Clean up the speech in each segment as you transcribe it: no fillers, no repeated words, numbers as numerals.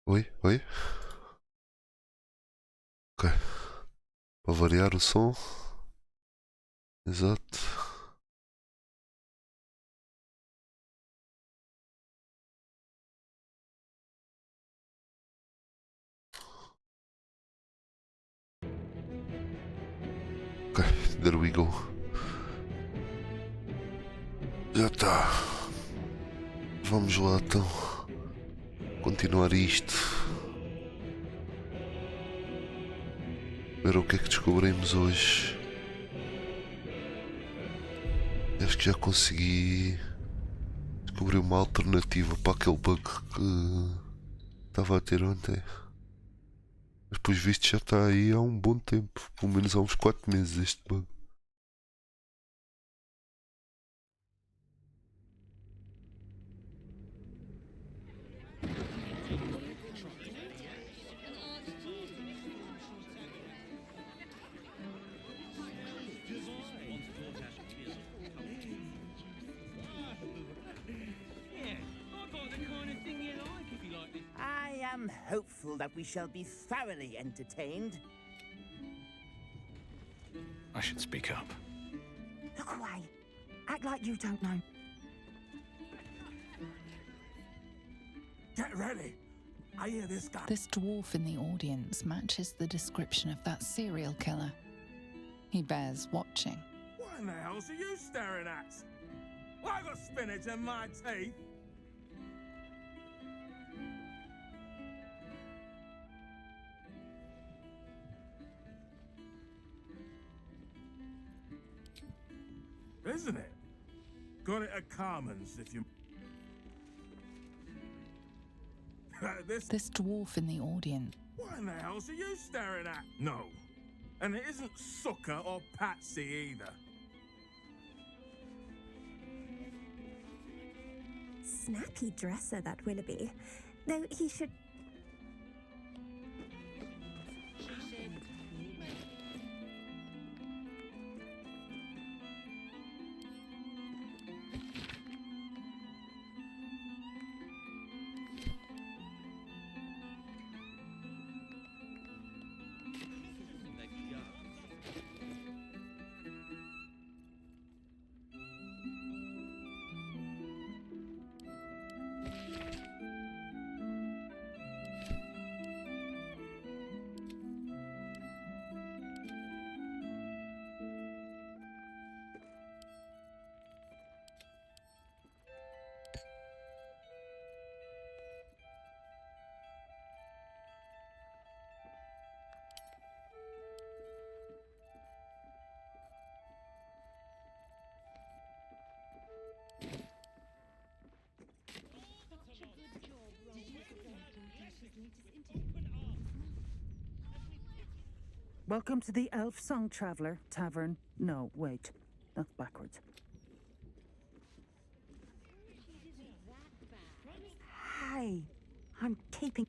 Oi, oi. Ok. Para variar o som. Exato. Ok, there we go. Já está. Vamos lá então. Continuar isto. Ver o que é que descobrimos hoje. Acho que já consegui descobrir uma alternativa para aquele bug que estava a ter ontem. Mas depois visto já está aí há um bom tempo. Pelo menos há uns 4 meses este bug. I am hopeful that we shall be thoroughly entertained. I should speak up. Look away. Act like you don't know. Get ready. I hear this guy. This dwarf in the audience matches the description of that serial killer. He bears watching. What in the hell's are you staring at? Well, I got spinach in my teeth. Isn't it? Got it at Carmen's if you... This dwarf in the audience. What in the hell's are you staring at? No. And it isn't Sucker or Patsy either. Snappy dresser, that Willoughby. Though he should... Welcome to the Elf Song Traveller Tavern. No, wait. That's backwards. Hey, I'm keeping...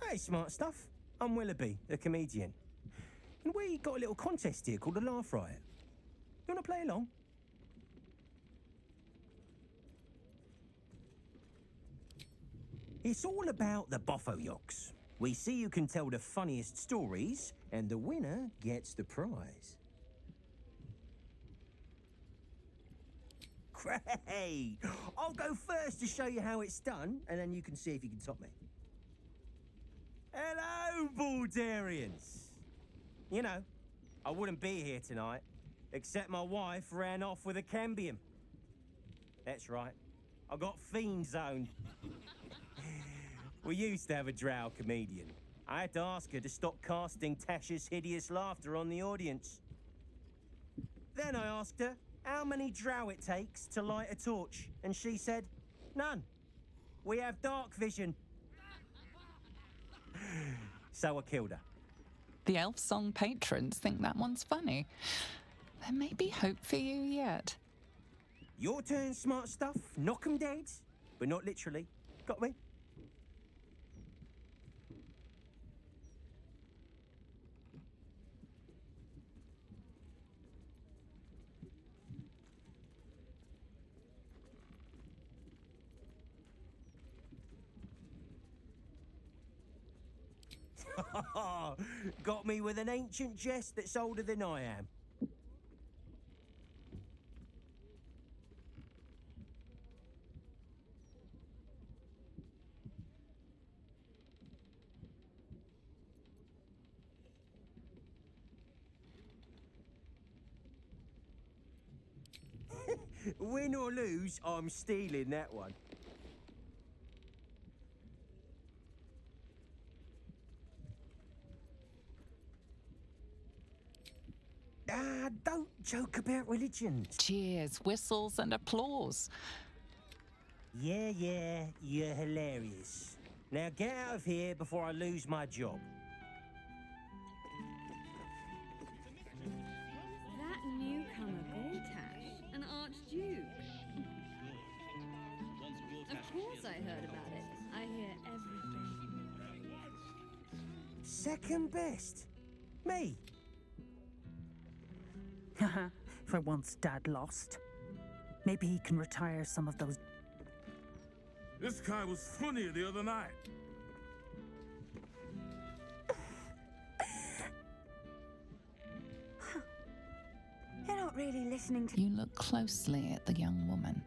Hey, smart stuff. I'm Willoughby, the comedian. And we got a little contest here called a Laugh Riot. You want to play along? It's all about the Boffo-Yoks. We see who can tell the funniest stories, and the winner gets the prize. Great! I'll go first to show you how it's done, and then you can see if you can top me. Hello, Baldurians! You know, I wouldn't be here tonight, except my wife ran off with a cambium. That's right, I got fiend zoned. We used to have a drow comedian. I had to ask her to stop casting Tasha's hideous laughter on the audience. Then I asked her how many drow it takes to light a torch, and she said, none. We have dark vision. So I killed her. The Elf Song patrons think that one's funny. There may be hope for you yet. Your turn, smart stuff. Knock 'em dead, but not literally. Got me? Got me with an ancient jest that's older than I am. Win or lose, I'm stealing that one. Don't joke about religions. Cheers, whistles, and applause. Yeah, you're hilarious. Now get out of here before I lose my job. That newcomer Baldur, an archduke. Of course I heard about it. I hear everything. Second best? Me? For once Dad lost. Maybe he can retire some of those. This guy was funnier the other night. You're not really listening to. You look closely at the young woman.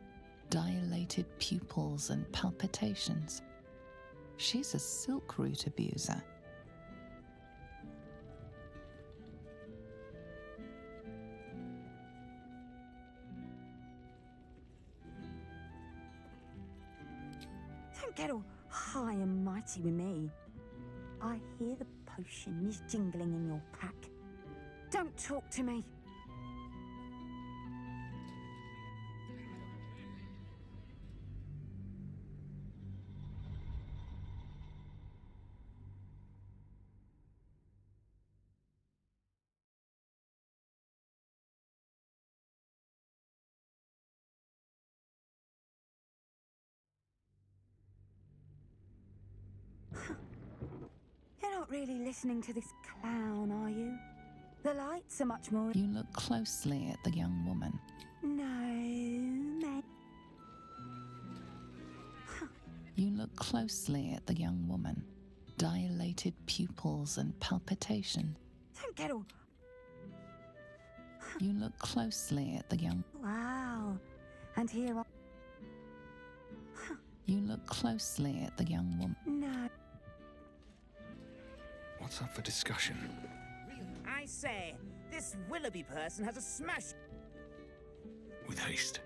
Dilated pupils and palpitations. She's a silk root abuser. Don't get all high and mighty with me. I hear the potion is jingling in your pack. Don't talk to me. You're not really listening to this clown, are you? The lights are much more. You look closely at the young woman. No, mate. You look closely at the young woman. Dilated pupils and palpitation. Don't get all. You look closely at the young. Wow. And here I. You look closely at the young woman. No. What's up for discussion? I say, this Willoughby person has a smash. With haste.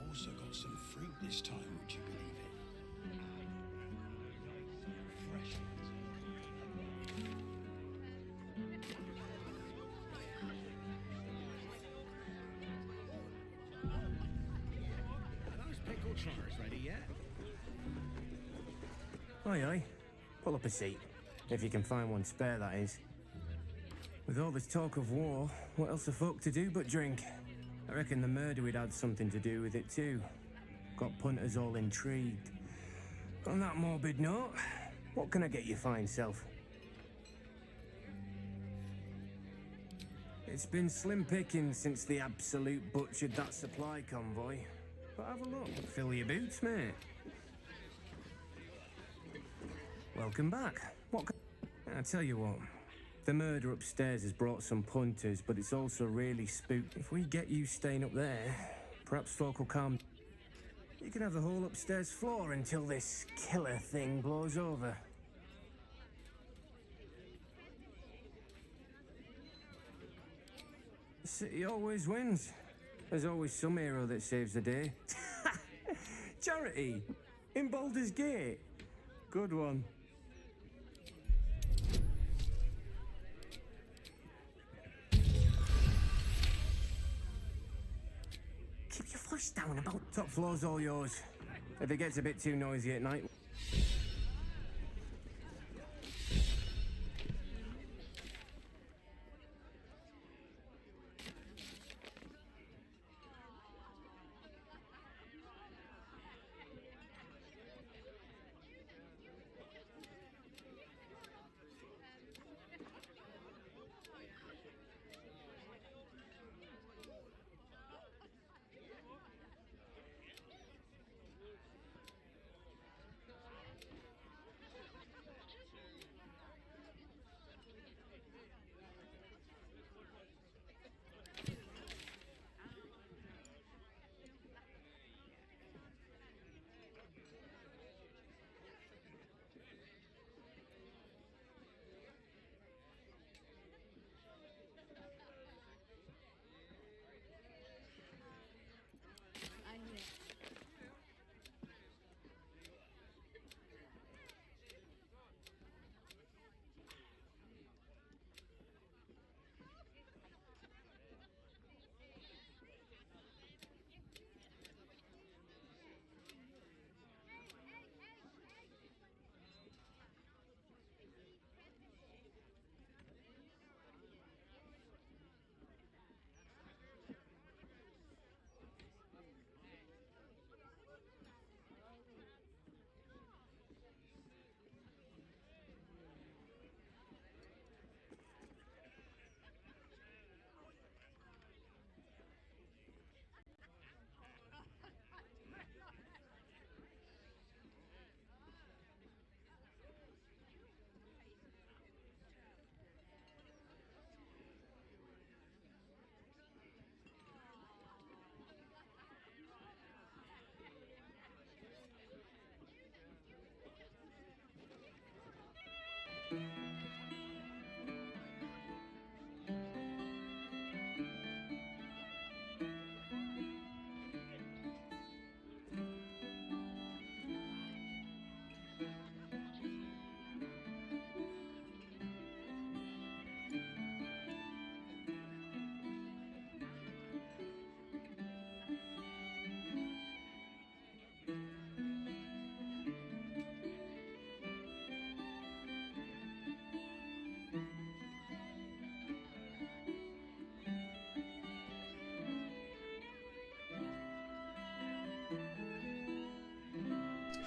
Also got some fruit this time, would you believe it? Fresh. Are those pickled trotters ready yet? Aye. Pull up a seat. If you can find one spare, that is. With all this talk of war, what else are folk to do but drink? I reckon the murder would had something to do with it too. Got punters all intrigued. On that morbid note, what can I get you fine self? It's been slim pickings since the Absolute butchered that supply convoy. But have a look. Fill your boots, mate. Welcome back. I tell you what, the murder upstairs has brought some punters, but it's also really spooked. If we get you staying up there, perhaps folk will calm. You can have the whole upstairs floor until this killer thing blows over. The city always wins. There's always some hero that saves the day. Charity in Baldur's Gate. Good one. Hush down about. Top floor's all yours. If it gets a bit too noisy at night. I hear.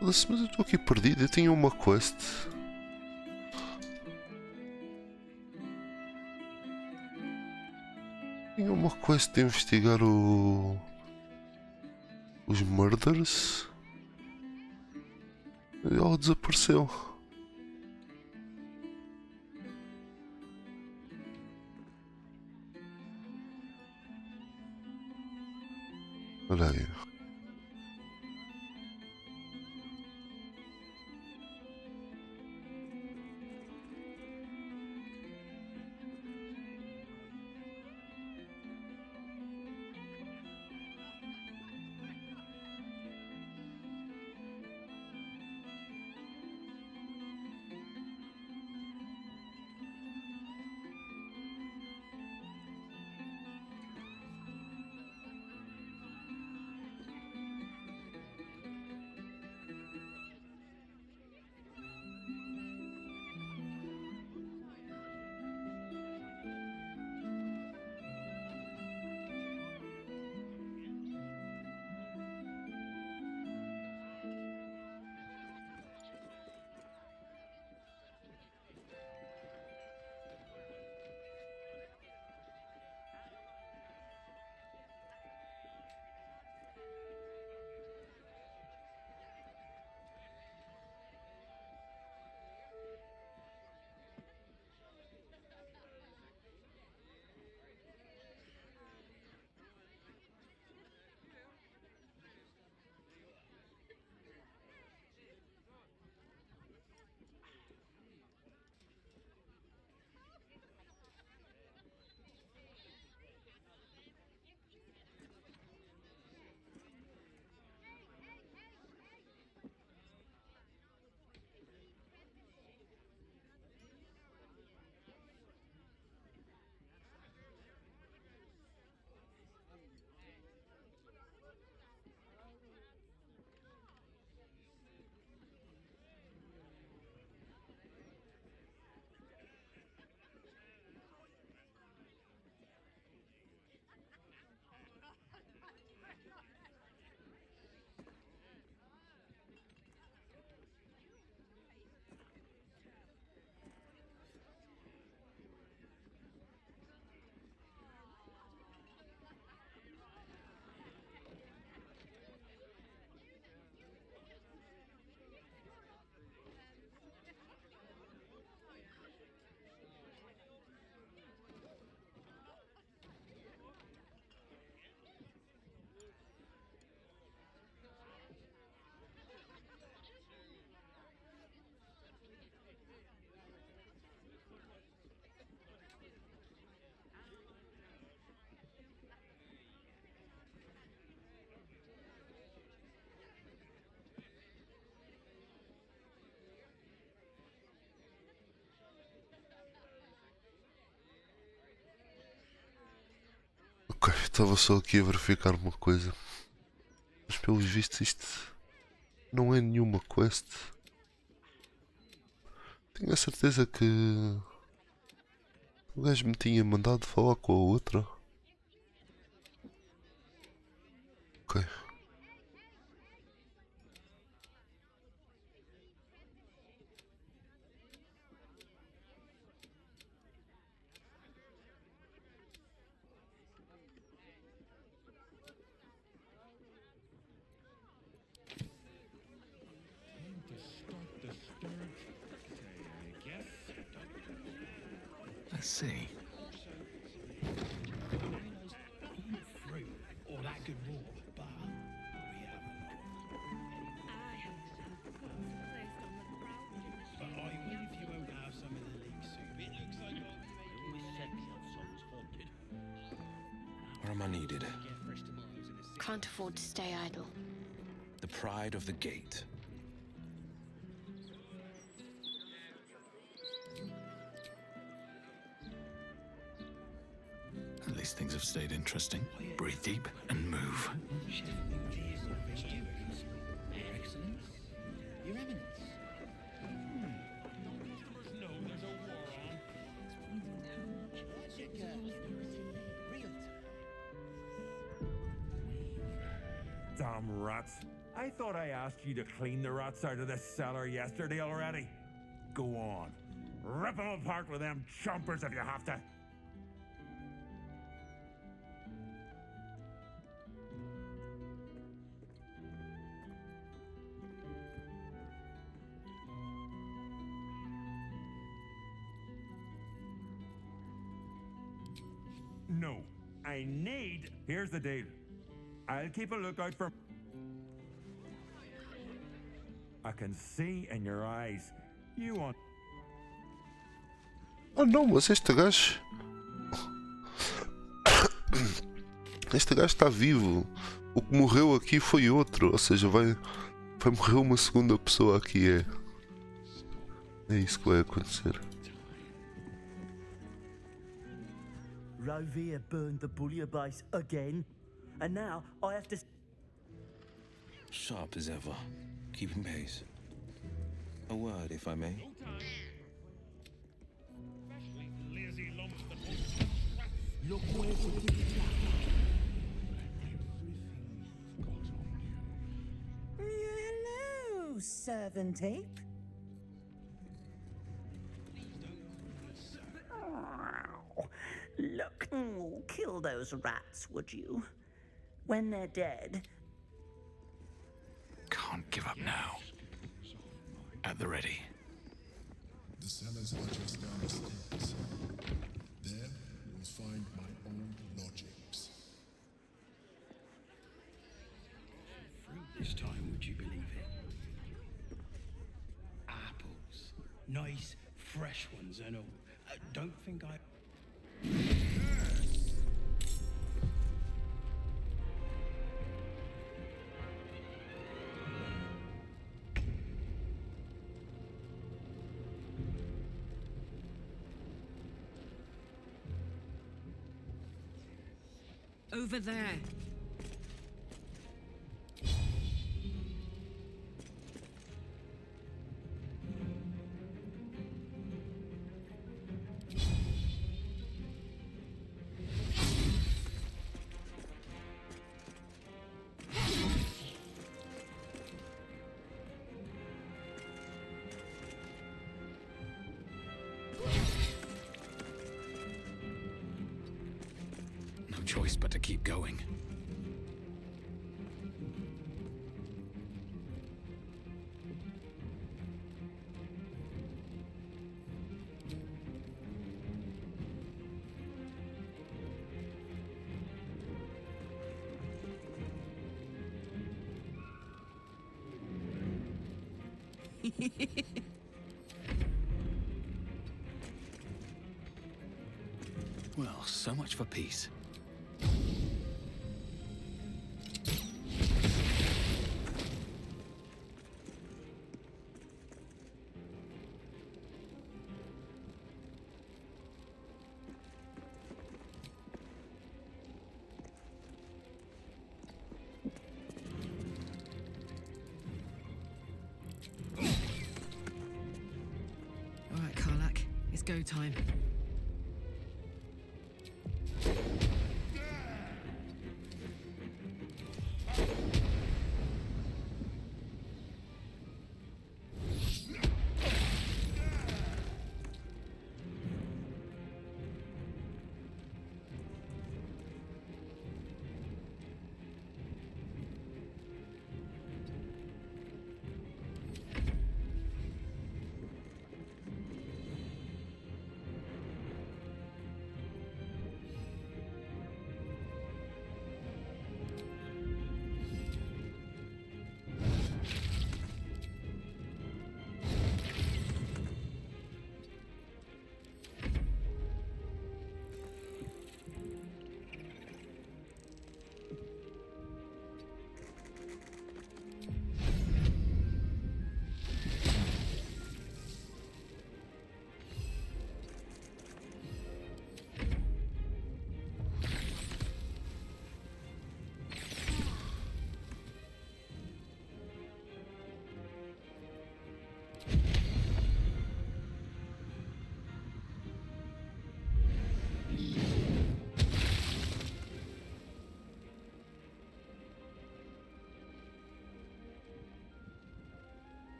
Foda-se, mas eu estou aqui perdido. Eu tinha uma quest. Tinha uma quest de investigar os murders. E ela desapareceu. Olha aí. estava só aqui a verificar uma coisa. Mas pelos vistos isto não é nenhuma quest. Tenho a certeza que o gajo me tinha mandado falar com a outra. Ok. Let's see. Fruit or that good raw, but we haven't. But I will if you won't have some of the leek soup. It looks like Where am I needed? Can't afford to stay idle. The pride of the gate. At least things have stayed interesting. Breathe deep and move. Your Excellence, Your Eminence. No, there's a war on. What's your Real Damn rats. I thought I asked you to clean the rats out of this cellar yesterday already. Go on. Rip them apart with them chompers if you have to. No. I need... Here's the deal. I'll keep a lookout for... I can see in your eyes. You want... Ah não, mas este gajo... Este gajo está vivo. O que morreu aqui foi outro. Ou seja, vai morrer uma segunda pessoa aqui. É isso que vai acontecer. Rovia burned the bullier base again, and now I have to... Sharp as ever. Keeping pace. A word, if I may. Look where we did it. Hello, servant ape. Look, kill those rats, would you? When they're dead... Can't give up now. At the ready. The cellars are just down the stairs. There, you'll find my old lodgings. Fruit this time, would you believe it? Apples. Nice, fresh ones and all. Don't think I... Over there. No choice but to keep going. Well, so much for peace. go time.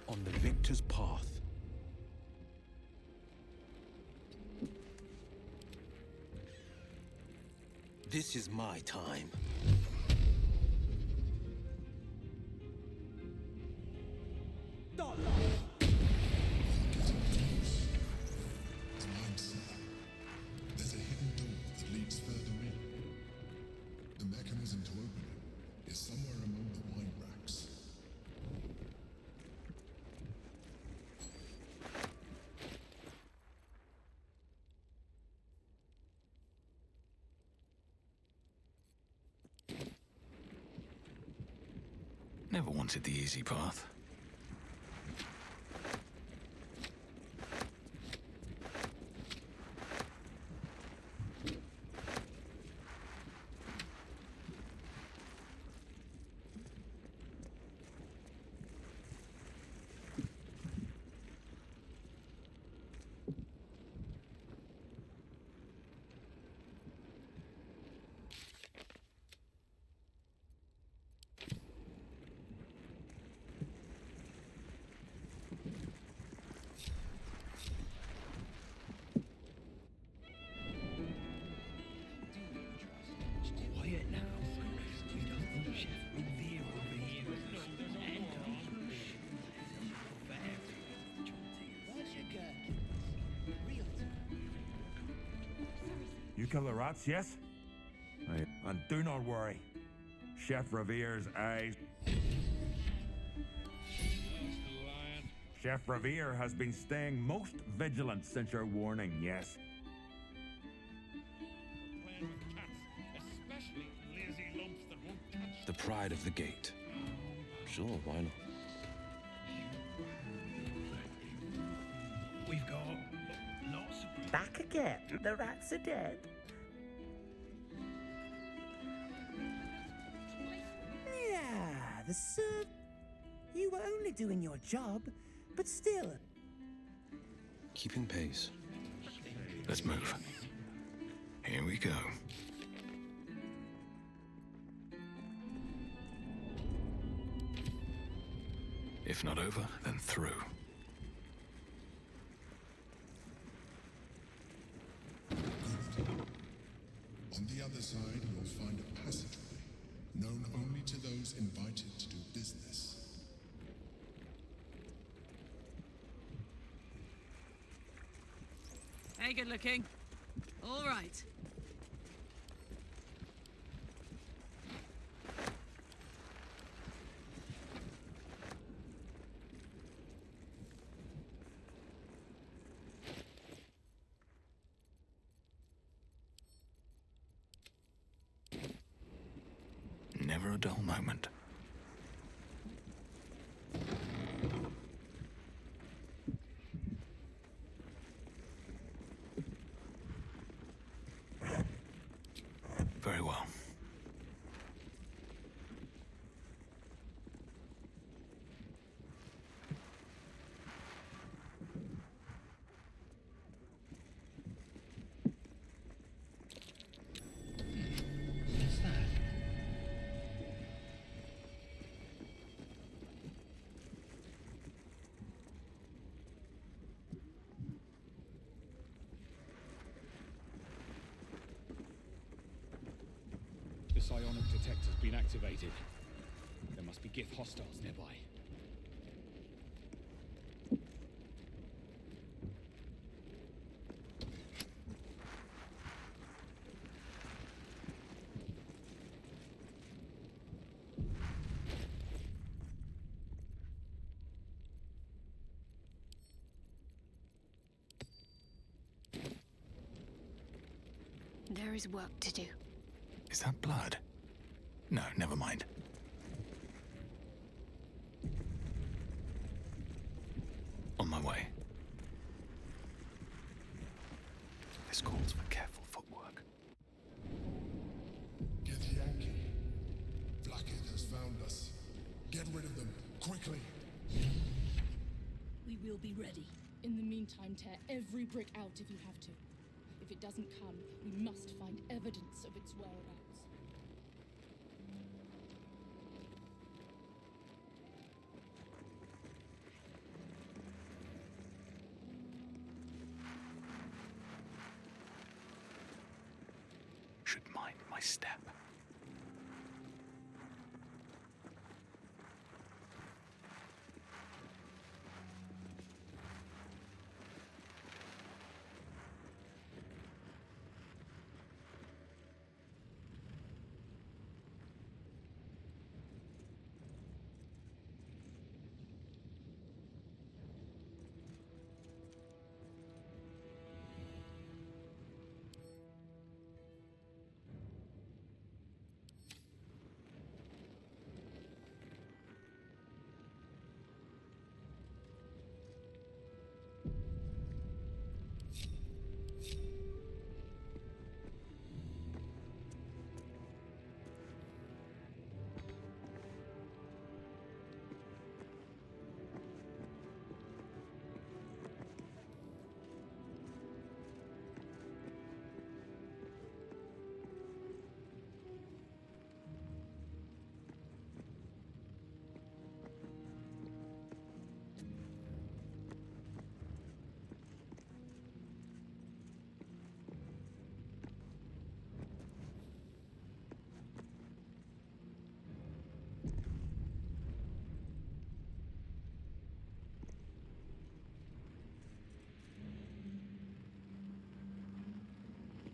On the victor's path. This is my time. There's a hidden door that leads further in. The mechanism to open it is somewhere among the wine racks. Never wanted the easy path. Quiet now. We don't want Chef Revere over here. Where's your gherkin? Real You kill the rats, yes? Aye. And do not worry. Chef Revere's eyes. Chef Revere has been staying most vigilant since your warning, yes. The pride of the gate. Sure, why not? We've got lots of... Back again. The rats are dead. Yeah, the serv... You were only doing your job, but still. Keeping pace. Let's move. Here we go. If not over, then through. On the other side, you'll find a passageway, known only to those invited to do business. Hey, good looking. All right. Never a dull moment. Very well. psionic detector's been activated. There must be Gith hostiles nearby. There is work to do. Is that blood? No, never mind. On my way. This calls for careful footwork. Get Yankee. Blackhead has found us. Get rid of them, quickly. We will be ready. In the meantime, tear every brick out if you have to. If it doesn't come, we must find evidence of its whereabouts. Should mind my step.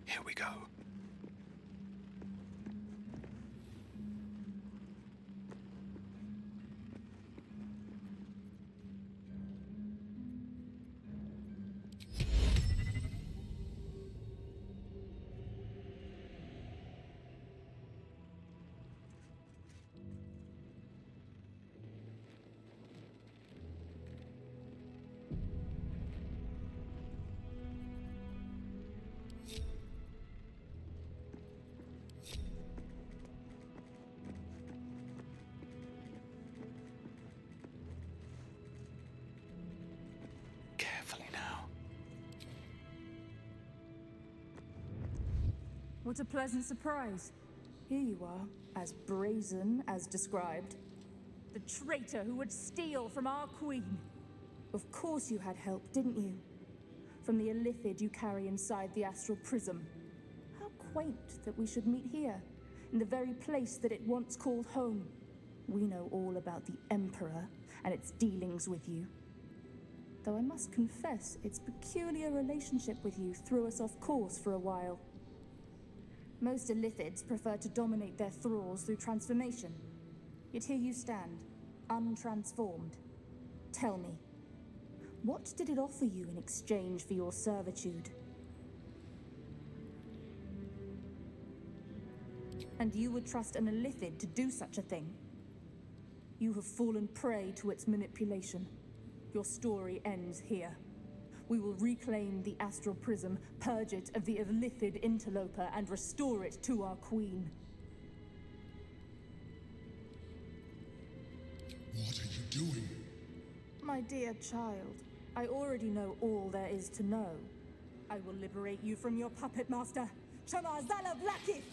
Here we go. Carefully now. What a pleasant surprise. Here you are, as brazen as described. The traitor who would steal from our queen. Of course you had help, didn't you? From the illithid you carry inside the astral prism. How quaint that we should meet here, in the very place that it once called home. We know all about the Emperor and its dealings with you. Though I must confess, its peculiar relationship with you threw us off course for a while. Most illithids prefer to dominate their thralls through transformation. Yet here you stand, untransformed. Tell me, what did it offer you in exchange for your servitude? And you would trust an illithid to do such a thing? You have fallen prey to its manipulation. Your story ends here. We will reclaim the astral prism, purge it of the illithid interloper, and restore it to our queen. What are you doing? My dear child, I already know all there is to know. I will liberate you from your puppet master, Chamazala Blackith!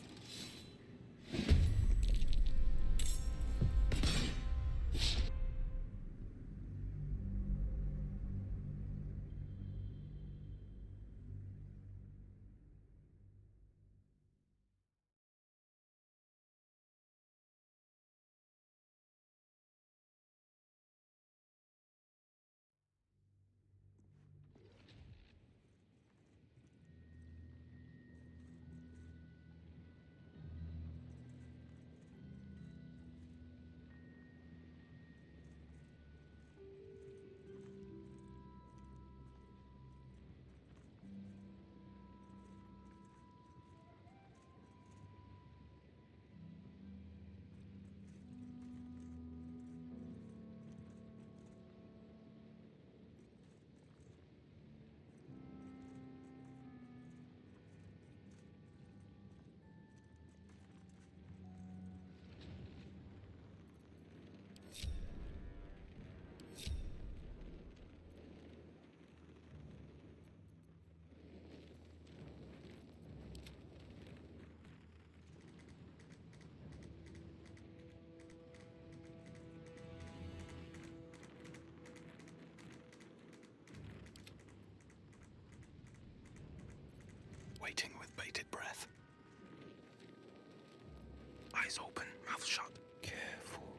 mouth shut. Careful.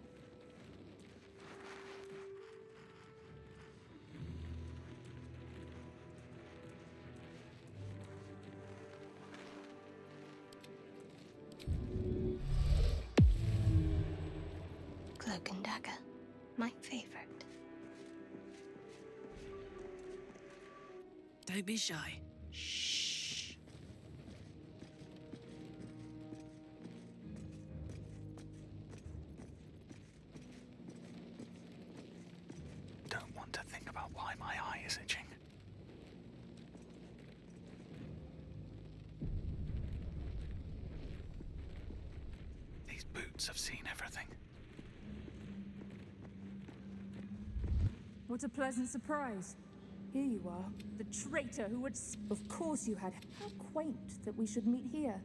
Cloak and dagger. My favorite. Don't be shy. Shh. Don't want to think about why my eye is itching. These boots have seen everything. What a pleasant surprise. Here you are, the traitor who would... Of course you had. How quaint that we should meet here.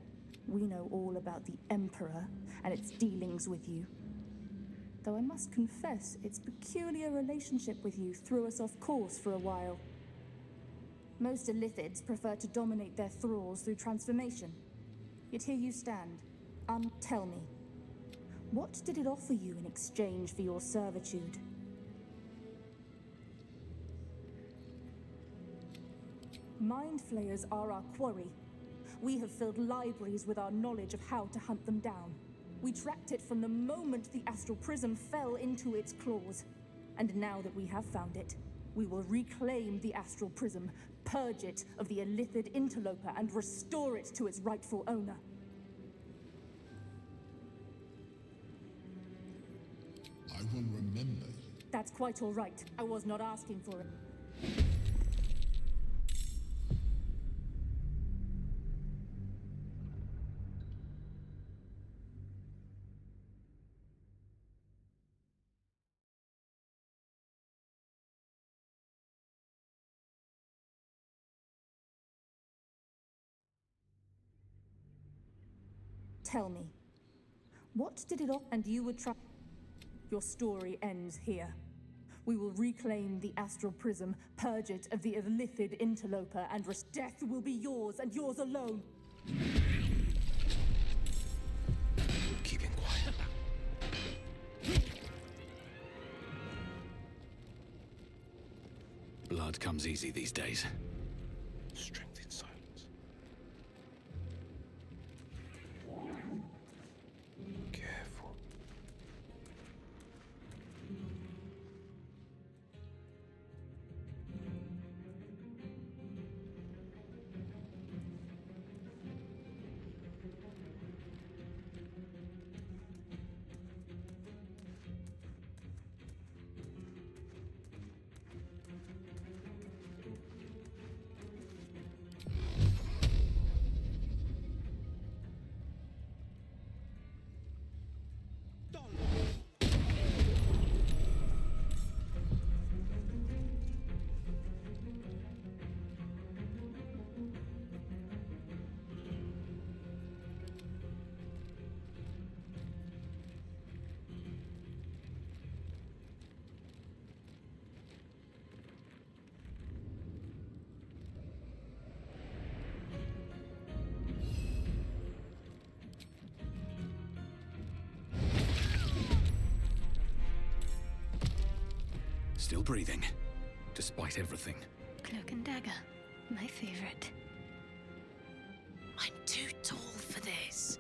We know all about the Emperor and its dealings with you. Though I must confess, its peculiar relationship with you threw us off course for a while. Most Illithids prefer to dominate their thralls through transformation. Yet here you stand. Tell me, what did it offer you in exchange for your servitude? Mind flayers are our quarry. We have filled libraries with our knowledge of how to hunt them down. We tracked it from the moment the astral prism fell into its claws. And now that we have found it, we will reclaim the astral prism, purge it of the Illithid interloper, and restore it to its rightful owner. I will remember. That's quite all right. I was not asking for it. Tell me, what did it all... And you would try... Your story ends here. We will reclaim the astral prism, purge it of the Illithid interloper, and death will be yours and yours alone. Keeping quiet. Blood comes easy these days. Strength in silence. Careful. Still breathing, despite everything. Cloak and dagger. My favorite. I'm too tall for this.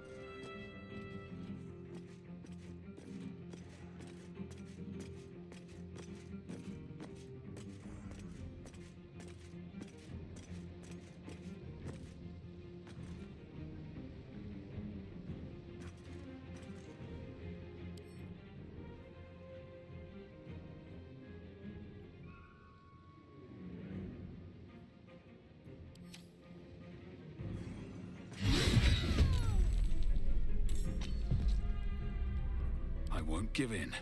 I won't give in.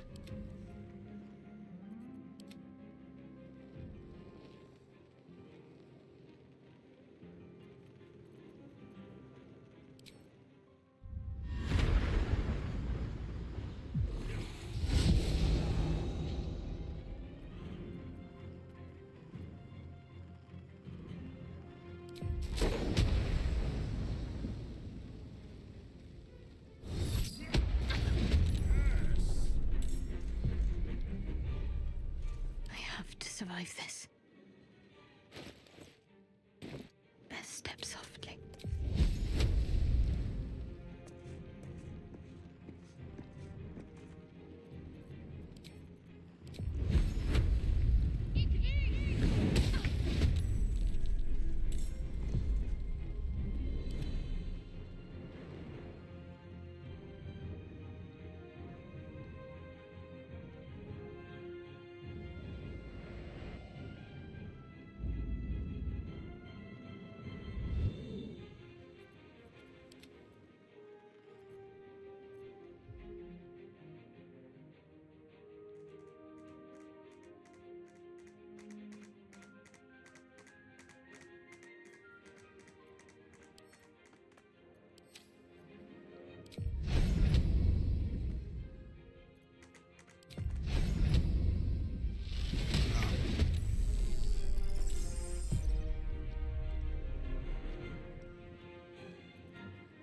have to survive this. Best step softly.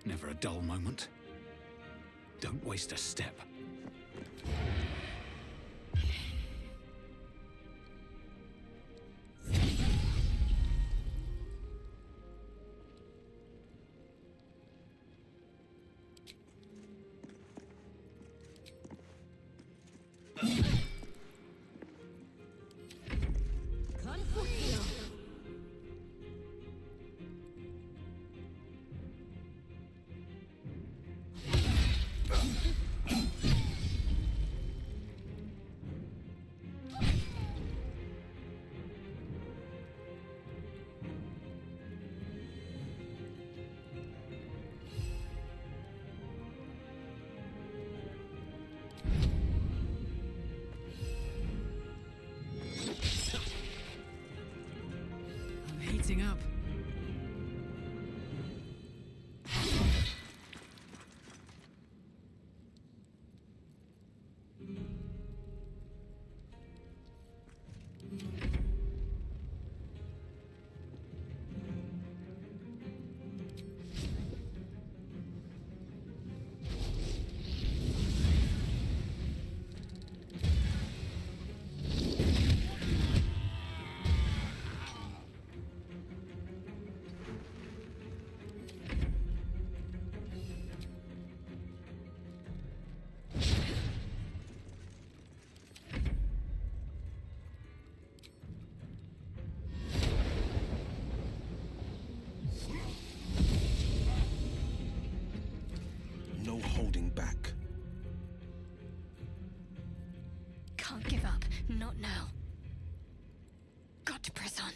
Never a dull moment. Don't waste a step. Heating up. No holding back. Can't give up. Not now. Got to press on.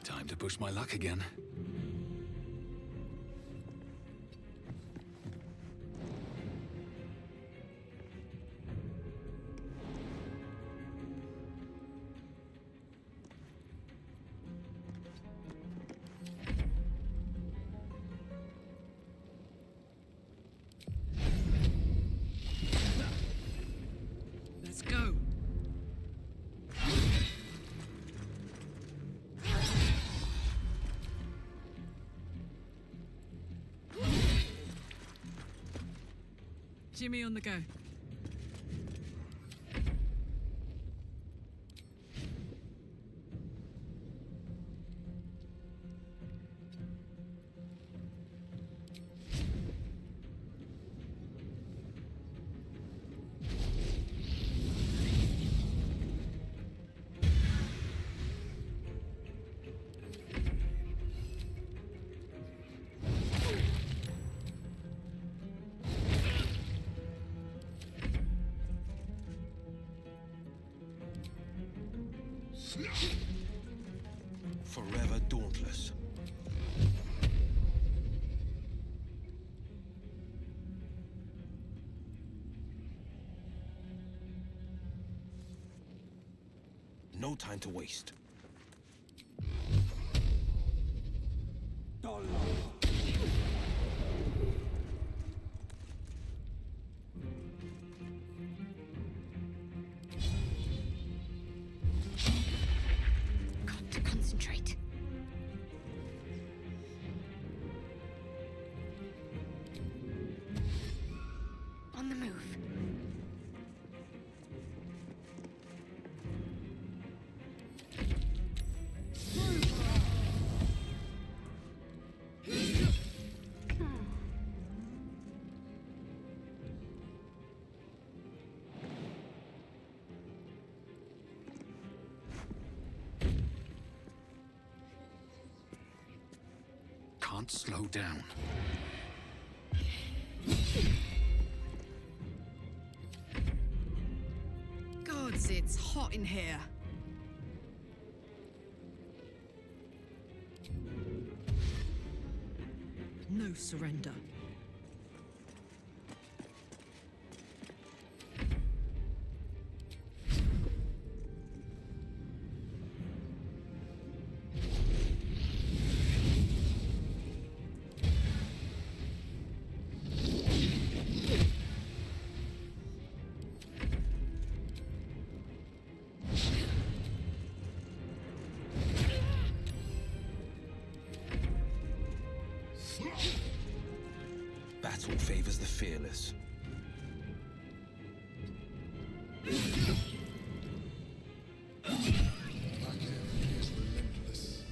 Time to push my luck again. Let's go. Jimmy on the go. Forever dauntless. No time to waste. Got to concentrate. On the move. Can't slow down. Gods, it's hot in here. No surrender. Battle favors the fearless. Black Enemy is relentless.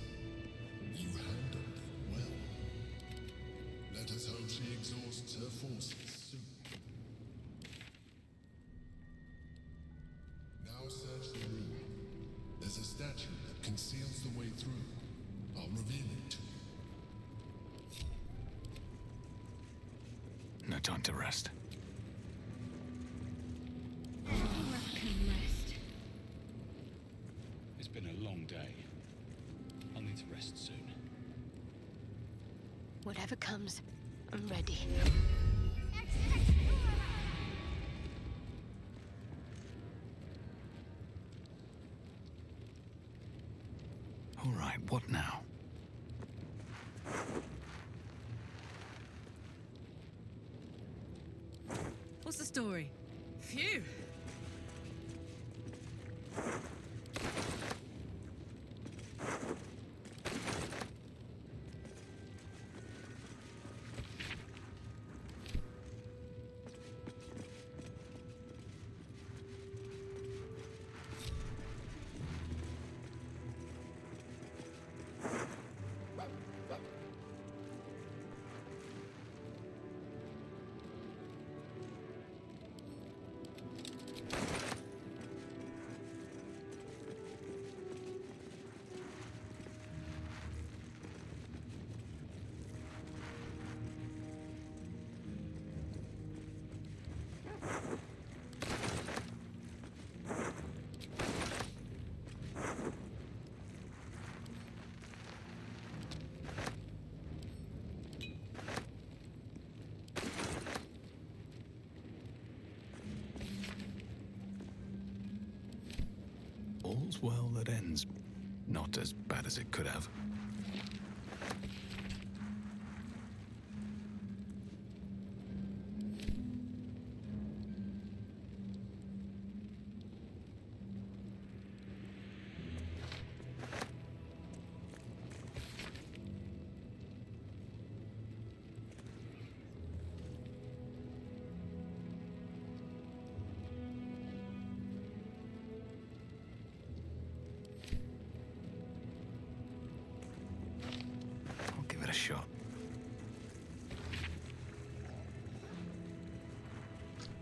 You handled it well. Let us hope she exhausts her forces soon. Now search the room. There's a statue that conceals the way through. I'll reveal it to you. No time to rest. It's been a long day. I'll need to rest soon. Whatever comes, I'm ready. All right, what now? What's the story? Phew! All's well that ends. Not as bad as it could have. I'll give it a shot.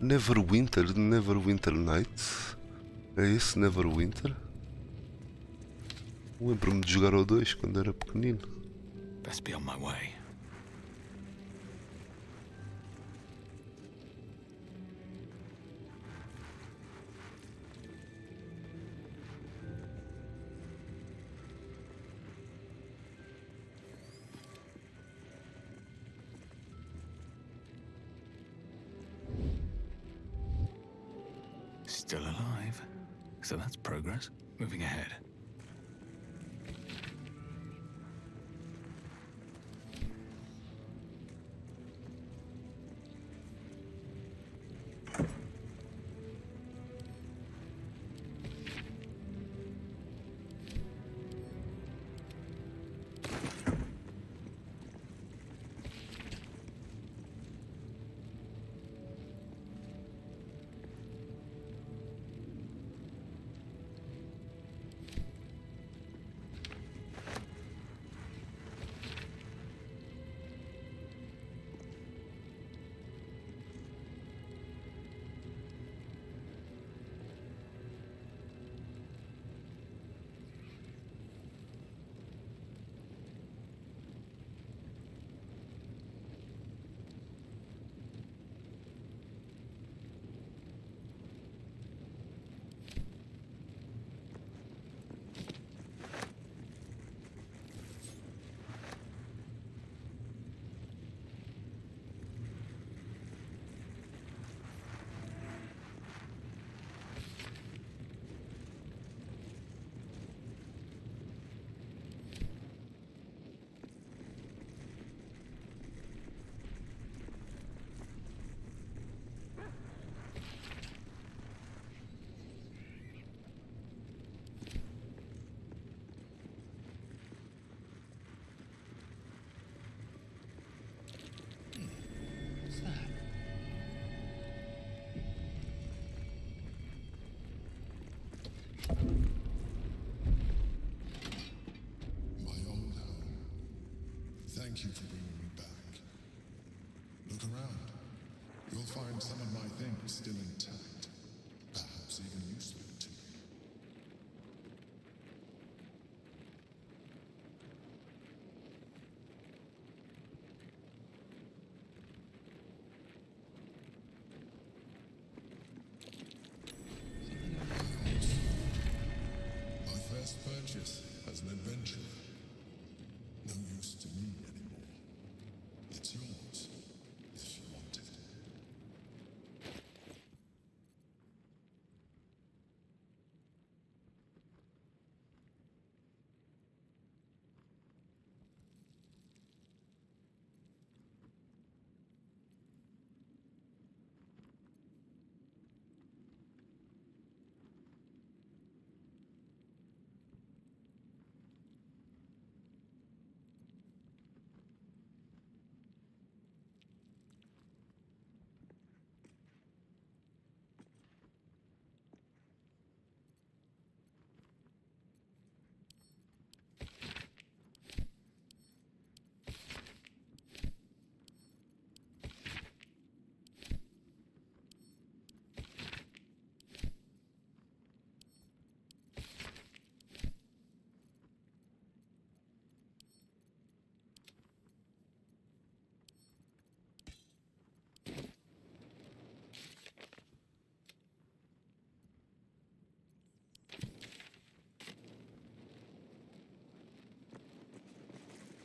Neverwinter Nights? É esse Neverwinter? Lembro-me de jogar ao 2 quando era pequenino. Best be on my way. Still alive. So that's progress. Moving ahead. My old home. Thank you for bringing me back. Look around. You'll find some of my things still intact. Perhaps even useful to you. My first purchase as an adventurer. No use to me anymore. It's yours, if you want it.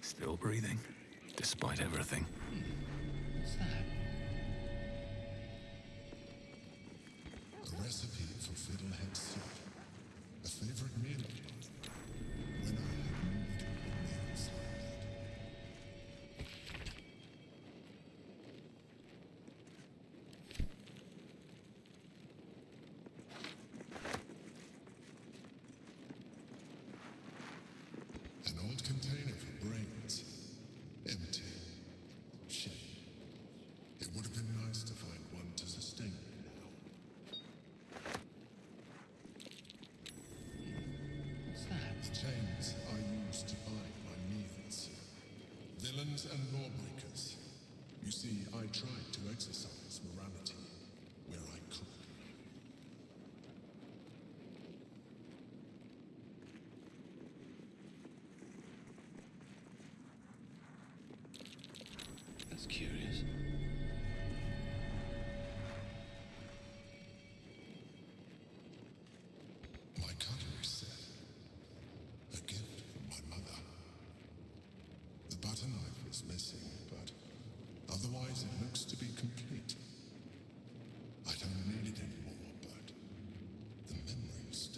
Still breathing, despite everything. What's that? A recipe for fiddlehead soup. A favorite meal of mine. When I had need of meals like that. An old container for brains. Empty. Shame. It would have been nice to find one to sustain me now. What's that? The chains I used to bind my meals. Villains and lawbreakers. You see, I tried to exercise morality where I could. That's curious. My cutlery set. A gift from my mother. The butter knife is missing, but otherwise it looks to be complete. I don't need it anymore, but the memories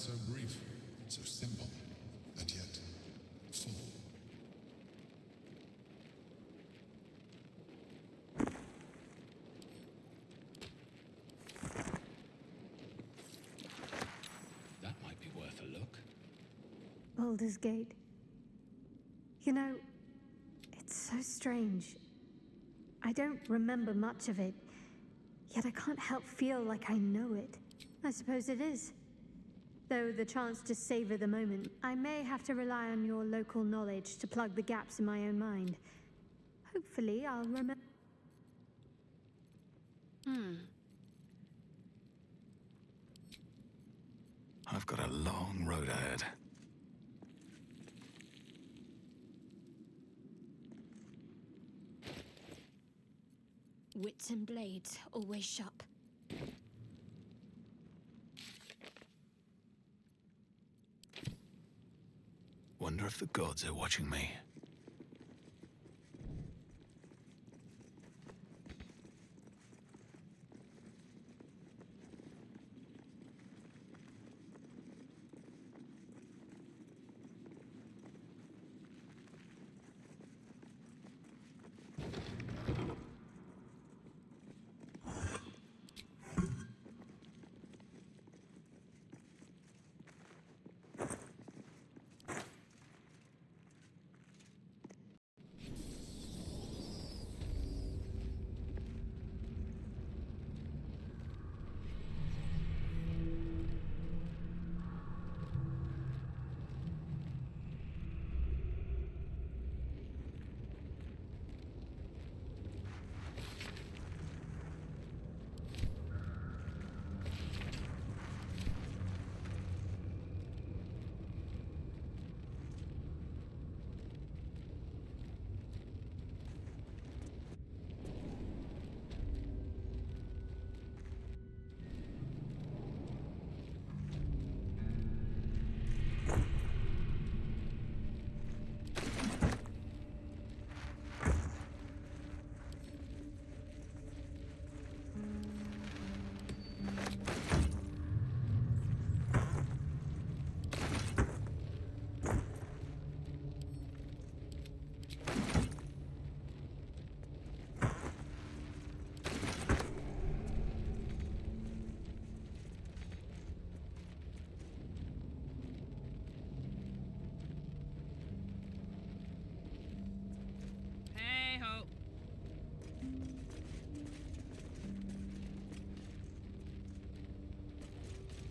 so brief, so simple, and yet full. That might be worth a look. Baldur's Gate. You know, it's so strange. I don't remember much of it, yet I can't help feel like I know it. I suppose it is. Though the chance to savor the moment, I may have to rely on your local knowledge to plug the gaps in my own mind. Hopefully, I'll remember. I've got a long road ahead. Wits and blades, always sharp. Wonder if the gods are watching me.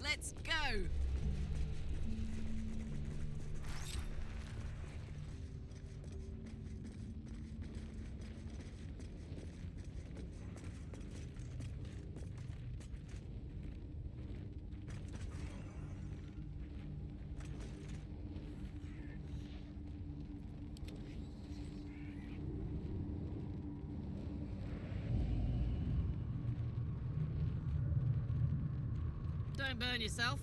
Let's go! Don't burn yourself.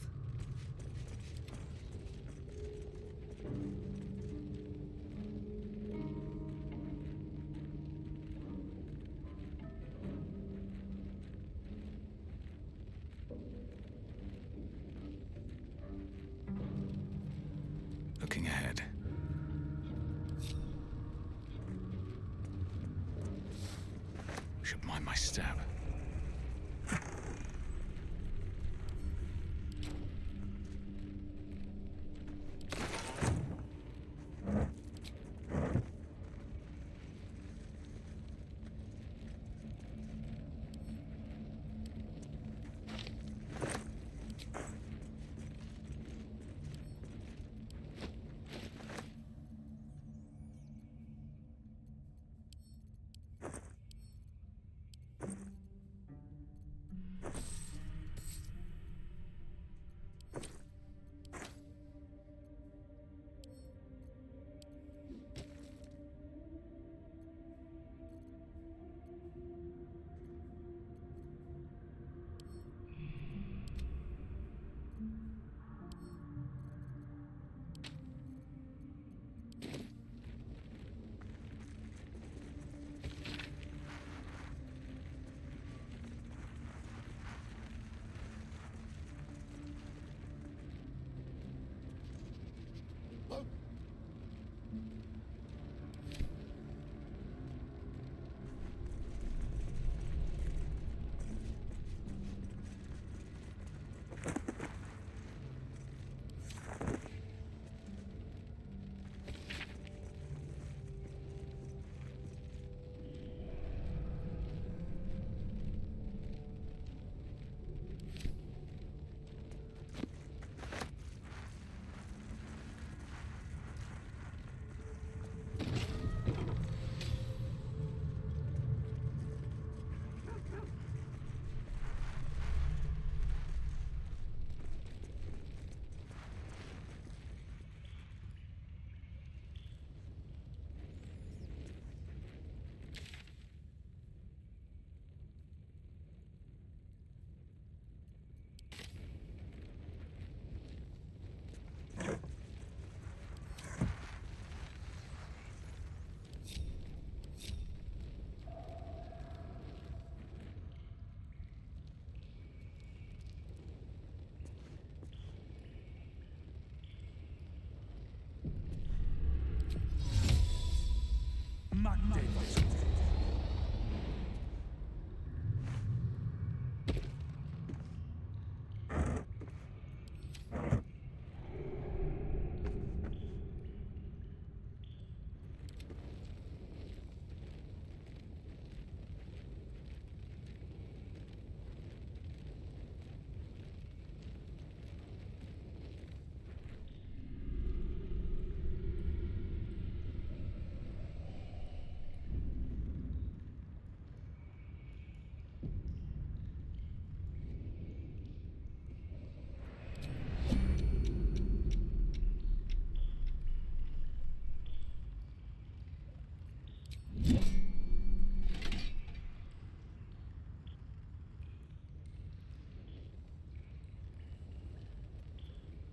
Looking ahead. Should mind my step.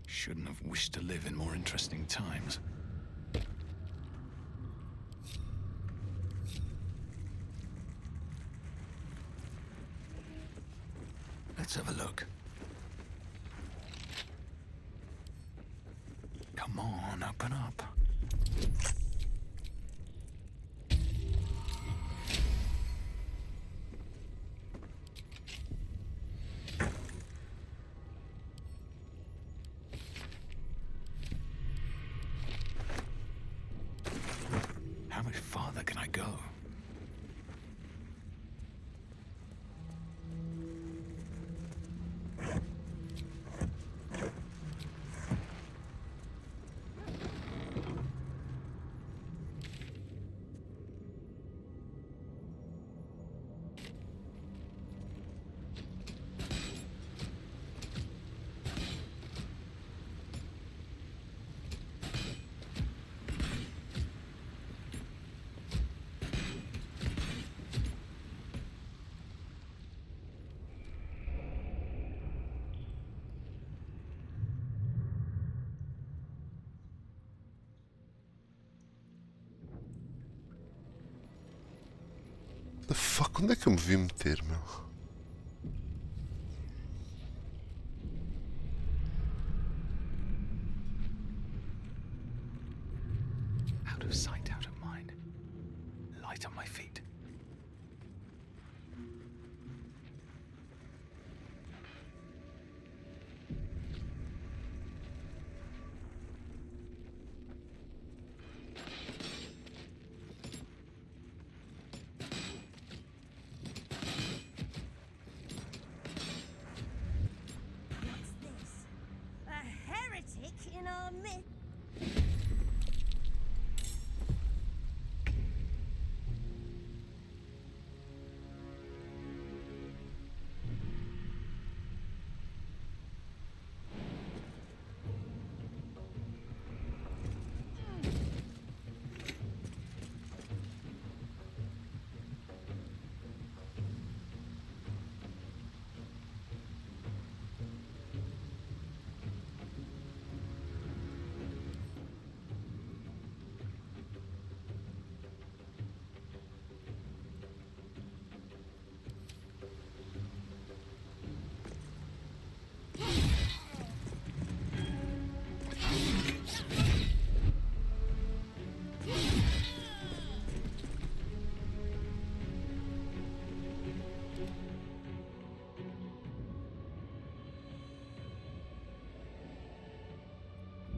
Shouldn't have wished to live in more interesting times. Let's have a look. Come on, open up. How much farther can I go? The fuck? Onde é que eu me vi meter, meu? Out of sight, out of mind. Light on my feet. What's this? A heretic in our midst?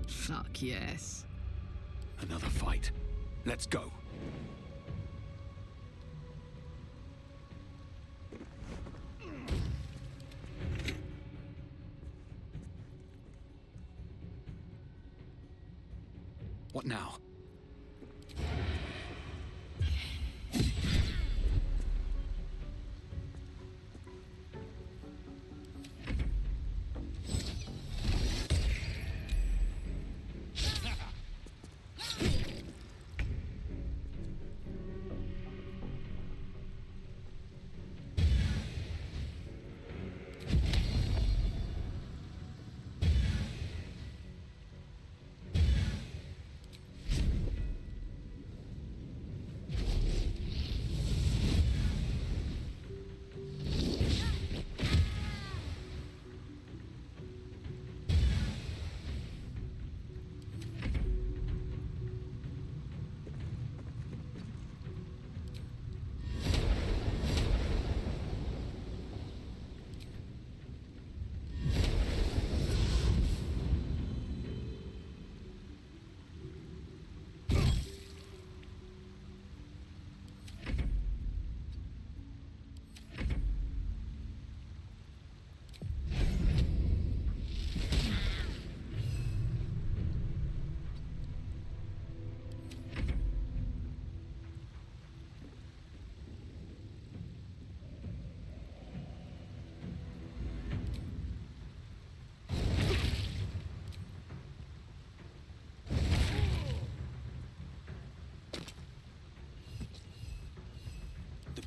Fuck yes. Another fight. Let's go. What now?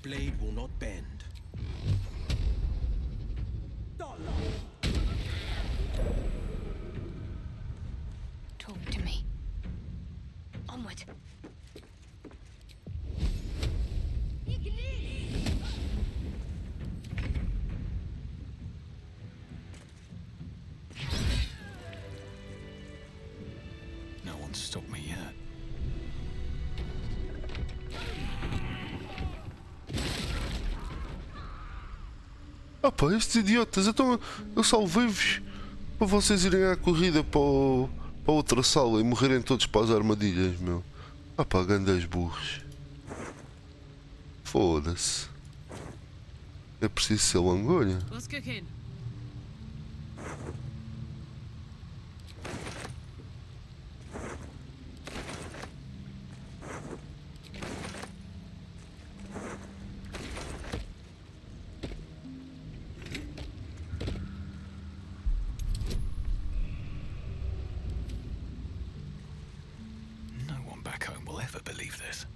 blade will not bend. Talk to me. Onward. No one's stopped me yet. Ah pá, estes idiotas, então eu salvei-vos para vocês irem à corrida para a outra sala e morrerem todos para as armadilhas, meu. Ah pá, grandes burros. Foda-se. É preciso ser langolha. What's cooking? No one back home will ever believe this.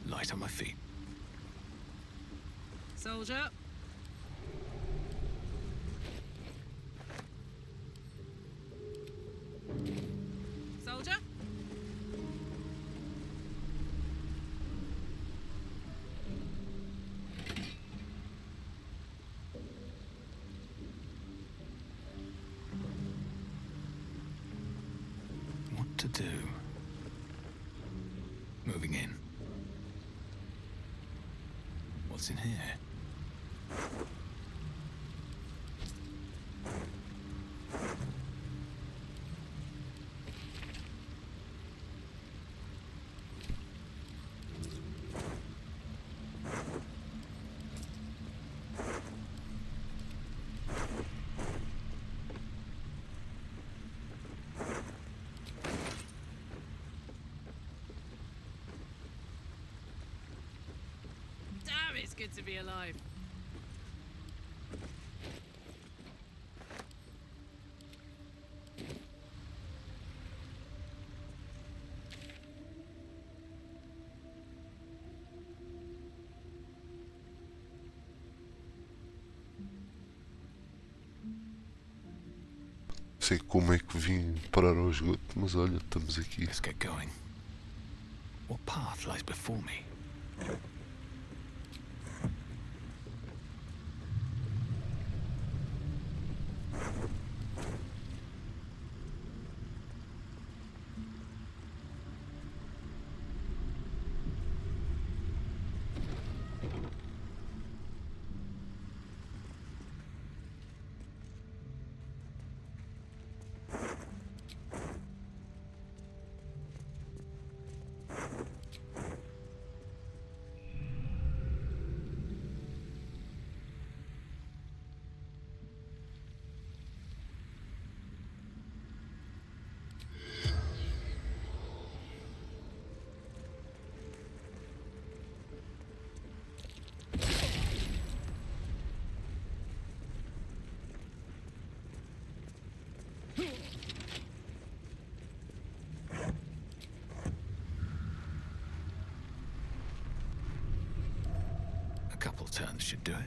Light on my feet. Soldier. Soldier. What to do? Moving in. What's in here? Damn, it's good to be alive. Sei como é que vim parar ao esgoto, mas olha, estamos aqui. Let's get going. What path lies before me? A couple turns should do it.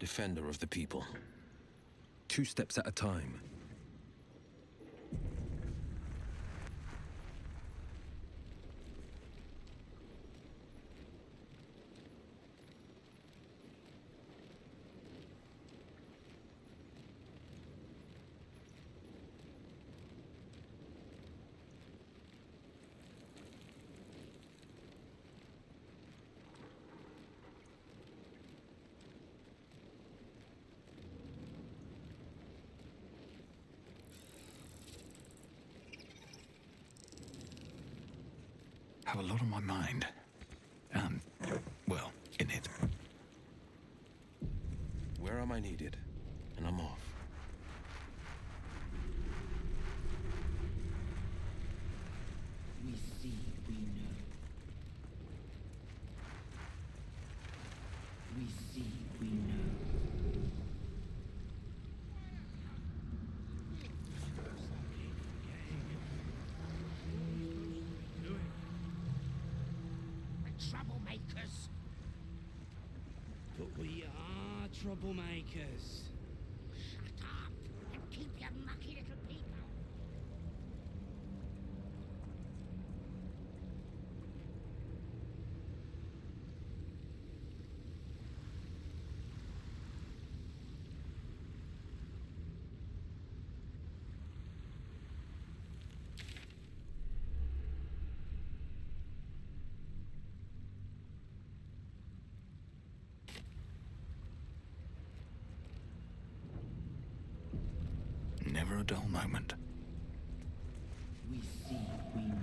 Defender of the people. 2 steps at a time. Have a lot on my mind. And, well, in it. Where am I needed? And I'm off. We see, we know. We see, we know. Troublemakers. But we are troublemakers. Shut up and keep your mucky little people. Never a dull moment. We see, we know.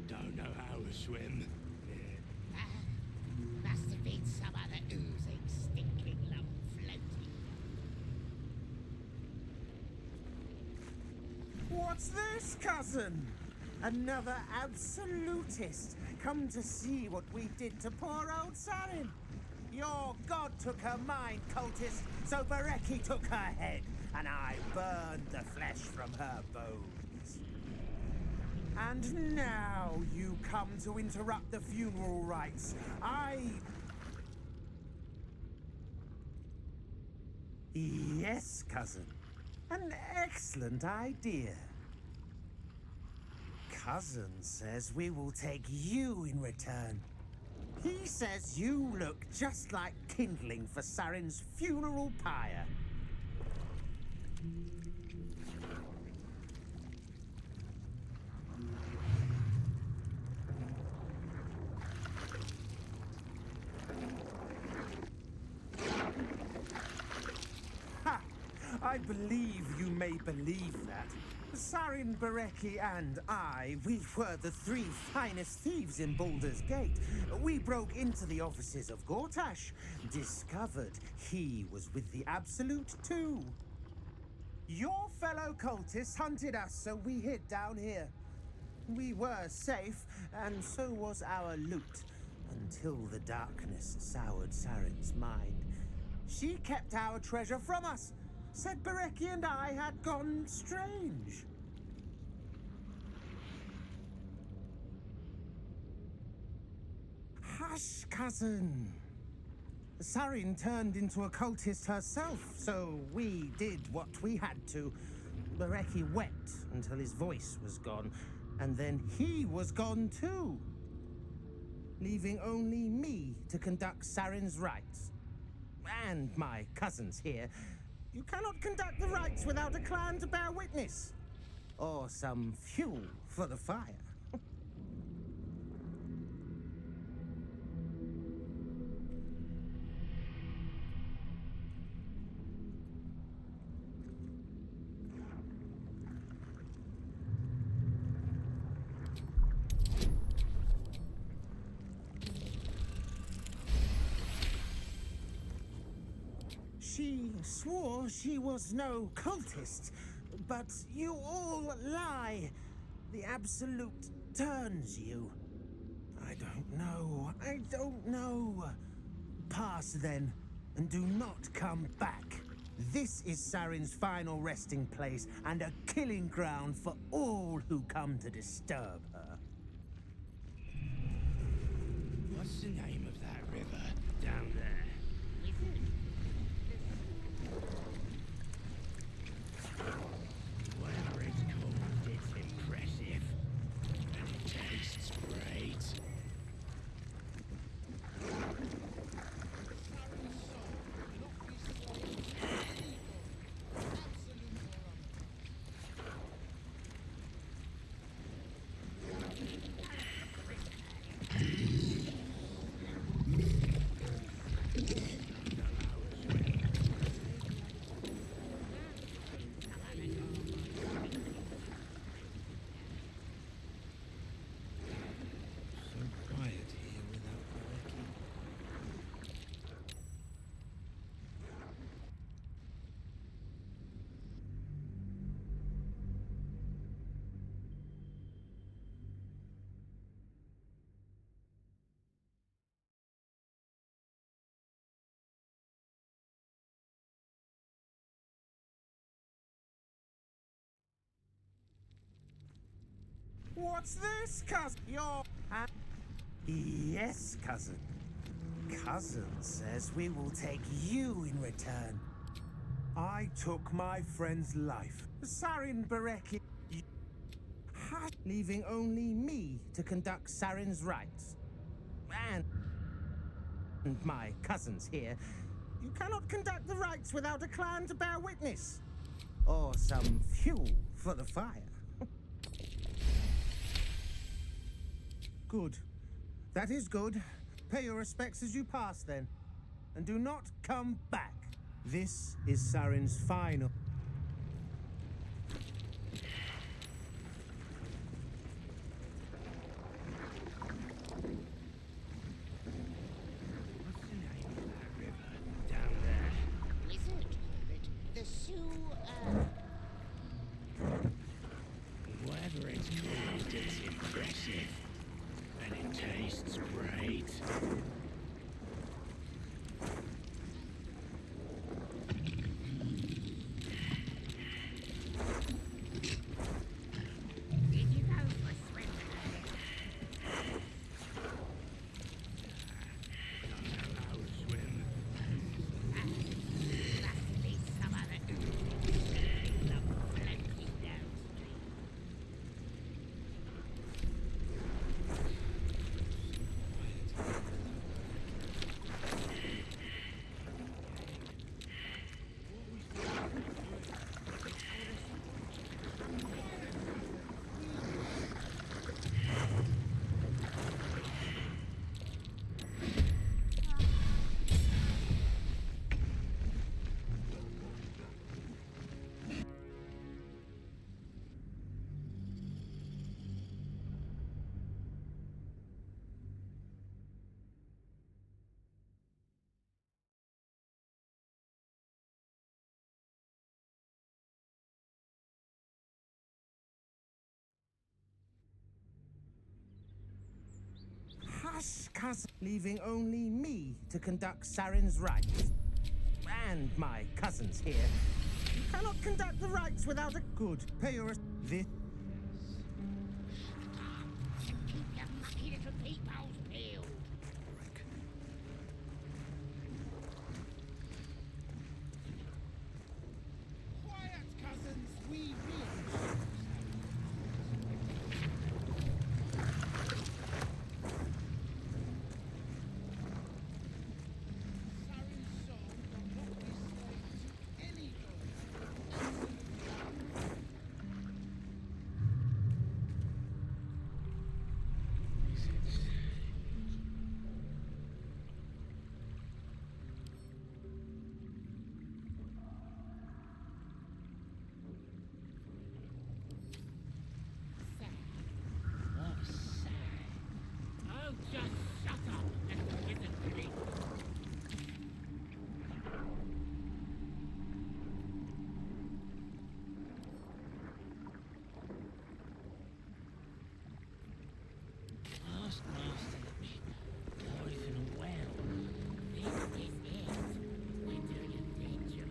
Don't know how to swim. Must have been some other oozing, stinking lump floating. What's this, cousin? Another absolutist come to see what we did to poor old Sarin. Your god took her mind, cultist, so Bereki took her head, and I burned the flesh from her bones. And now you come to interrupt the funeral rites. Yes, cousin. An excellent idea. Cousin says we will take you in return. He says you look just like kindling for Sarin's funeral pyre. Ha! I believe you may believe that. Sarin, Bereki, and I, we were the 3 finest thieves in Baldur's Gate. We broke into the offices of Gortash, discovered he was with the Absolute too. Your fellow cultists hunted us, so we hid down here. We were safe, and so was our loot, until the darkness soured Sarin's mind. She kept our treasure from us. Said Bereki and I had gone strange. Hush, cousin. Sarin turned into a cultist herself, so we did what we had to. Bereki wept until his voice was gone, and then he was gone too, leaving only me to conduct Sarin's rites. And my cousins here. You cannot conduct the rites without a clan to bear witness. Or some fuel for the fire. She swore she was no cultist, but you all lie. The Absolute turns you. I don't know. Pass then, and do not come back. This is Sarin's final resting place, and a killing ground for all who come to disturb her. What's the name of that river down there? Whatever it's called, it's impressive. And it tastes great. So quiet here without working. What's this, cousin? Yes, cousin. Cousin says we will take you in return. I took my friend's life. Sarin Bereki, leaving only me to conduct Sarin's rites. And my cousins here, you cannot conduct the rites without a clan to bear witness. Or some fuel for the fire. Good. That is good. Pay your respects as you pass, then. And do not come back. This is Sarin's final. What's the name of that river down there? Wizard call it the Whatever it's called, it's impressive. And it tastes great. Did you go for a swim? Don't know how to swim. Must be some other plenty downstream. Hush, cousin. Leaving only me to conduct Sarin's rites. And my cousins here. You cannot conduct the rites without a good. Pay your this. Keep your mucky little peepholes peeled. Quiet, cousins. We Oh, just shut up, little wizard creep. Ask Master Poison well. This is it. We're doing a feature.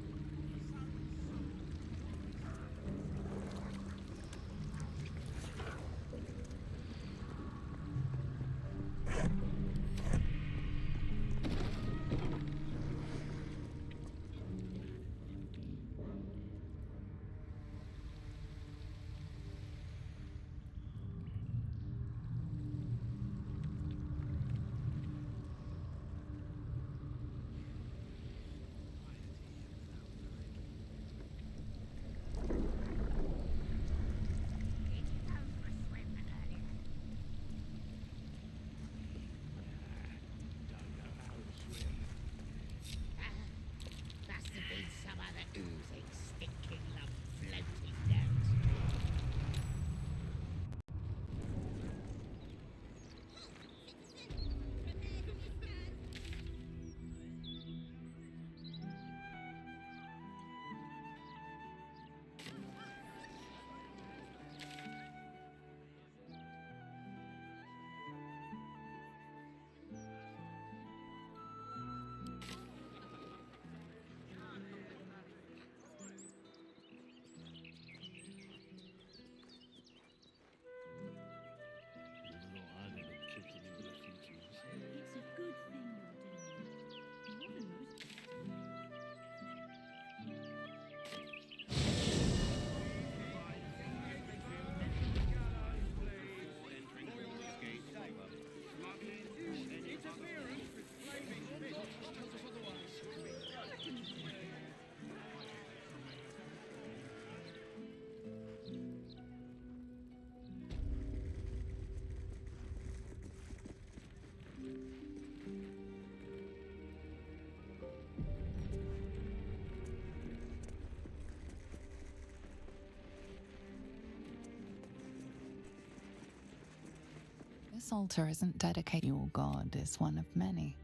This altar isn't dedicated. Your god is one of many.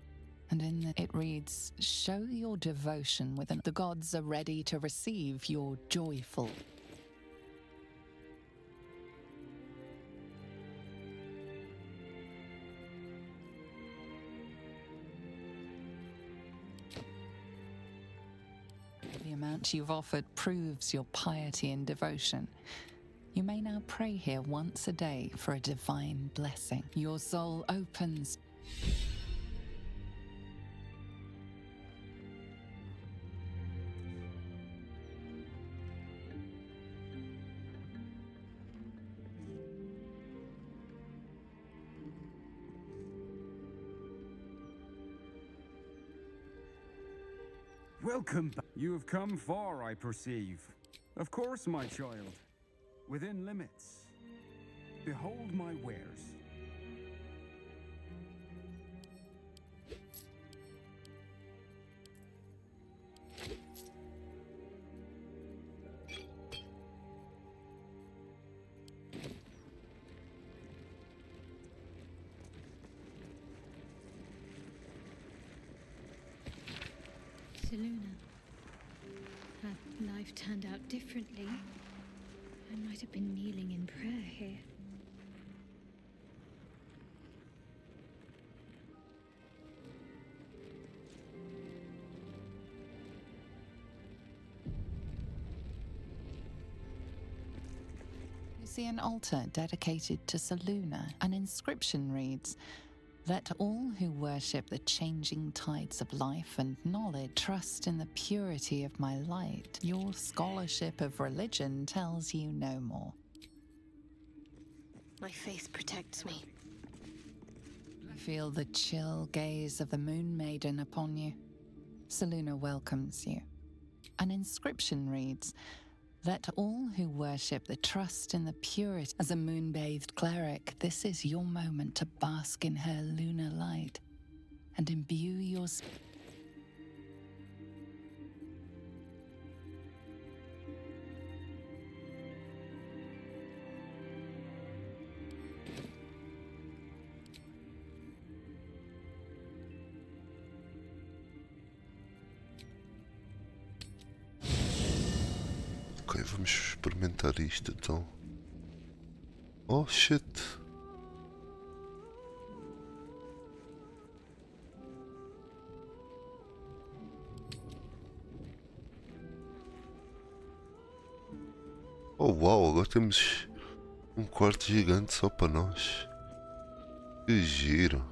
And it reads, show your devotion with the gods are ready to receive your joyful. The amount you've offered proves your piety and devotion. You may now pray here once a day for a divine blessing. Your soul opens. Welcome back. You have come far, I perceive. Of course, my child. Within limits. Behold my wares. Luna, had life turned out differently, I might have been kneeling in prayer here. You see an altar dedicated to Seluna. An inscription reads, let all who worship the changing tides of life and knowledge trust in the purity of my light. Your scholarship of religion tells you no more. My faith protects me. Feel the chill gaze of the Moon Maiden upon you. Seluna welcomes you. An inscription reads, let all who worship the trust in the purity. As a moon-bathed cleric, this is your moment to bask in her lunar light and imbue your spirit. Ok, vamos experimentar isto então. Oh shit! Oh uau, agora temos um quarto gigante só para nós. Que giro!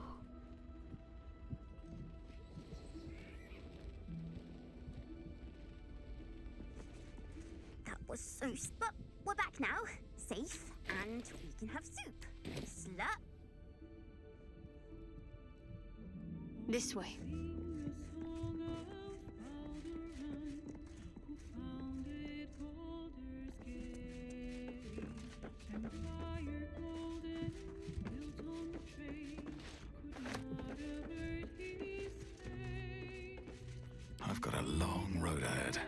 That was so. But we're back now, safe, and we can have soup. Slut. This way. I've got a long road ahead.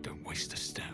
Don't waste a step.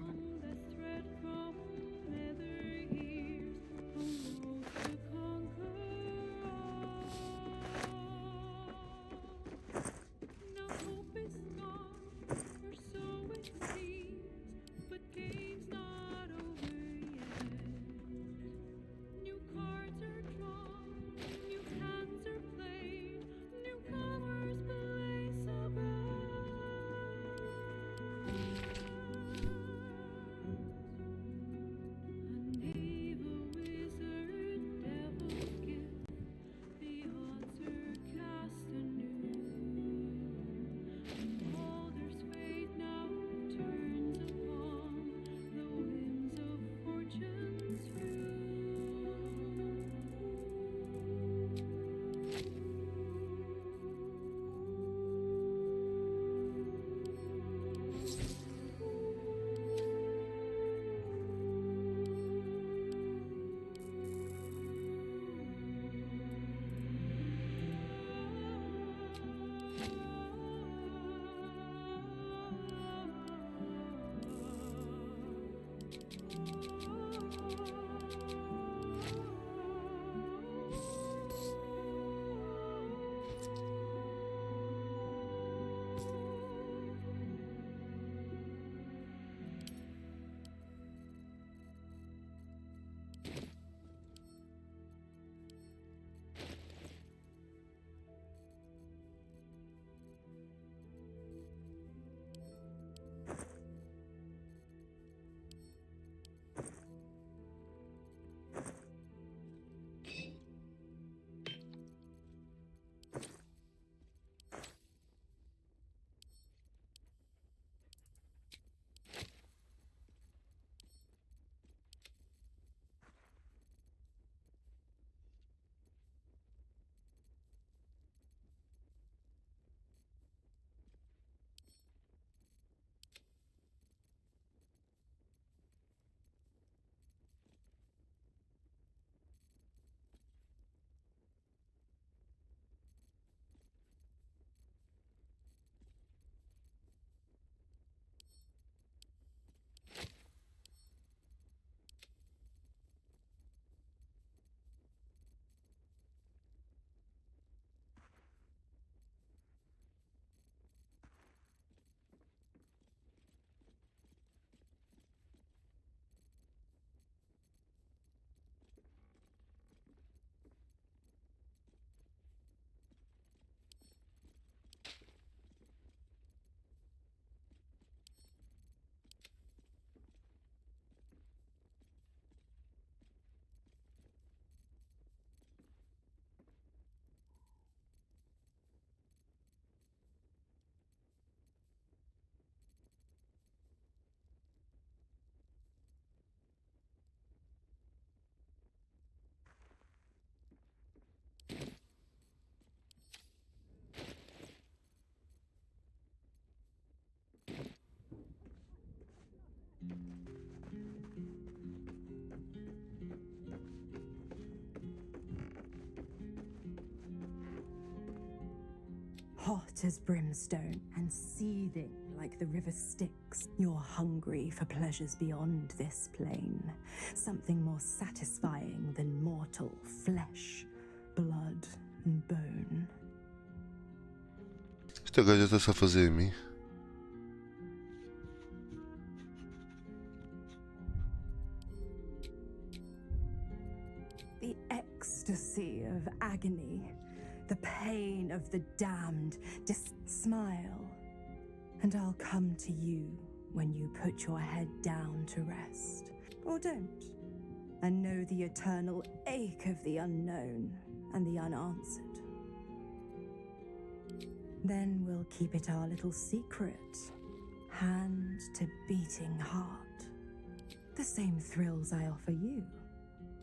hot as brimstone and seething like the river Styx. You're hungry for pleasures beyond this plane, something more satisfying than mortal flesh, blood, and bone. Esta gaja está-se a fazer a mim. The ecstasy of agony, the pain of the damned. Smile, and I'll come to you when you put your head down to rest. Or don't, and know the eternal ache of the unknown and the unanswered. Then we'll keep it our little secret, hand to beating heart. The same thrills I offer you.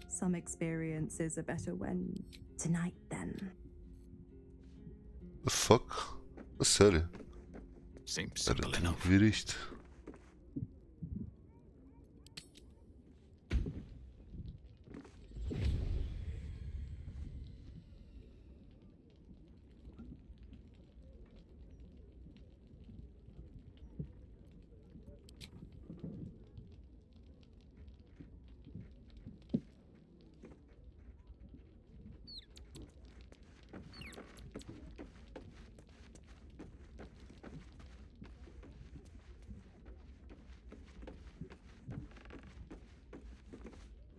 Some experiences are better when... Tonight, then. The fuck? A sério? Seems Era simple tenho enough. que ver isto.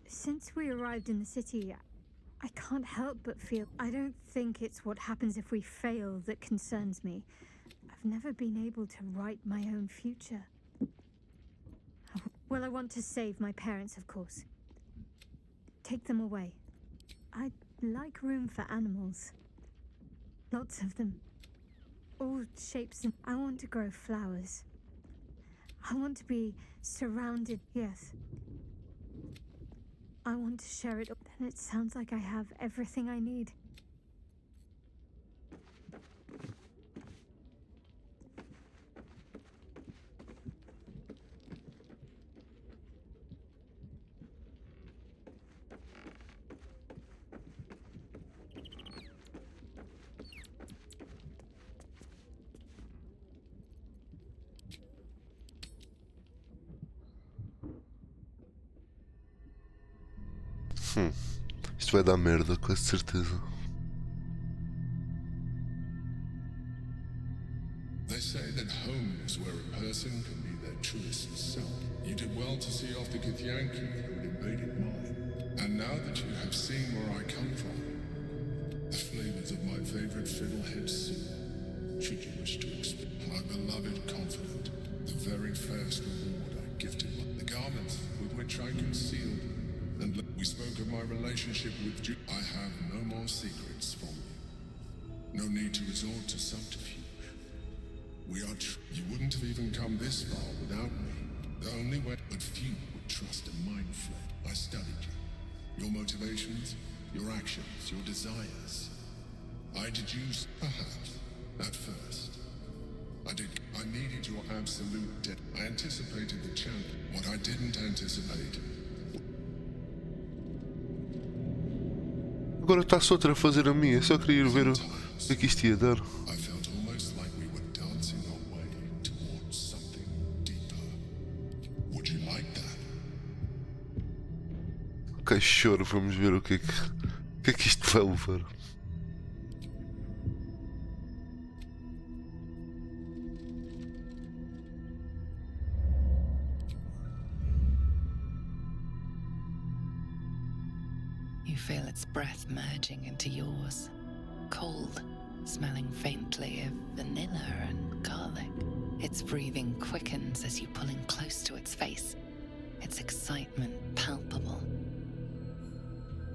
Since we arrived in the city, I can't help but feel... I don't think it's what happens if we fail that concerns me. I've never been able to write my own future. Well, I want to save my parents, of course. Take them away. I'd like room for animals. Lots of them. All shapes and... I want to grow flowers. I want to be surrounded... Yes. I want to share it. Then it sounds like I have everything I need. Isto vai dar merda, com certeza. They say that home is where a person can be their truest self. You did well to see off the Githyanki who had invaded mine. And now that you have seen where I come from, the flavors of my favorite fiddlehead soup, should you wish to experience my beloved confidant, the very first reward I gifted, the garments with which I concealed. And we spoke of my relationship with you. I have no more secrets from you. No need to resort to subterfuge. We are you wouldn't have even come this far without me. The only way, but few would trust a mind flare. I studied you. Your motivations, your actions, your desires. I deduced, perhaps, at first. I needed your absolute depth. I anticipated the challenge. What I didn't anticipate. Agora está-se outra a fazer a mim. Eu só queria ir ver o que é que isto ia dar. I felt almost like we were dancing our way towards something deeper. Would you like that? Ok, choro. Vamos ver o que é que isto vai levar. You feel its breath merging into yours. Cold, smelling faintly of vanilla and garlic. Its breathing quickens as you pull in close to its face, its excitement palpable.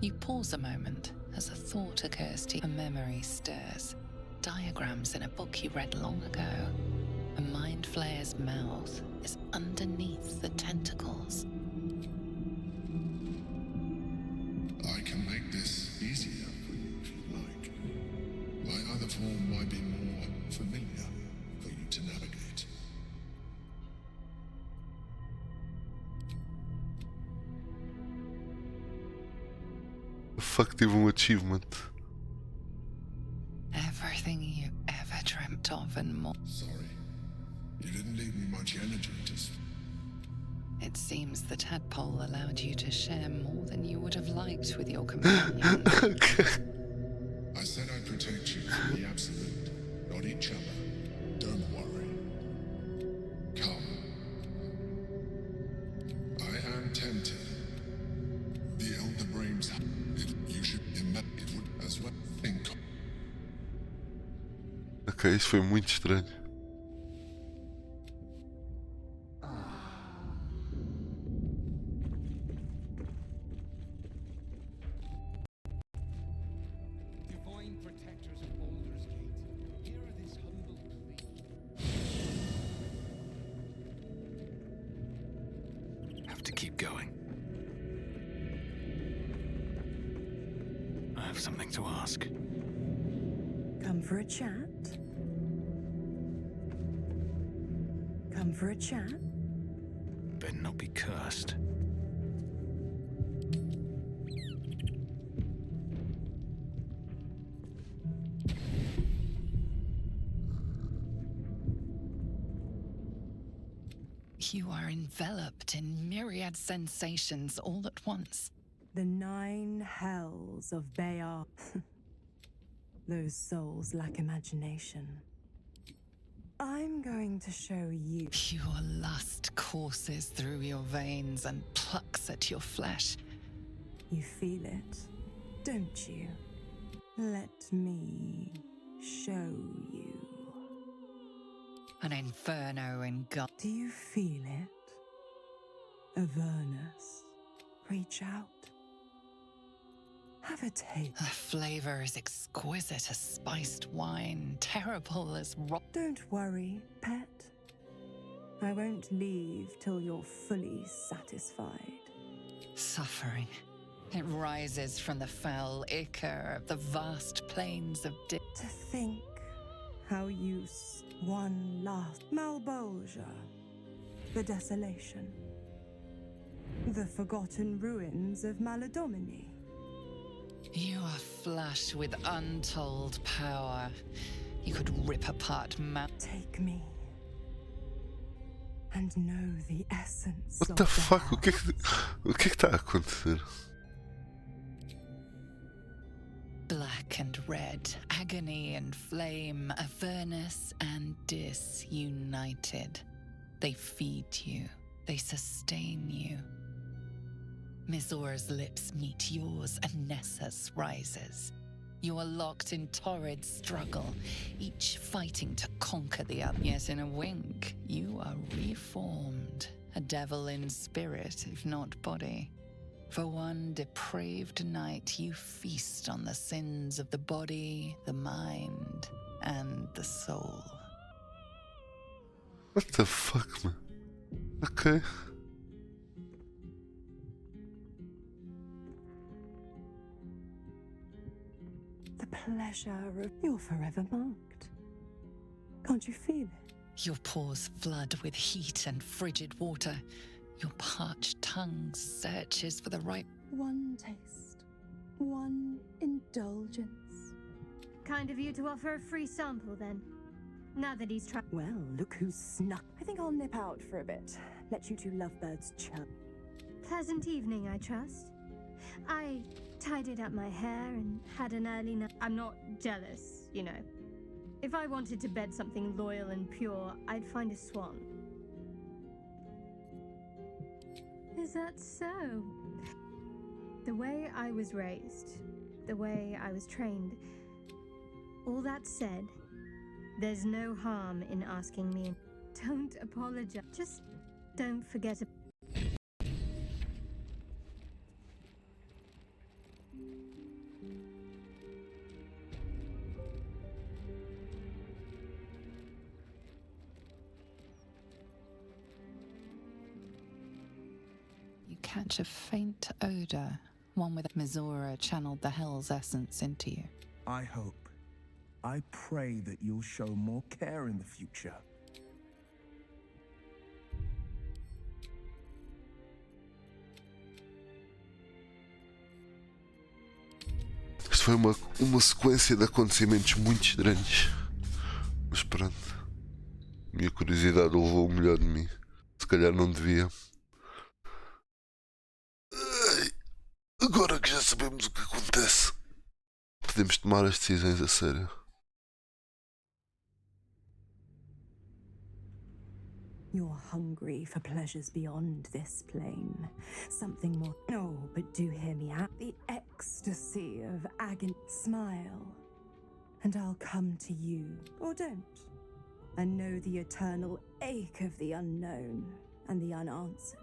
You pause a moment as a thought occurs to you. A memory stirs. Diagrams in a book you read long ago. A mind flayer's mouth is underneath the tentacles. I can make this easier for you if you like. My other form might be more familiar for you to navigate. Fuck, tive um achievement. Everything you ever dreamt even more. Sorry. You didn't leave me much energy to... It seems the tadpole allowed you to share more than you would have liked with your companion. I said I'd protect you from the absolute, not each other. Don't worry. Come. I am tempted. The elder brains, you should imagine it would as well think. Ok, isso foi muito estranho. Divine protectors of Baldur's Gate, hear this humble plea. Have to keep going. I have something to ask. Come for a chat? Come for a chat? Better not be cursed. You are enveloped in myriad sensations all at once. The 9 hells of Bayar. Those souls lack imagination. I'm going to show you. Pure lust courses through your veins and plucks at your flesh. You feel it, don't you? Let me show you. An inferno engulfs. Do you feel it? Avernus. Reach out. Have a taste. The flavor is exquisite as spiced wine, terrible as rock. Don't worry, pet. I won't leave till you're fully satisfied. Suffering. It rises from the foul ichor of the vast plains of To think how you one last Malbolgia, the desolation, the forgotten ruins of Maladomini. You are flush with untold power. You could rip apart Take me and know the essence What of the fuck? O que é que está a acontecer? Black and red, agony and flame, Avernus and Dis united. They feed you, they sustain you. Mizora's lips meet yours and Nessa's rises. You are locked in torrid struggle, each fighting to conquer the other. Yet in a wink, you are reformed, a devil in spirit, if not body. For one depraved night, you feast on the sins of the body, the mind, and the soul. What the fuck, man? Okay. The pleasure of you're forever marked. Can't you feel it? Your pores flood with heat and frigid water. Your parched tongue searches for the right... One taste. One indulgence. Kind of you to offer a free sample, then. Now that he's tried... Well, look who's snuck. I think I'll nip out for a bit. Let you two lovebirds chirp. Pleasant evening, I trust. I tidied up my hair and had an early night. I'm not jealous, you know. If I wanted to bed something loyal and pure, I'd find a swan. Is that so? The way I was raised, the way I was trained, all that said, there's no harm in asking me. Don't apologize. Just don't forget about... Catch a faint odor, one with Mizora channeled the hell's essence into you. I hope. I pray that you'll show more care in the future. Isto foi uma sequência de acontecimentos muito estranhos. Mas pronto. Minha curiosidade levou o melhor de mim. Se calhar não devia. Ai, agora que já sabemos o que acontece, podemos tomar as decisões a sério. You're hungry for pleasures beyond this plane. Something more. No, but do hear me out. The ecstasy of agony. Smile, and I'll come to you, or don't. And know the eternal ache of the unknown and the unanswered.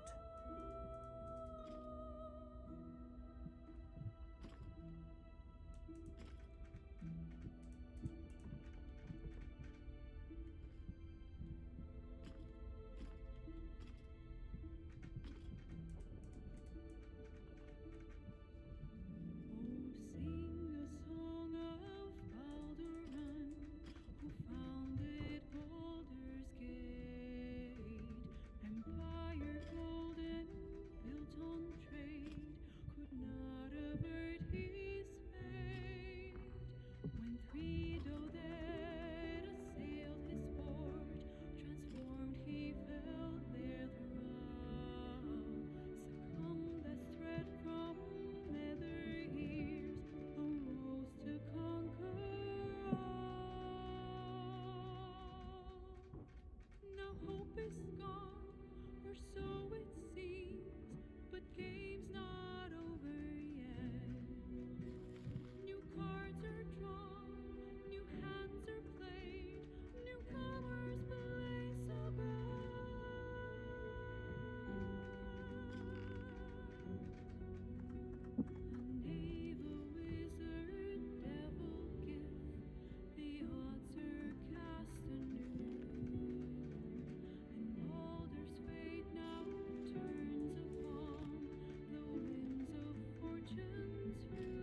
Sing a song of Baldur, who founded Baldur's Gate. Empire golden, built on trade, could not avert his fate. When three Doded assailed his port, transformed he fell their thrall. Succumbed as threat from nether ears, arose to conquer all. Now hope is gone, or so it seems, but game's not over yet. New cards are drawn, new hands are played, newcomers play so bright. A knave, a wizard, devil gift, the odds are cast anew, and Baldur's fate now turns upon the winds of fortune's view.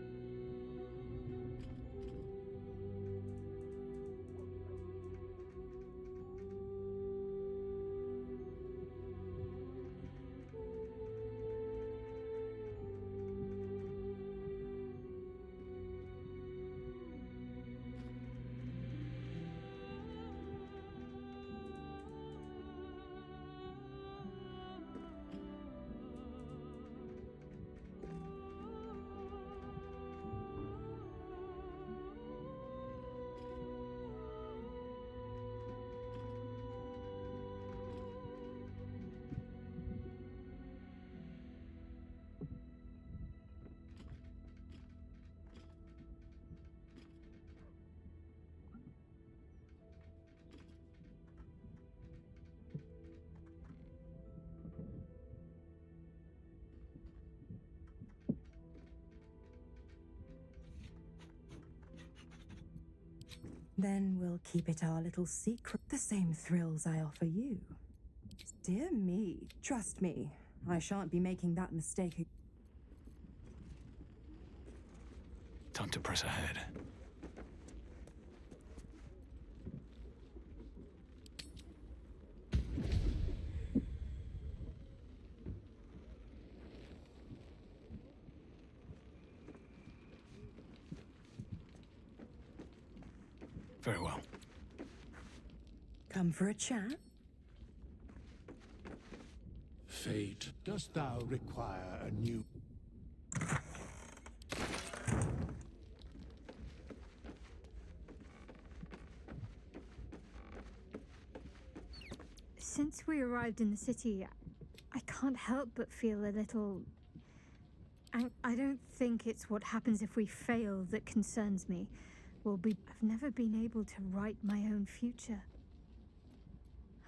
Then we'll keep it our little secret. The same thrills I offer you. Dear me, trust me, I shan't be making that mistake. Time to press ahead. Very well. Come for a chat? Fate, dost thou require a new... Since we arrived in the city, I can't help but feel a little... I don't think it's what happens if we fail that concerns me. I've never been able to write my own future.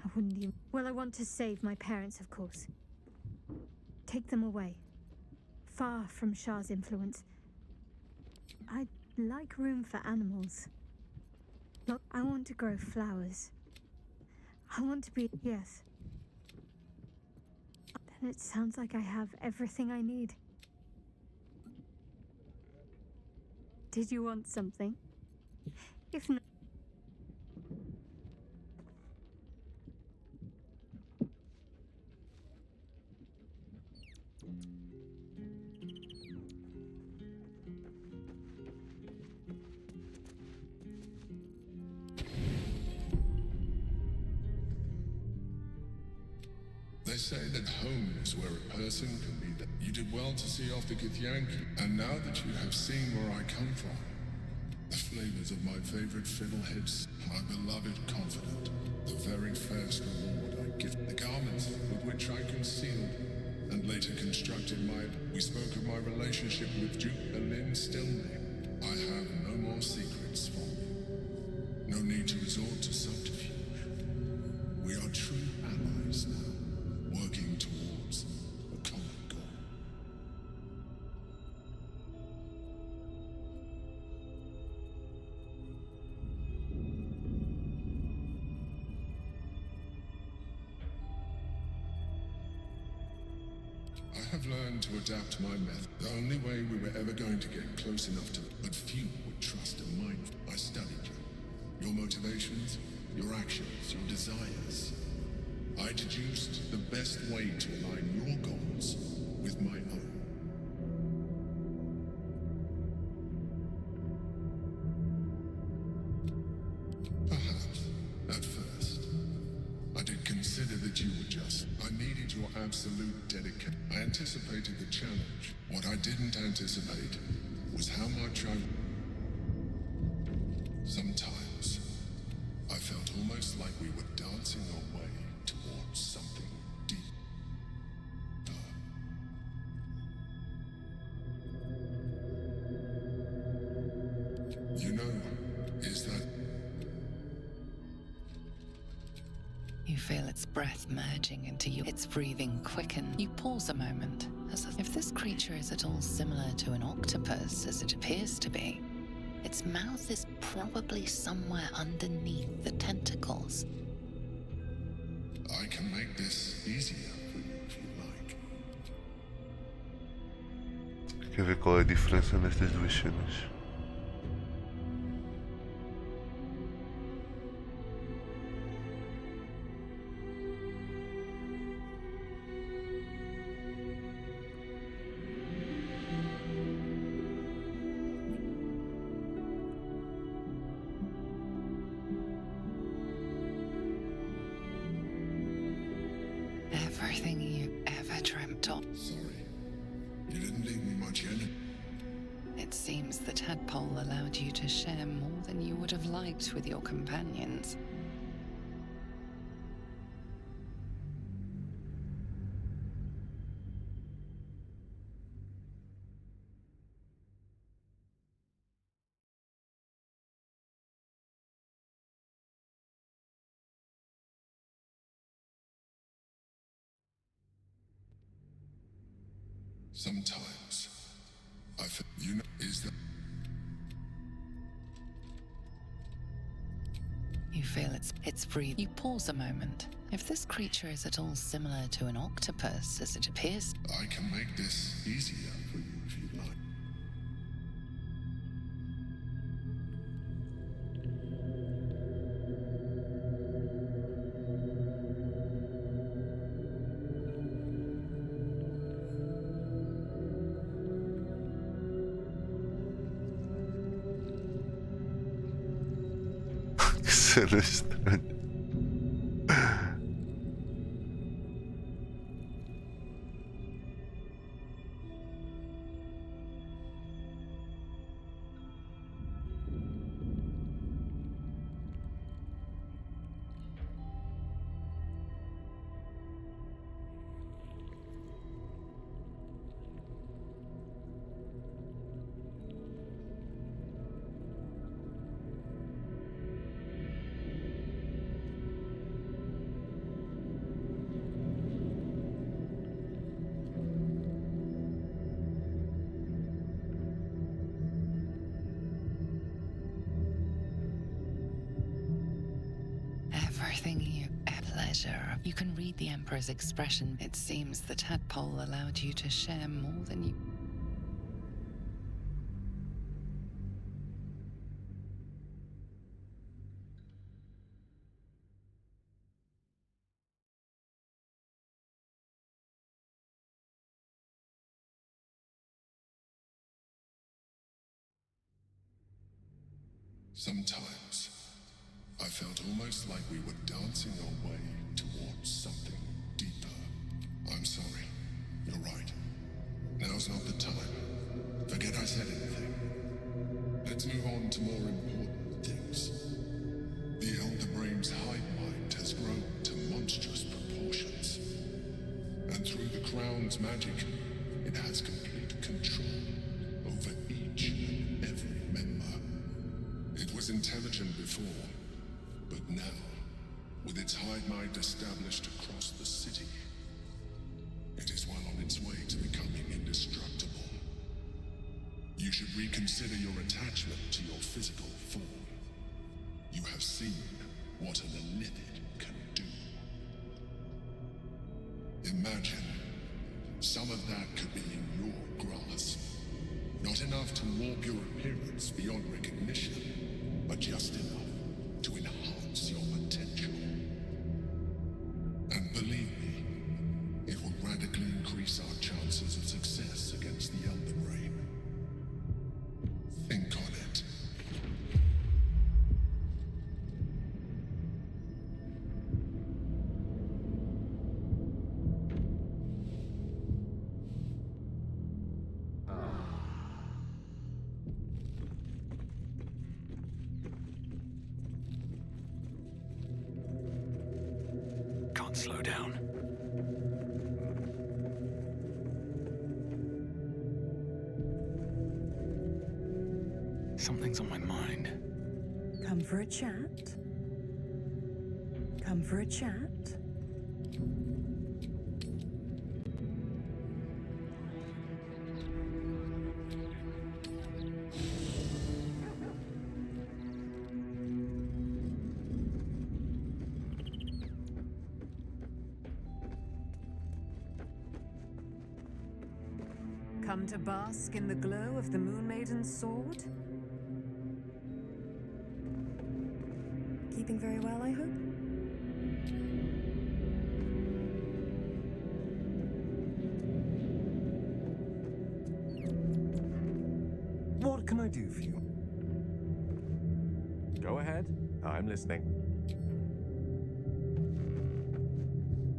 I wouldn't even... Well, I want to save my parents, of course. Take them away. Far from Shah's influence. I'd like room for animals. Look, I want to grow flowers. I want to be... Yes. Then it sounds like I have everything I need. Did you want something? If not... They say that home is where a person can be that. You did well to see off the Githyanki, and now that you have seen where I come from, the flavors of my favorite fiddleheads, my beloved confidant, the very first reward I give, the garments with which I concealed and later constructed my. We spoke of my relationship with Duke Berlin Stilney. I have no more secrets from you. No need to resort to subterfuge. We are true allies now, working towards a common goal. I have learned to adapt my method. The only way we were ever going to get close enough to, but few would trust a mind. I studied you, your motivations, your actions, your desires. I deduced the best way to align your goals with my own. Perhaps, at first, I did consider that you were just. I needed your absolute dedication. I anticipated the challenge. What I didn't anticipate was how much I... Sometimes, I felt almost like we were dancing our way towards something deep. You know, is that... You feel its breath merging into you, its breathing quicken. You pause a moment, as if this creature is at all similar to an octopus, as it appears to be. Its mouth is probably somewhere underneath the tentacles. I can make this easier for you if you like. Quer ver qual é a diferença nestas duas cenas? Everything you ever dreamt of. Sorry. You didn't leave me much energy. It seems the tadpole allowed you to share more than you would have liked with your companions. Sometimes, I feel... You know, is that... You feel its breathe. You pause a moment. If this creature is at all similar to an octopus, as it appears... I can make this easier for you if you like. Que cena estranha. Everything you pleasure. You can read the Emperor's expression. It seems the tadpole allowed you to share more than you... Sometimes, I felt almost like we were dancing our way towards something deeper. Now's not the time. Forget I said anything. Let's move on to more important things. The Elder Brain's hive mind has grown to monstrous proportions. And through the Crown's magic, it has complete control over each and every member. It was intelligent before, but now, with its hive mind established across the city, it is well on its way to becoming indestructible. You should reconsider your attachment to your physical form. You have seen what an Illithid can do. Imagine some of that could be in your grasp. Not enough to warp your appearance beyond recognition, but just enough to enhance your potential. And believe me, it will radically increase our chances of success against the Elder Brain. Think on it. Can't slow down. Something's on my mind. Come for a chat? Come for a chat? Come to bask in the glow of the Moon Maiden's sword? Keeping very well, I hope? What can I do for you? Go ahead. I'm listening.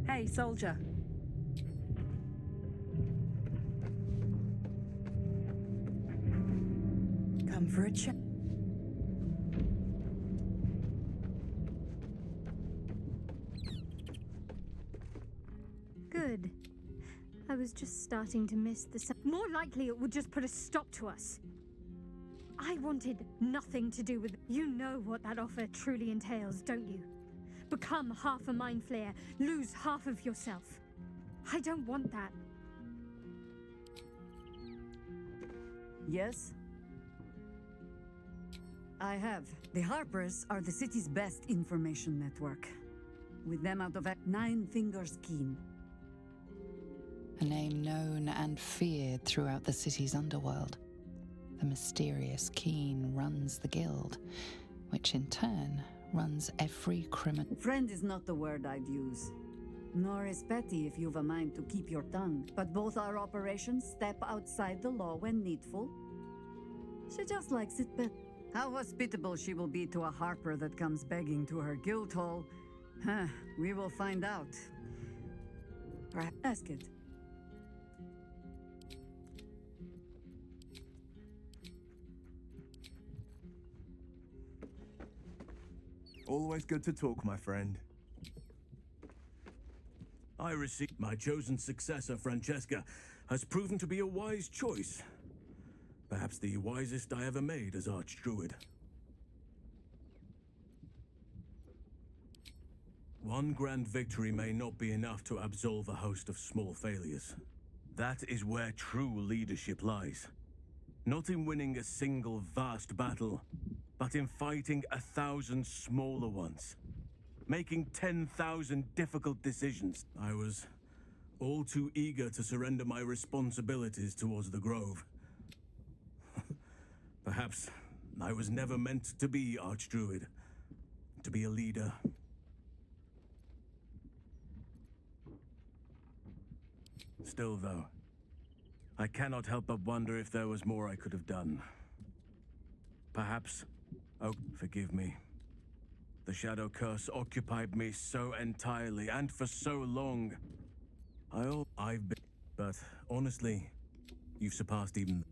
Hey, soldier. Come for a chat? Good. I was just starting to miss the sound. More likely it would just put a stop to us. I wanted nothing to do with... You know what that offer truly entails, don't you? Become half a mind flayer, lose half of yourself. I don't want that. Yes? I have. The Harpers are the city's best information network. With them out of 9 fingers keen. A name known and feared throughout the city's underworld. The mysterious Keen runs the guild, which in turn runs every criminal. Friend is not the word I'd use. Nor is petty if you've a mind to keep your tongue. But both our operations step outside the law when needful. She just likes it better. How hospitable she will be to a Harper that comes begging to her guild hall, we will find out. Ask it. Always good to talk, my friend. I received my chosen successor, Francesca, has proven to be a wise choice. Perhaps the wisest I ever made as Archdruid. One grand victory may not be enough to absolve a host of small failures. That is where true leadership lies. Not in winning a single vast battle, but in fighting 1,000 smaller ones. Making 10,000 difficult decisions. I was all too eager to surrender my responsibilities towards the Grove. Perhaps I was never meant to be Archdruid, to be a leader. Still, though, I cannot help but wonder if there was more I could have done. Perhaps, oh, forgive me. The Shadow Curse occupied me so entirely and for so long. I've been, but honestly, You've surpassed even.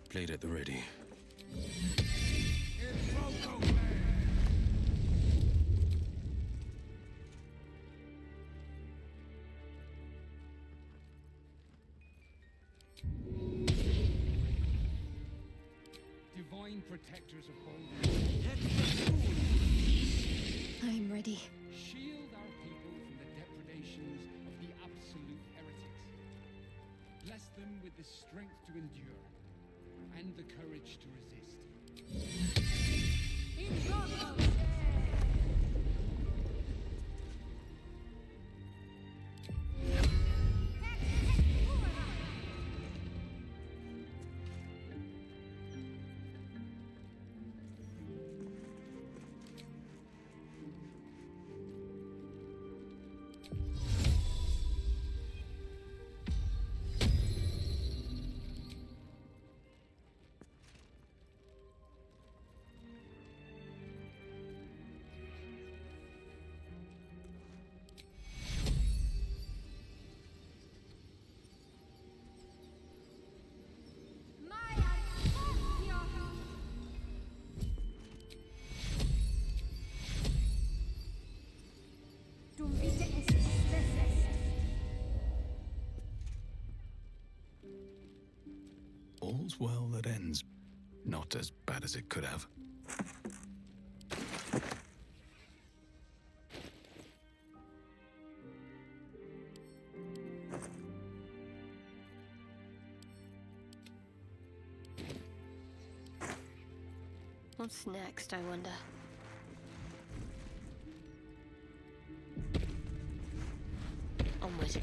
Played at the ready. Divine protectors of Baldur. I'm ready. Shield our people from the depredations of the absolute heretics. Bless them with the strength to endure and the courage to resist. All's well that ends. Not as bad as it could have. What's next, I wonder? Onward.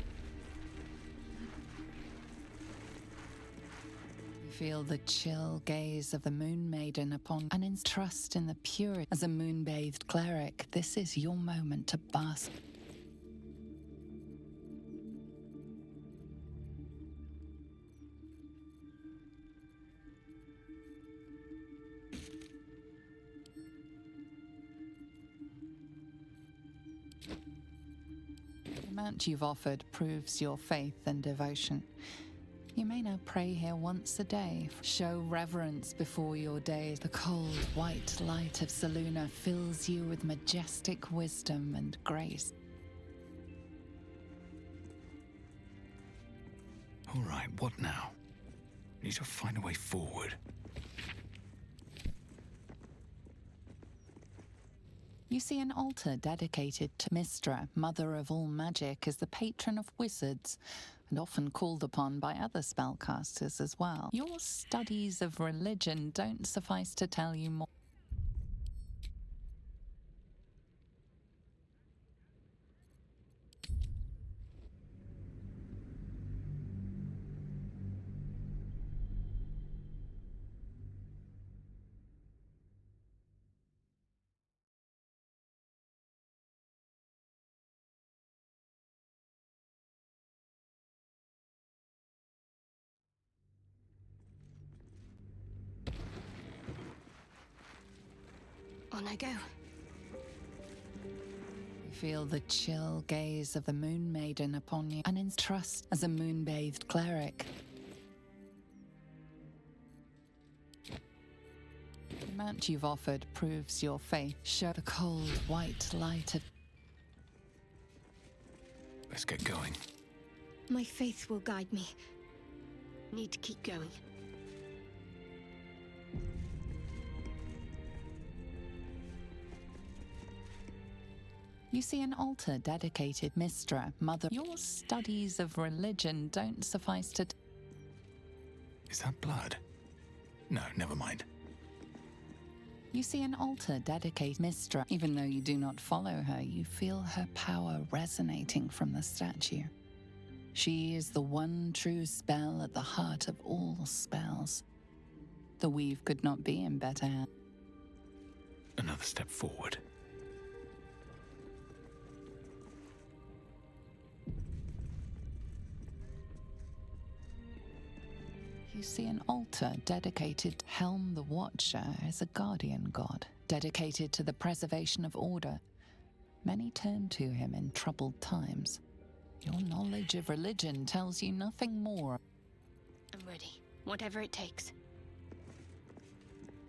You feel the chill gaze of the Moon Maiden upon and in trust in the purity. As a moon-bathed cleric, this is your moment to bask. The amount you've offered proves your faith and devotion. You may now pray here once a day. Show reverence before your days. The cold, white light of Selûne fills you with majestic wisdom and grace. All right, what now? Need to find a way forward. You see an altar dedicated to Mystra, Mother of all magic, as the patron of wizards, and often called upon by other spellcasters as well. Your studies of religion don't suffice to tell you more. On I go. You feel the chill gaze of the Moon Maiden upon you, and in trust as a moon-bathed cleric. The amount you've offered proves your faith. Show the cold, white light of... Let's get going. My faith will guide me. Need to keep going. You see an altar dedicated Mystra, Mother. Your studies of religion don't suffice to... Is that blood? No, never mind. You see an altar dedicated Mystra. Even though you do not follow her, you feel her power resonating from the statue. She is the one true spell at the heart of all spells. The weave could not be in better hands. Another step forward. You see an altar dedicated. Helm the Watcher is a guardian god, dedicated to the preservation of order. Many turn to him in troubled times. Your knowledge of religion tells you nothing more. I'm ready. Whatever it takes.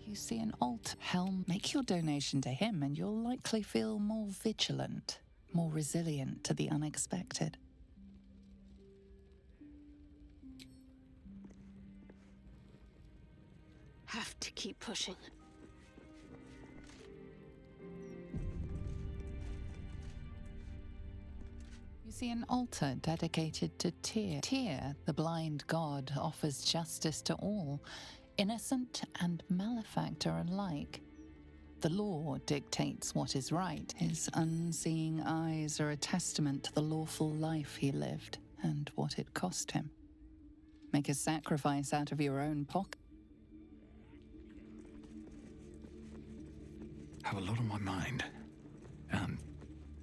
You see an altar. Helm, make your donation to him and you'll likely feel more vigilant, more resilient to the unexpected. Have to keep pushing. You see an altar dedicated to Tyr. Tyr, the blind god, offers justice to all, innocent and malefactor alike. The law dictates what is right. His unseeing eyes are a testament to the lawful life he lived and what it cost him. Make a sacrifice out of your own pocket. Have a lot on my mind. And,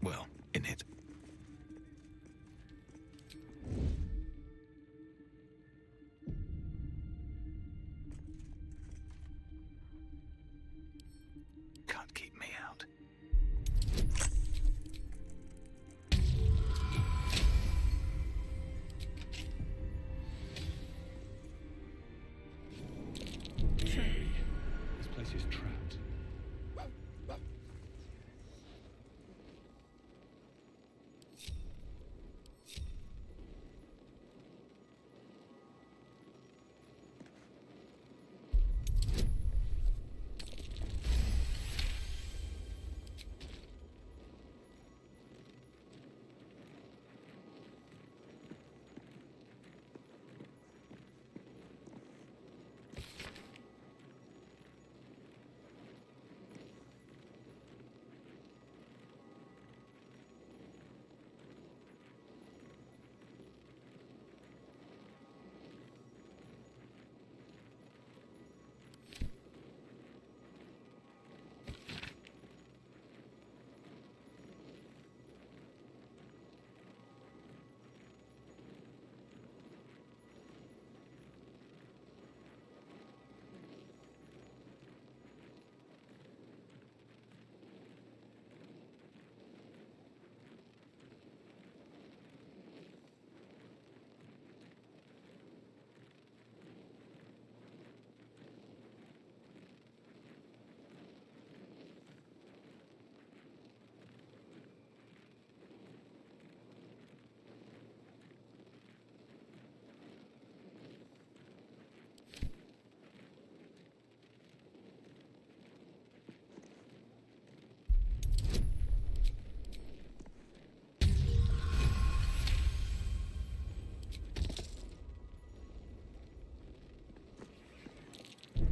well, in it. Can't keep me out. This place is trapped.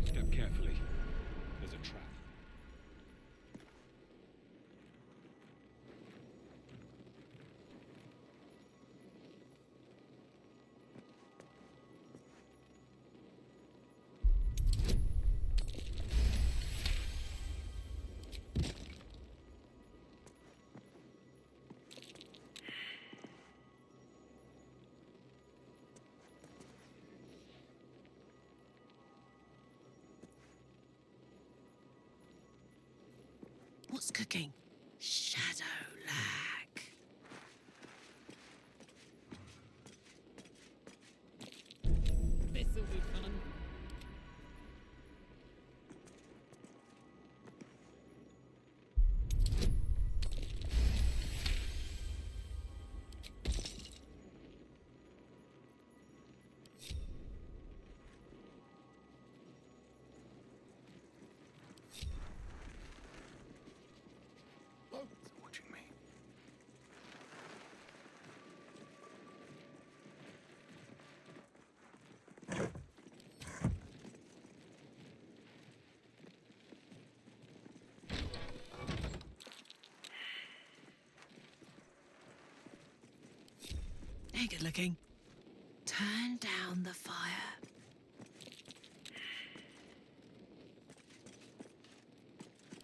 Step carefully. There's a trap. What's cooking? Shadow lag. This'll be fun. Watching me. Hey, good looking. Turn down the fire.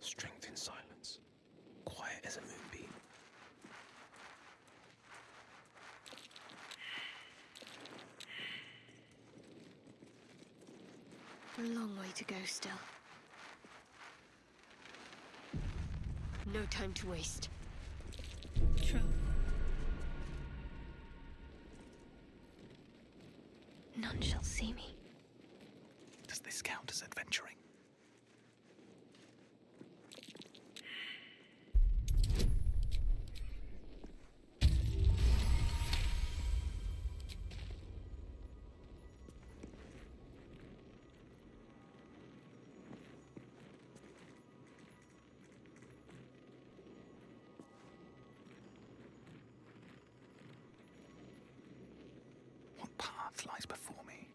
Strength in silence. Quiet as a moonbeam. long way to go still. No time to waste. True. None shall see me. Does this count as adventuring? What path lies before me?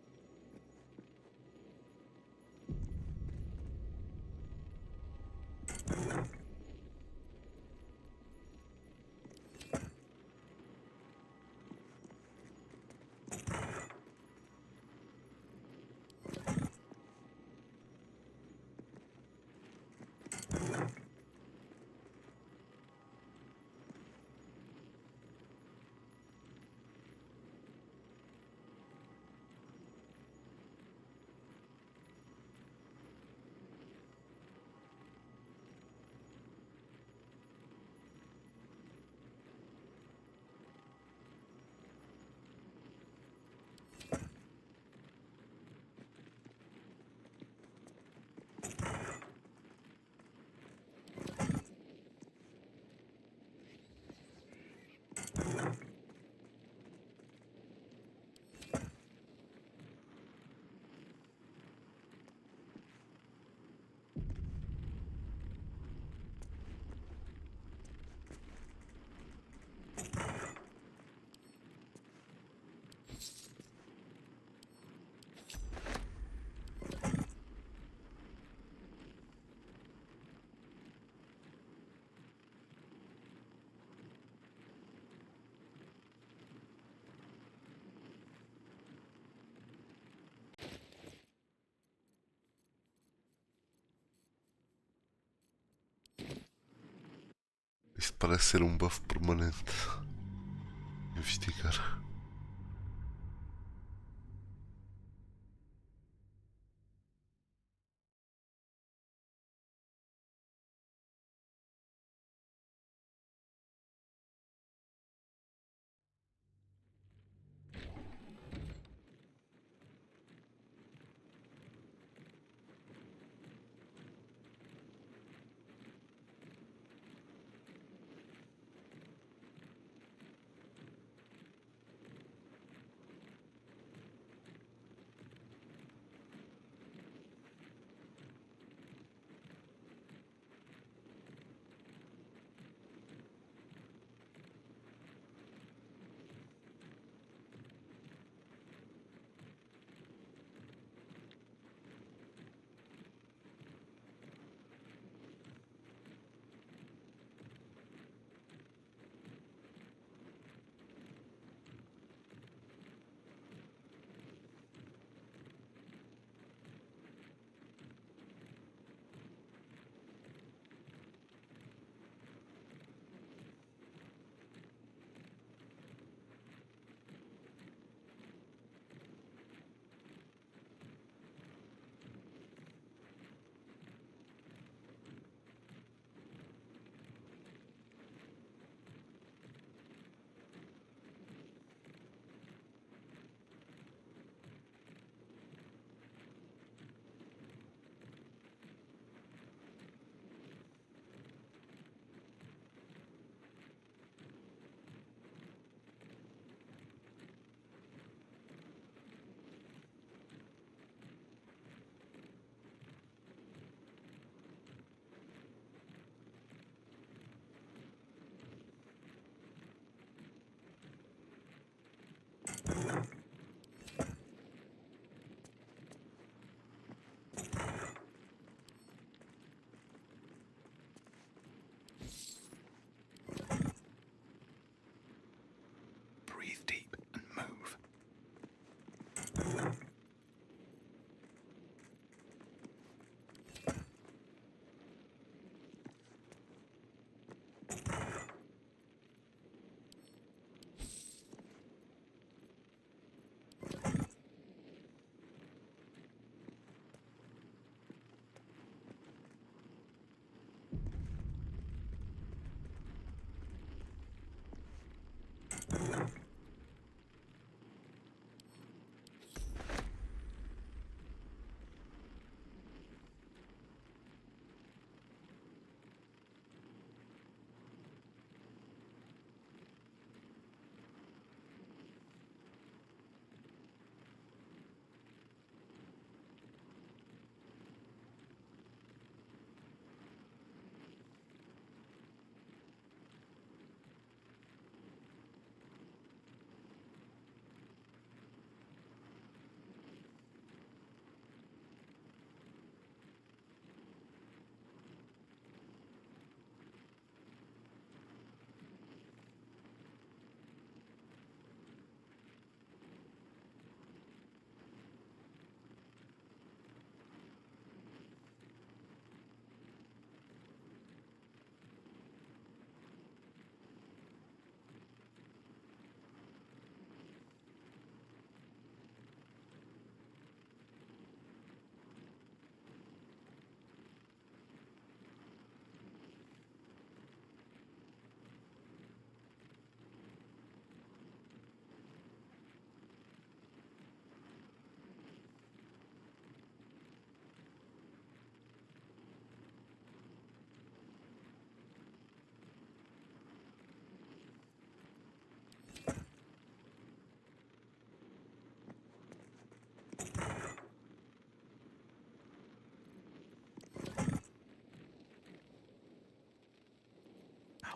Isto parece ser um buff permanente. Investigar.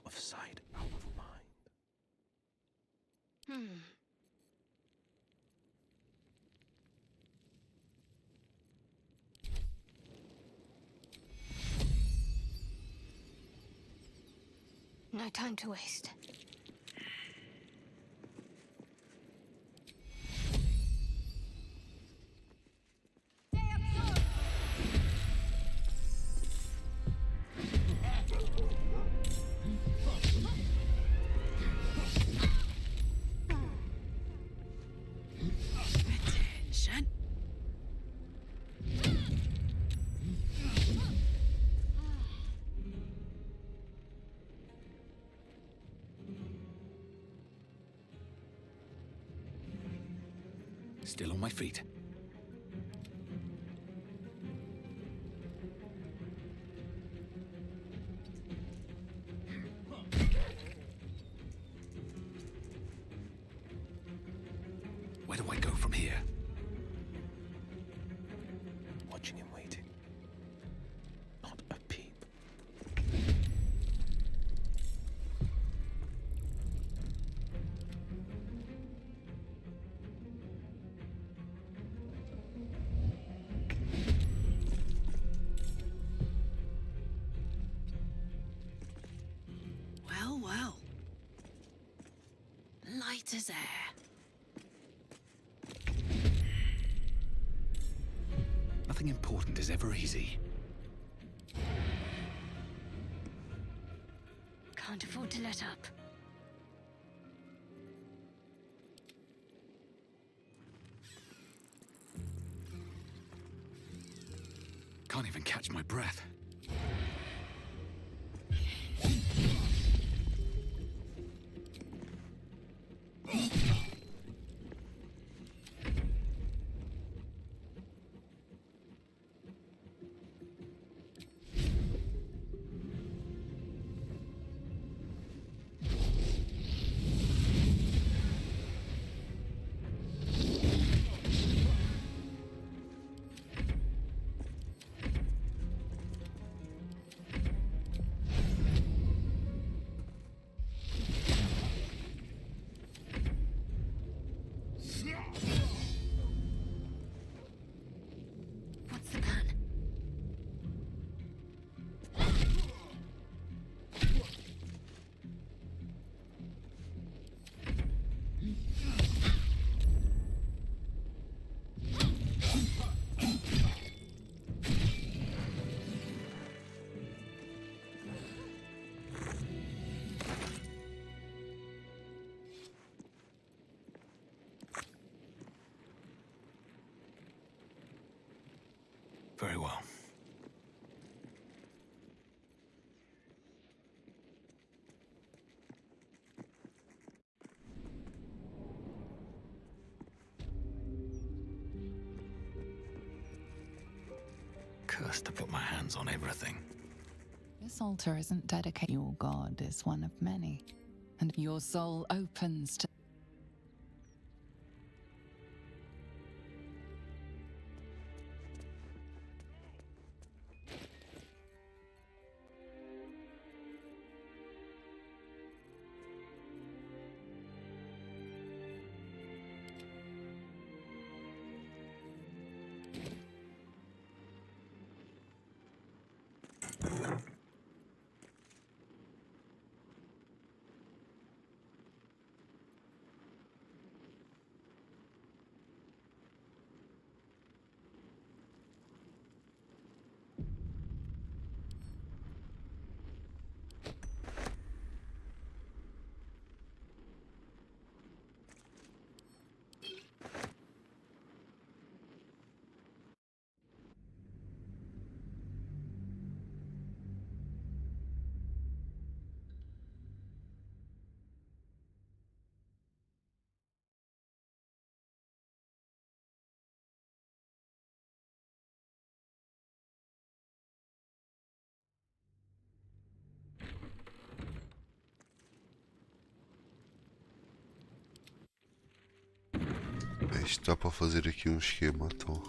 of sight, out of mind. No time to waste. Attention. Still on my feet. Where do I go from here? Watching him waiting. Not a peep. Well, well. Light as air. Nothing important is ever easy. Can't afford to let up. Can't even catch my breath. What's the plan? Very well. Cursed to put my hands on everything. This altar isn't dedicated. Your god is one of many, and your soul opens to. Isto dá para fazer aqui um esquema, então.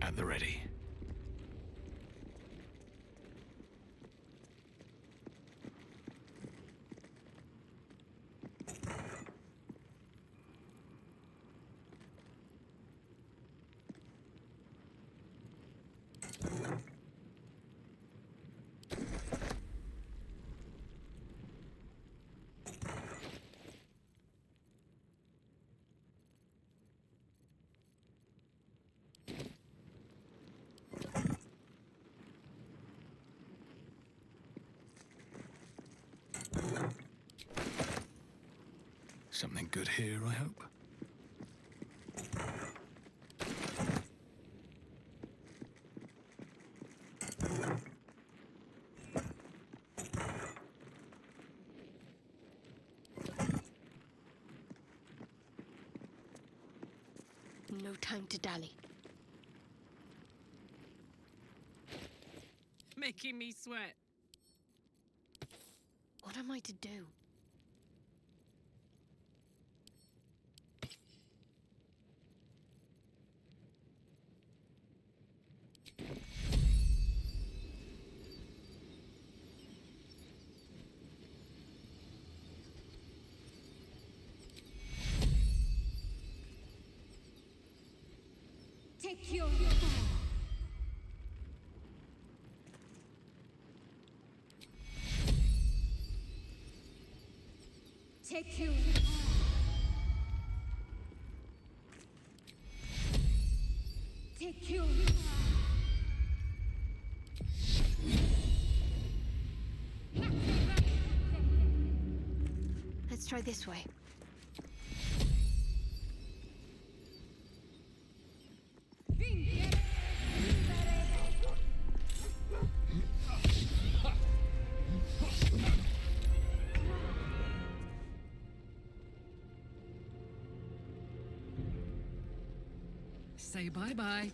At the ready. something good here, I hope. No time to dally. Making me sweat. What am I to do? Take your Take your Take your Let's try this way. Say bye-bye.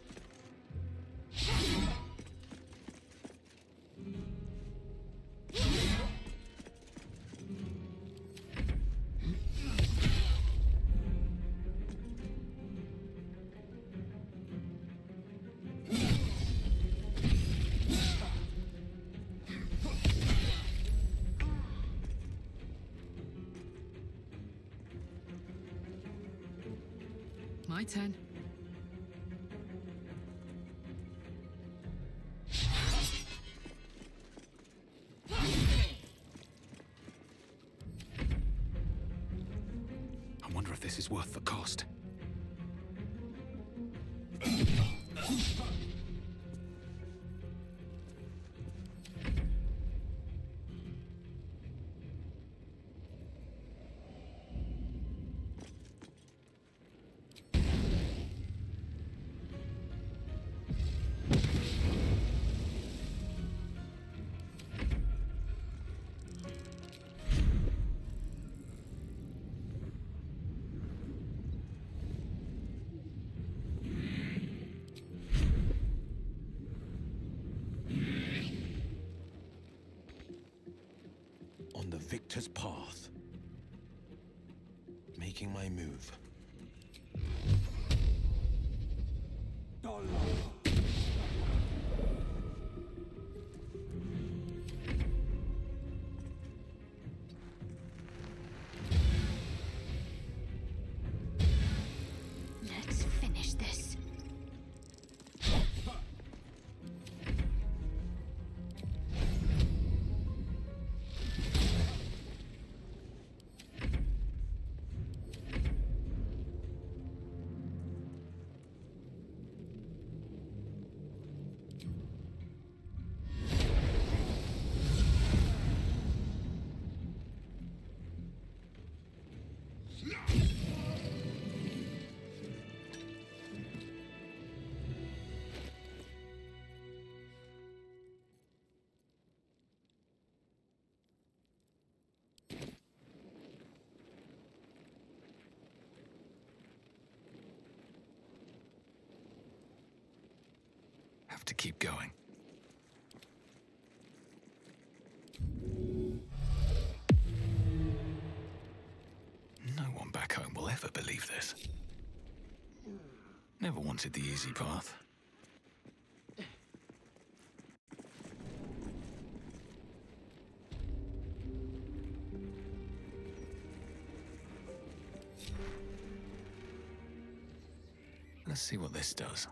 My turn. I wonder if this is worth the cost. On the victor's path. Making my move. Let's finish this. Have to keep going. No one back home will ever believe this. Never wanted the easy path. Let's see what this does.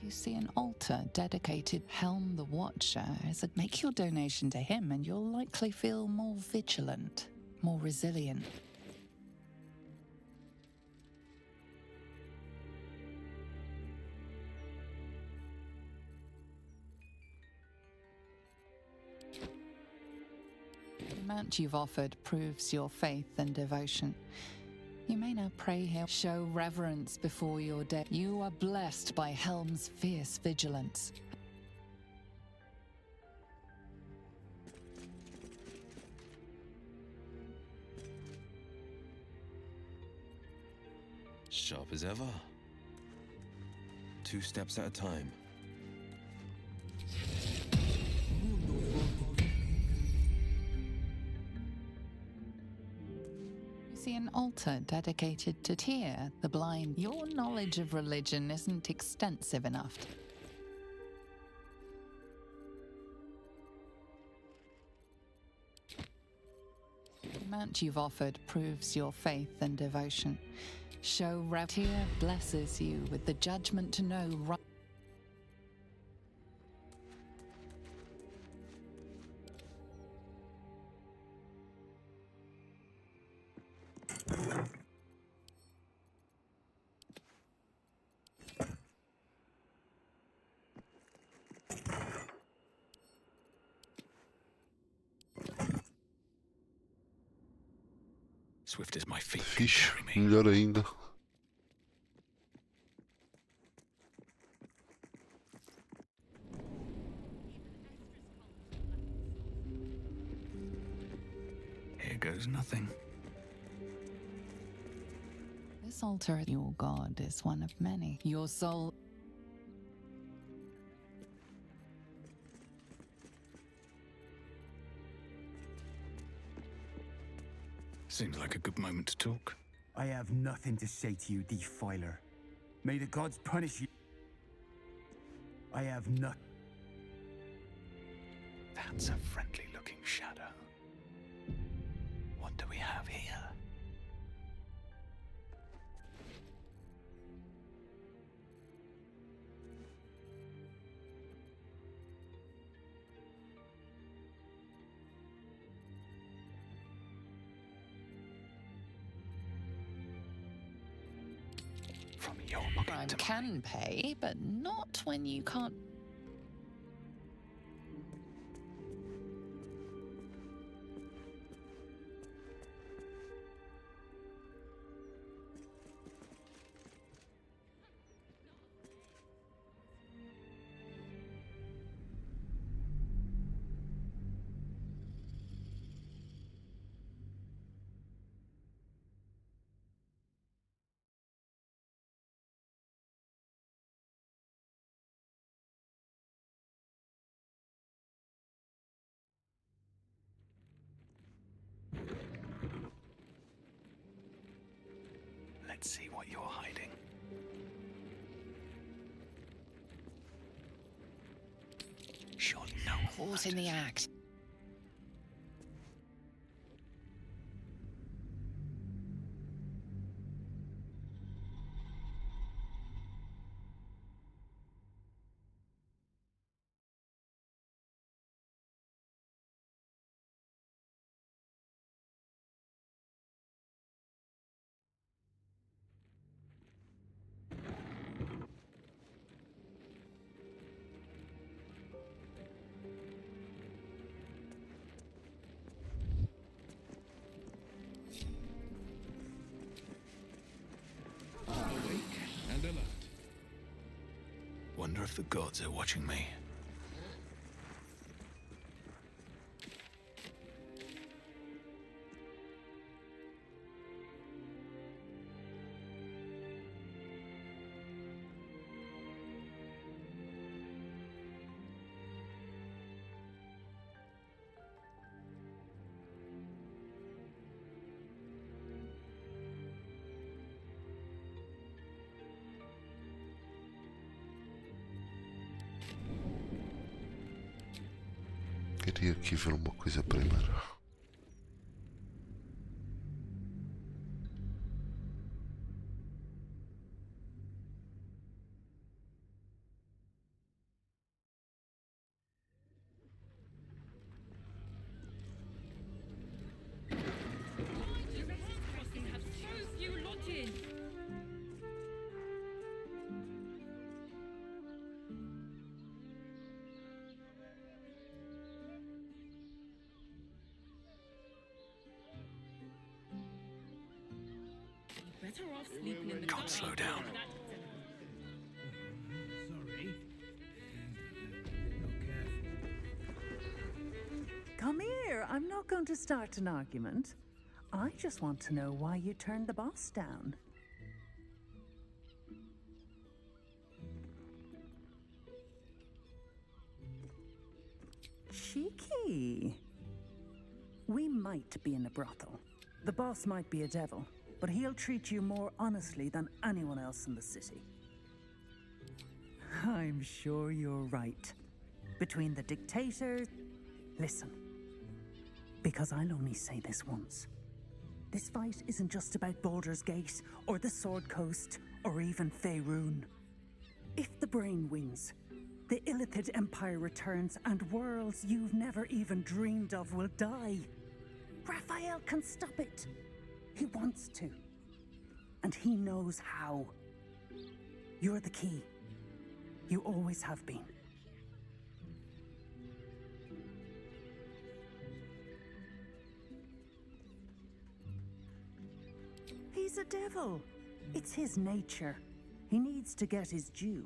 You see an altar dedicated Helm the Watcher. Make your donation to him and you'll likely feel more vigilant, more resilient. The amount you've offered proves your faith and devotion. You may now pray here. Show reverence before your death. You are blessed by Helm's fierce vigilance. Sharp as ever. 2 steps at a time. You see an altar dedicated to Tyr, the blind. Your knowledge of religion isn't extensive enough. The amount you've offered proves your faith and devotion. Show Tyr blesses you with the judgment to know right. Swift as my feet can Fixe, carry me. melhor ainda. Here goes nothing. This altar, your god, is one of many. Your soul. Seems like a good moment to talk. I have nothing to say to you, defiler. May the gods punish you. I have nothing. That's a friendly-looking shadow. What do we have here? From your Crime can pay, but not when you can't. Let's see what you're hiding. Surely no one Caught in the act. Wonder if the gods are watching me. Queria aqui ver uma coisa primeiro. better off sleeping in the Can't slow down. Sorry. Come here. I'm not going to start an argument. I just want to know why you turned the boss down. Cheeky. We might be in a brothel. The boss might be a devil, but he'll treat you more honestly than anyone else in the city. I'm sure you're right. Between the dictators... Listen. Because I'll only say this once. This fight isn't just about Baldur's Gate, or the Sword Coast, or even Faerun. If the brain wins, the Illithid Empire returns and worlds you've never even dreamed of will die. Raphael can stop it. He wants to. And he knows how. You're the key. You always have been. He's a devil. It's his nature. He needs to get his due.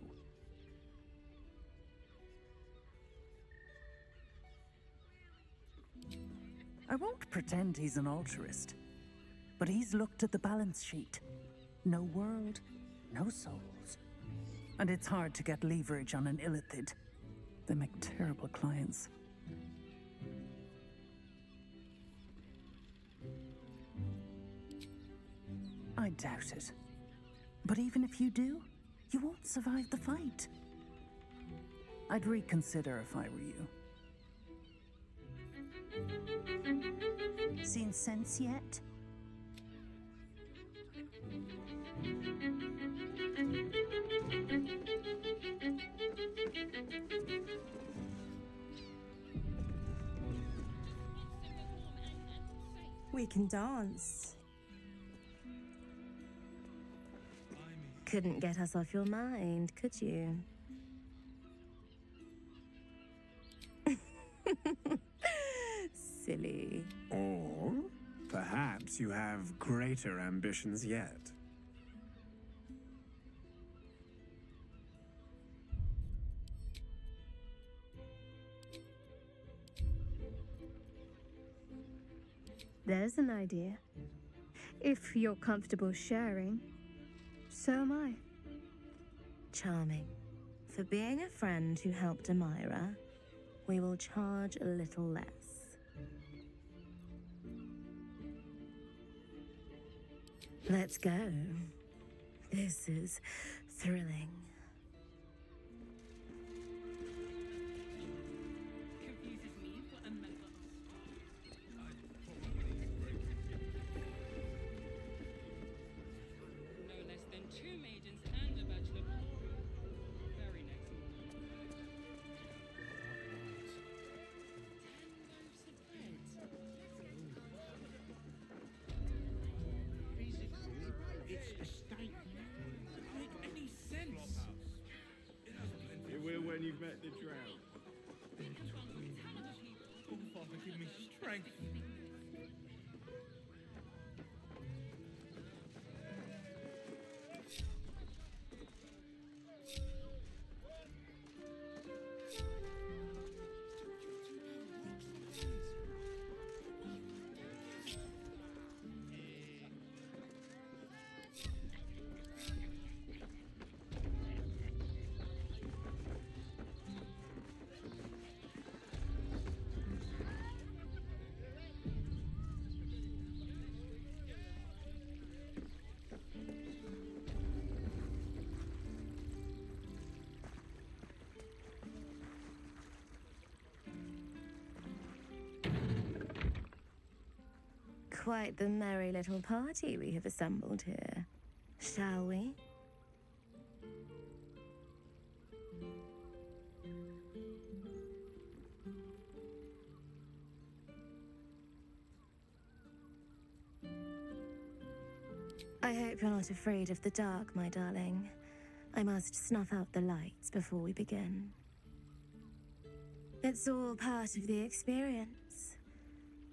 I won't pretend he's an altruist, but he's looked at the balance sheet. No world, no souls. And it's hard to get leverage on an Illithid. They make terrible clients. I doubt it. But even if you do, you won't survive the fight. I'd reconsider if I were you. Seen sense yet? We can dance. Couldn't get us off your mind, could you? Silly. Or perhaps you have greater ambitions yet. There's an idea. If you're comfortable sharing, so am I. Charming. For being a friend who helped Amira, we will charge a little less. Let's go. This is thrilling. Confuses me for a member of no less than 2 maidens and a bachelor. Very next morning. 10 loaves of bread. It's a steak. Doesn't make any sense. You will when you've met the drought. Oh, Father, give me strength. Quite the merry little party we have assembled here, shall we? I hope you're not afraid of the dark, my darling. I must snuff out the lights before we begin. It's all part of the experience.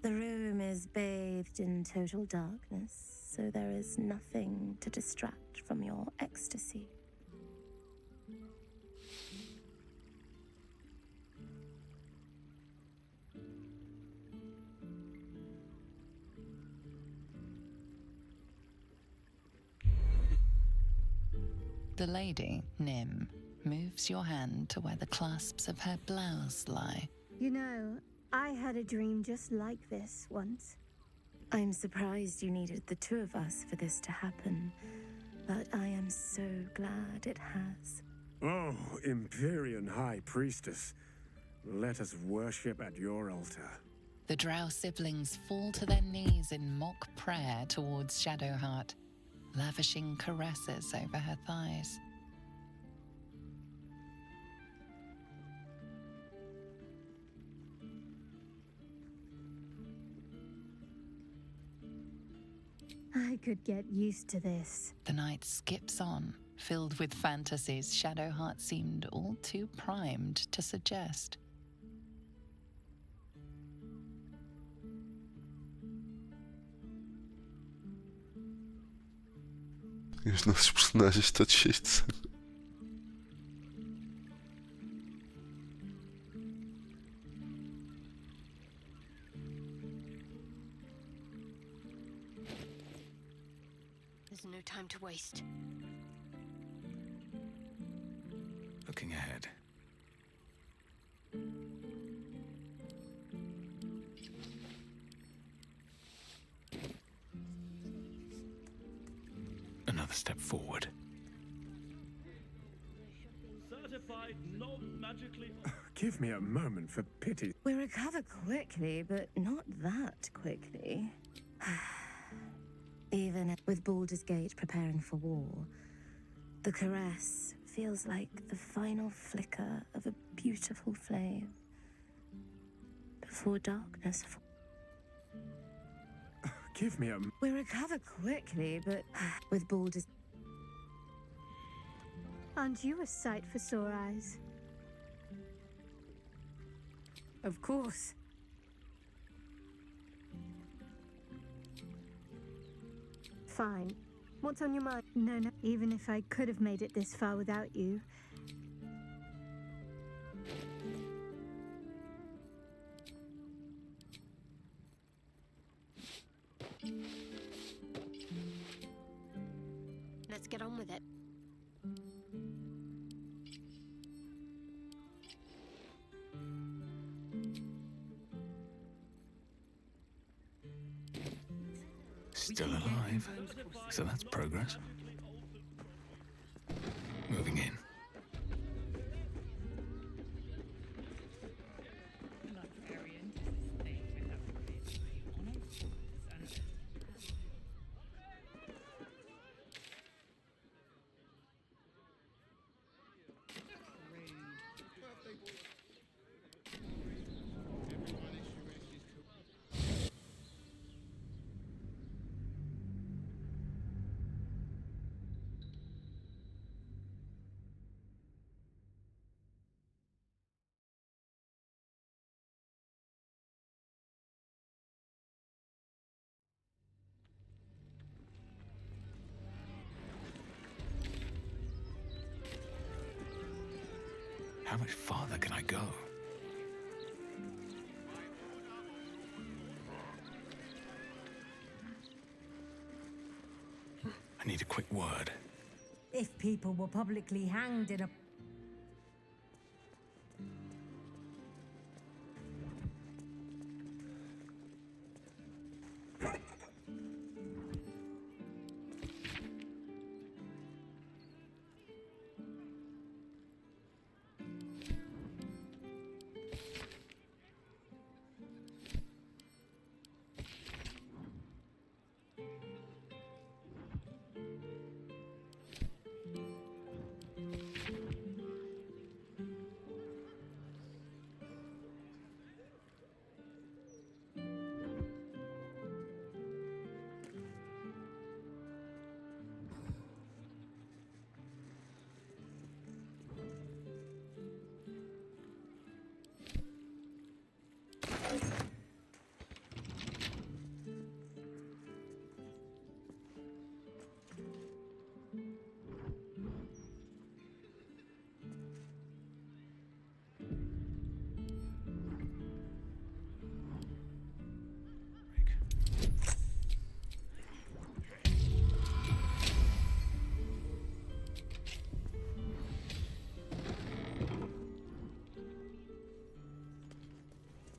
The room is bathed in total darkness, so there is nothing to distract from your ecstasy. The lady, Nim, moves your hand to where the clasps of her blouse lie. You know, I had a dream just like this once. I'm surprised you needed the two of us for this to happen, but I am so glad it has. Oh, Empyrean High Priestess, let us worship at your altar. The Drow siblings fall to their knees in mock prayer towards Shadowheart, lavishing caresses over her thighs. I could get used to this. The night skips on, filled with fantasies Shadowheart seemed all too primed to suggest. E os nossos personagens todos cheios de sangue. There's no time to waste. Looking ahead. Another step forward. Certified non-magically. Give me a moment, for pity. We recover quickly, but not that quickly. Even with Baldur's Gate preparing for war, the caress feels like the final flicker of a beautiful flame before darkness falls. Give me a... We recover quickly, but with Baldur's... Aren't you a sight for sore eyes? Of course. Fine. What's on your mind? No, no. Even if I could have made it this far without you. Let's get on with it. Still alive, so that's progress. Moving in. How much farther can I go? I need a quick word. If people were publicly hanged in a...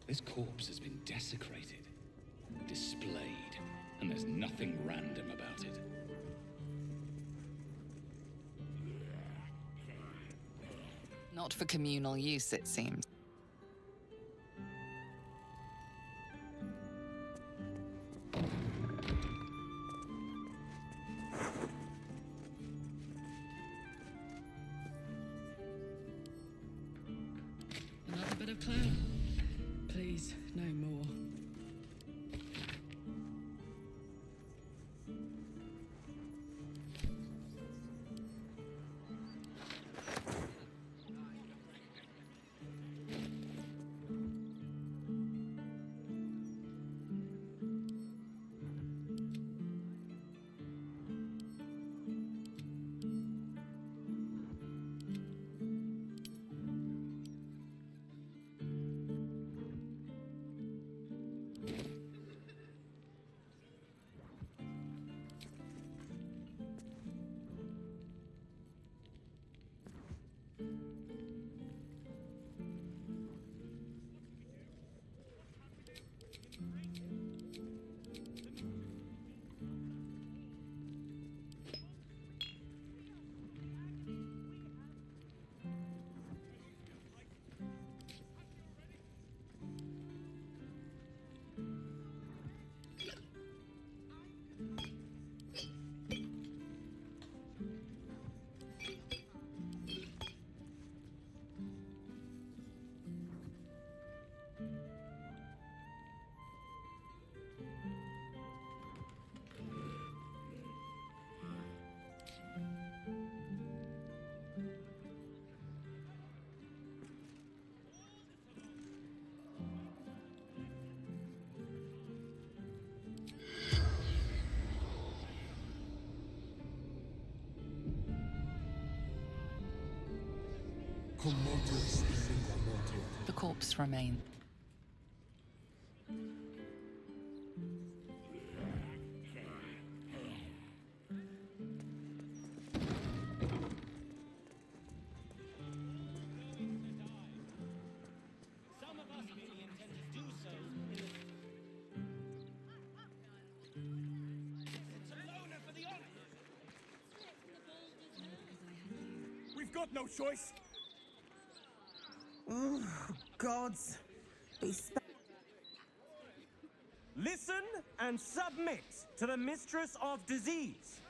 This corpse has been desecrated, displayed, and there's nothing random about it. Not for communal use, it seems. Another bit of clout. Please, no more. The corpse remains. Some of us merely intend to do so It's a loner for the honor. We've got no choice. Oh, gods. Listen and submit to the mistress of disease.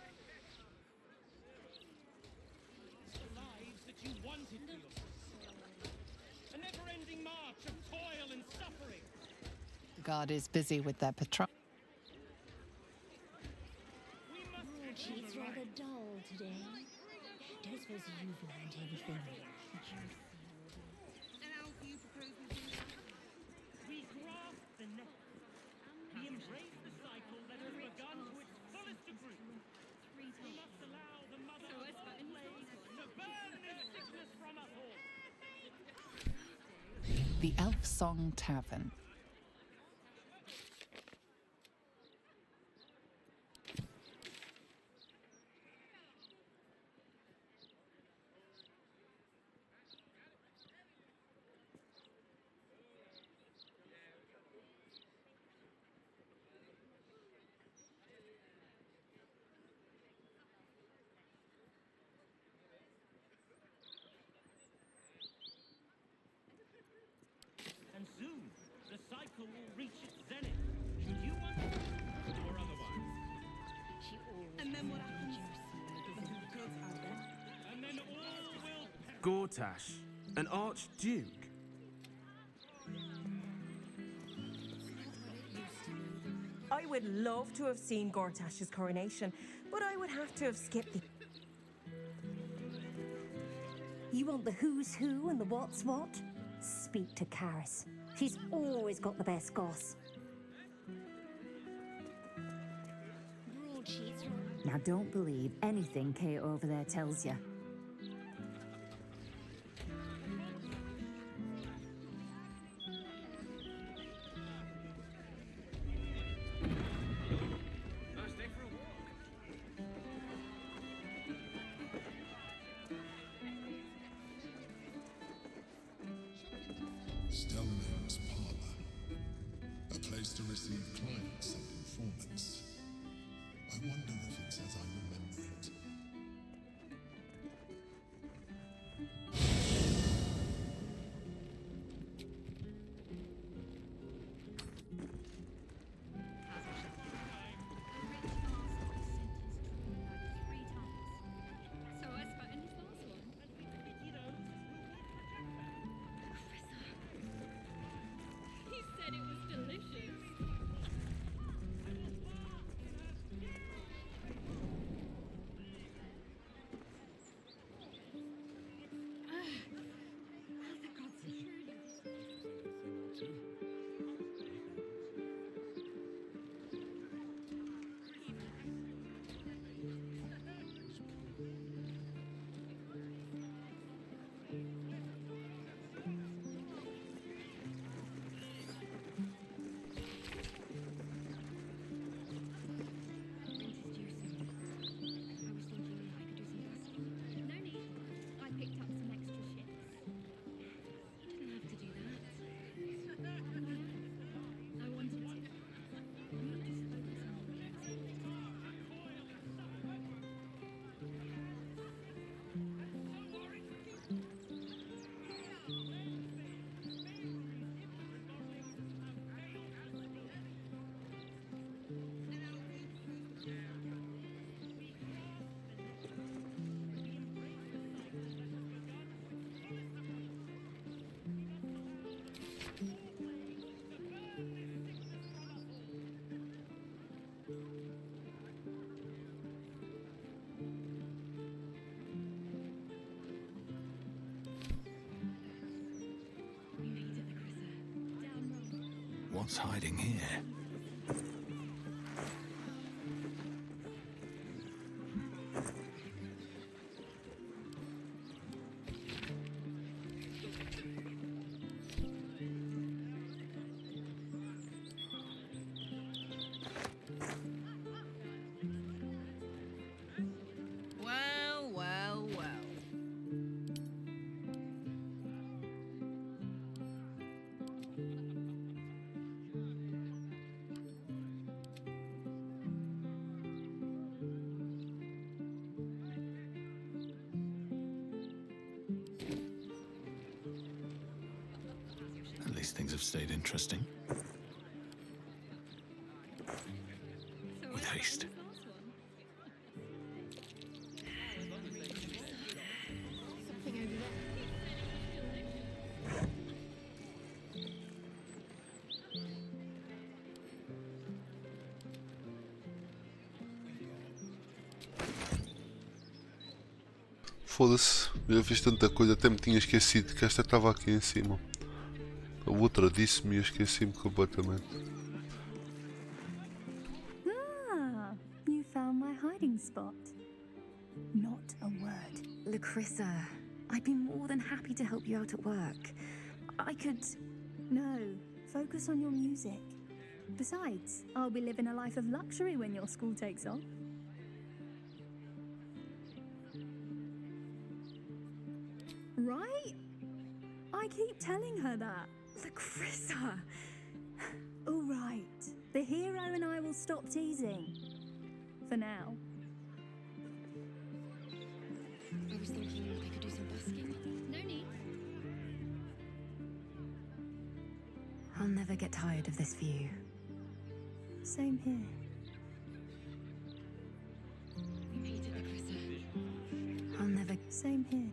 The lives that you wanted for yourself. A never-ending march of toil and suffering. The guard is busy with their patrol. It's rather dull today. Don't suppose you've learned anything. We grasp the net. We embrace the cycle that has begun to its fullest degree. We must allow the mother of all plagues to burn this sickness from us all. The Elf Song Tavern. And soon, the cycle will reach its zenith. Should you want it, or otherwise. And then what happens? And then all will Gortash, an archduke. I would love to have seen Gortash's coronation, but I would have to have skipped the... You want the who's who and the what's what? Speak to Karis. She's always got the best goss. Now don't believe anything Kate over there tells you. Nice day for a walk. Stellman's parlor. place to receive clients and informants. I wonder if it's as I remember it. So I spat in his last one. He said it was delicious. No need. I picked up some extra shifts. You didn't have to do that. I wanted to. You just focus on the music. What's hiding here? Well, well, well. At least things have stayed interesting. With haste. Something over there. Foda-se, já fiz tanta coisa, até me tinha esquecido que esta estava aqui em cima. A outra disse-me e eu esqueci-me completamente. Ah, you found my hiding spot. Not a word. Lacrissa, I'd be more than happy to help you out at work. I could... No, focus on your music. Besides, I'll be living a life of luxury when your school takes off. Right? I keep telling her that. Lacrissa! All right, the hero and I will stop teasing. For now. I was thinking I could do some busking. No need. I'll never get tired of this view. Same here. We made it, Lacrissa. I'll never... Same here.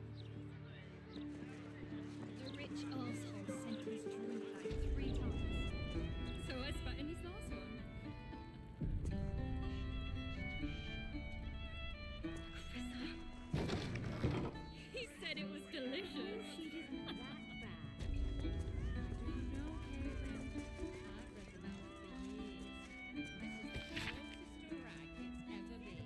The rich arsehole sent his drink back 3 times. So I spat in his last one. He said it was delicious. She isn't that bad. No, Karen. I've read them out for years. This is the closest to rag it's ever been.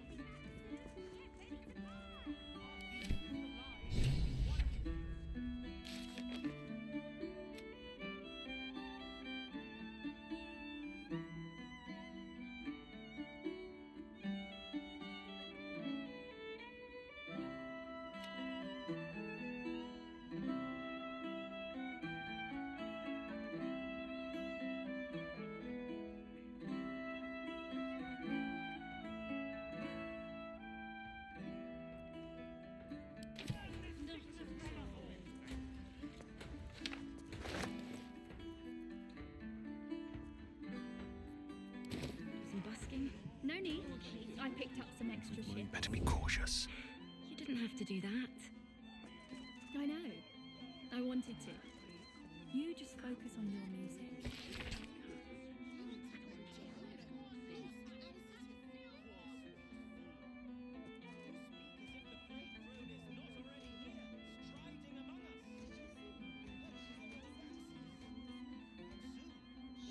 to do that. I know. I wanted to. You just focus on your music.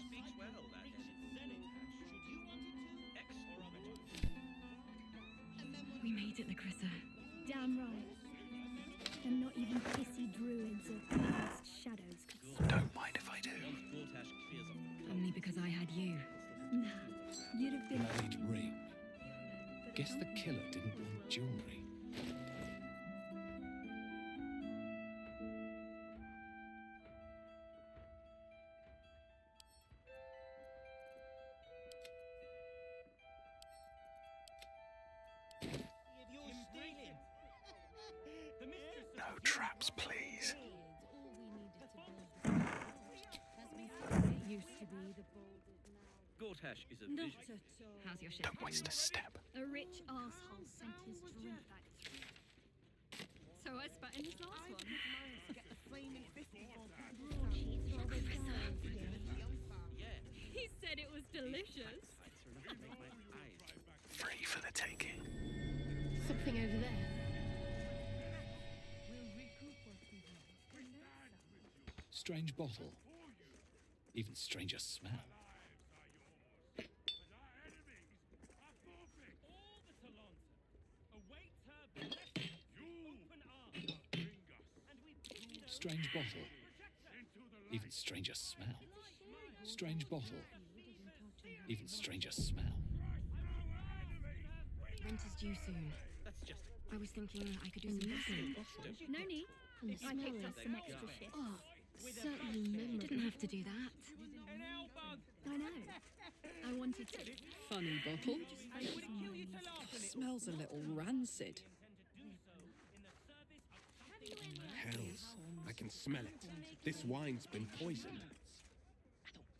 Speaks well, that We made it, Lacrissa. Damn right. And not even pissy druids or cursed shadows could stop. Don't mind if I do. Only because I had you. Nah, you'd have been... Blade ring. Guess the killer didn't want jewelry. No traps, please. It used to be the Gortash is a Not vision. at all. How's your shit? Don't waste a step. A rich arsehole sent his drink back through. So I spat in his last one. He said it was delicious. Free for the taking. Something over there. Strange bottle. Even stranger smell. Strange bottle. Even stranger smell. Strange bottle. Even stranger smell. Rent is due soon. I was thinking I could do some shopping. No need. I picked up some extra shifts. Oh, certainly memorable. Didn't have to do that. I know. I wanted to. Funny bottle. Smells a little rancid. Hells, I can smell it. This wine's been poisoned.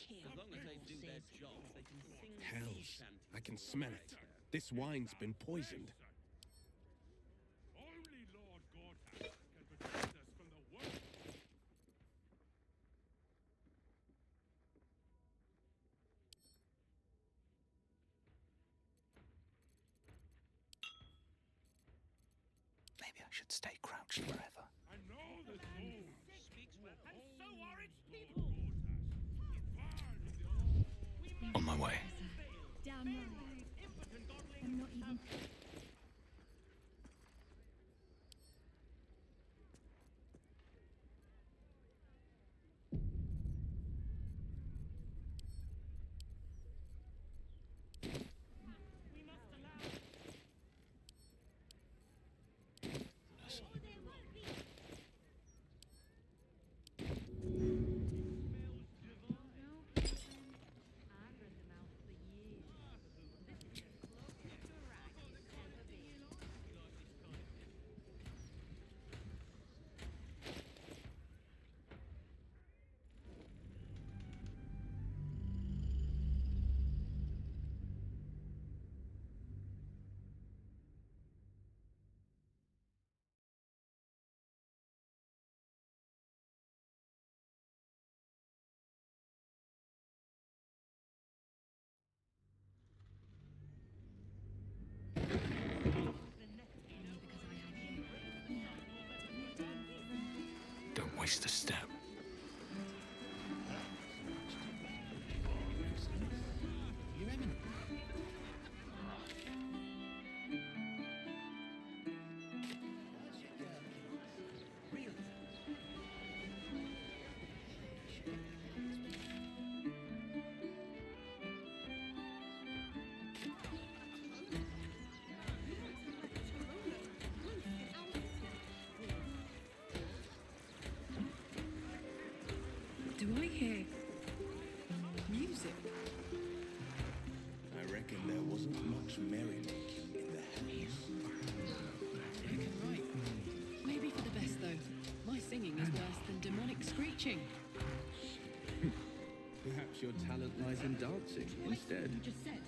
As long as they do their job, they can sing. Hells, I can smell it. This wine's been poisoned. Only Lord Gortash can protect us from the worst. Maybe I should stay crouched forever. I know the fool speaks well. And so are its people. On my way. Damn right. I'm not even. Don't waste a step. Your Eminence. Do I hear music? I reckon there wasn't much merrymaking in the house. Reckon right. Maybe for the best, though. My singing is worse than demonic screeching. Perhaps your talent lies in dancing instead. You just said.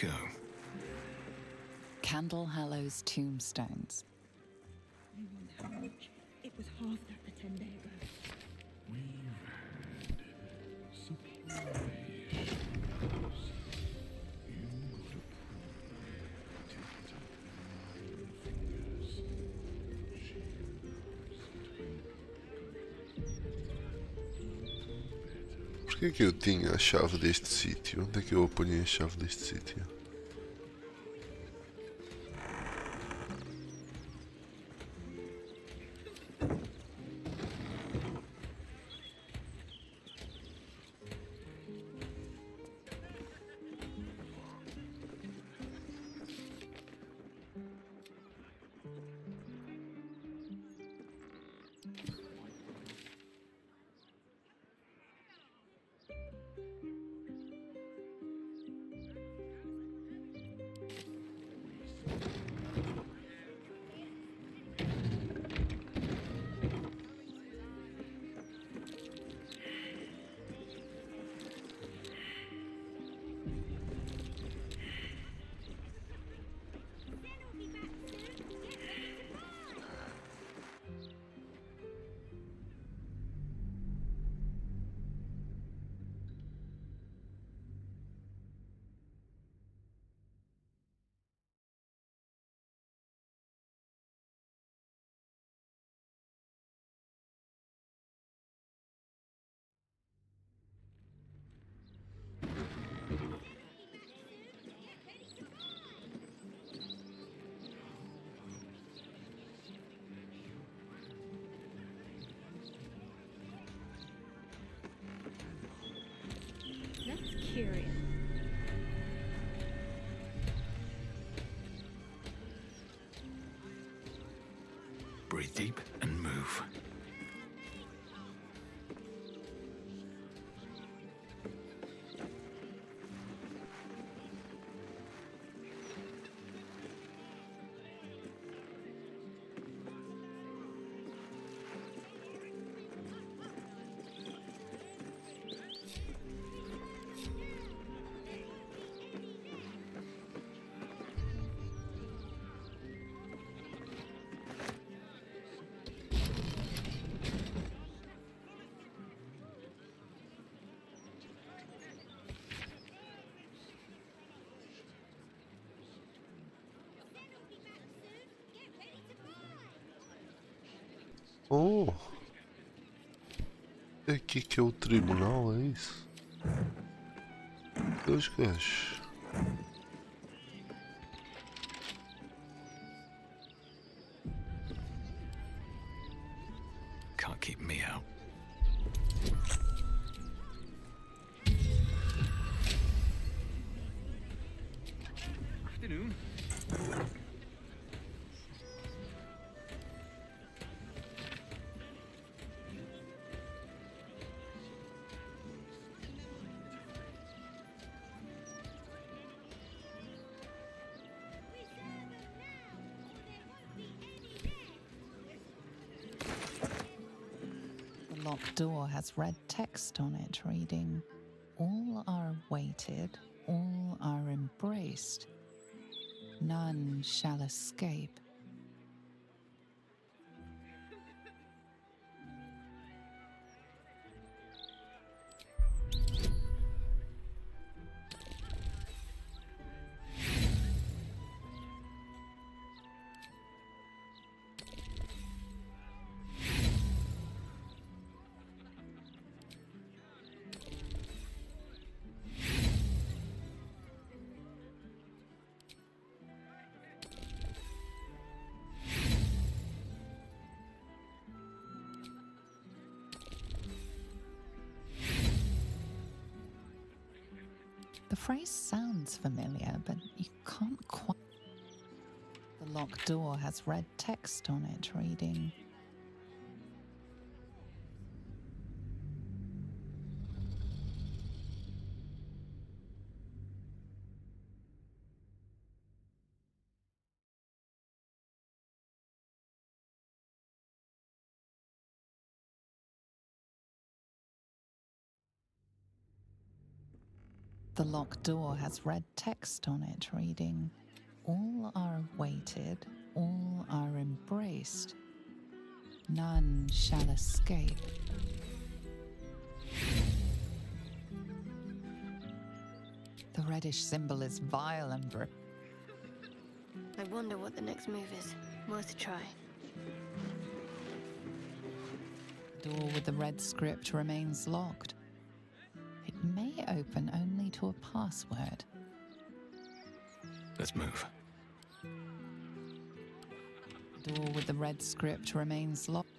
go? Candle Hallow's tombstones. I wonder how much. It was half that a 10 day ago. Porquê que eu tinha a chave deste sítio? Onde é que eu apanhei a chave deste sítio? That's curious. Breathe deep and move. Oh! É aqui que é o tribunal, é isso? Dois gajos. Can't keep me out. Afternoon. The locked door has red text on it reading, "All are awaited, all are embraced. None shall escape." The phrase sounds familiar, but you can't quite. The locked door has red text on it reading, The locked door has red text on it reading, "All are awaited, all are embraced. None shall escape." The reddish symbol is vile and I wonder what the next move is. Worth a try. The door with the red script remains locked. It may open only to a password. Let's move. The door with the red script remains locked.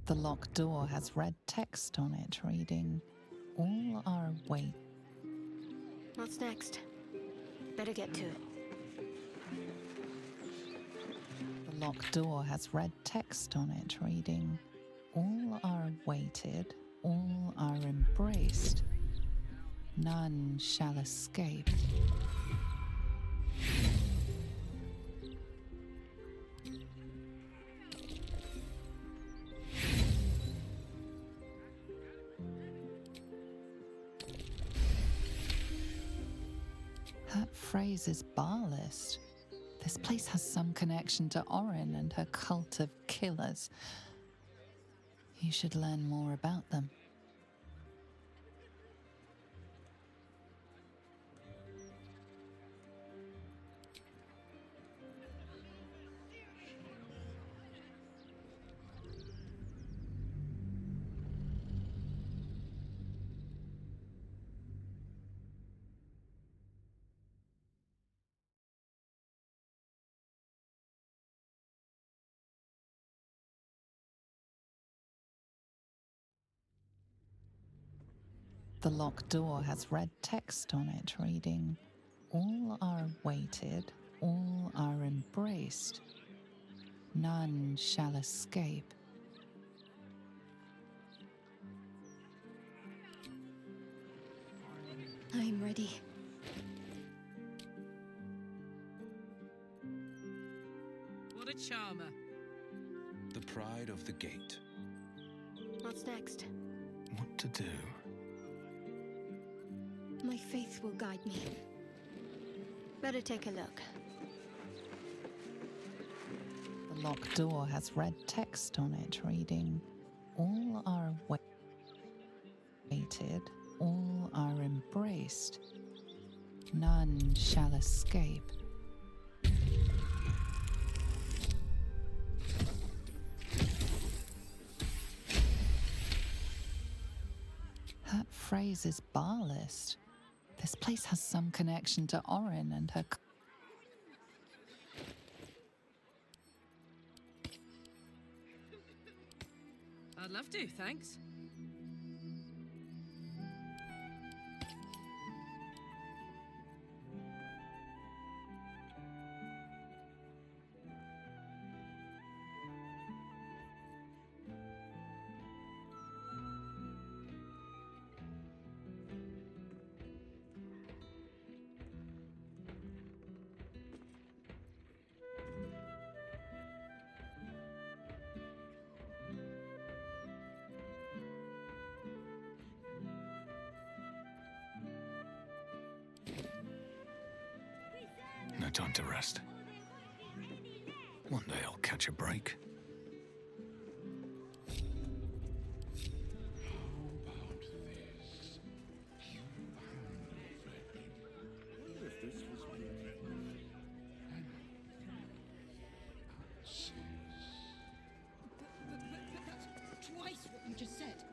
The locked door has red text on it reading, "All are awaited." What's next? Better get to it. The locked door has red text on it reading, "All are awaited, all are embraced. None shall escape." That phrase is bar list. This place has some connection to Orin and her cult of killers. You should learn more about them. The locked door has red text on it reading, "All are awaited, all are embraced. None shall escape." I'm ready. What a charmer. The pride of the gate. What's next? What to do? My faith will guide me. Better take a look. The locked door has red text on it reading, "All are awaited, all are embraced. None shall escape." That phrase is bar list. This place has some connection to Orin and her. I'd love to, thanks. No time to rest. One day I'll catch a break. That's twice what you just said.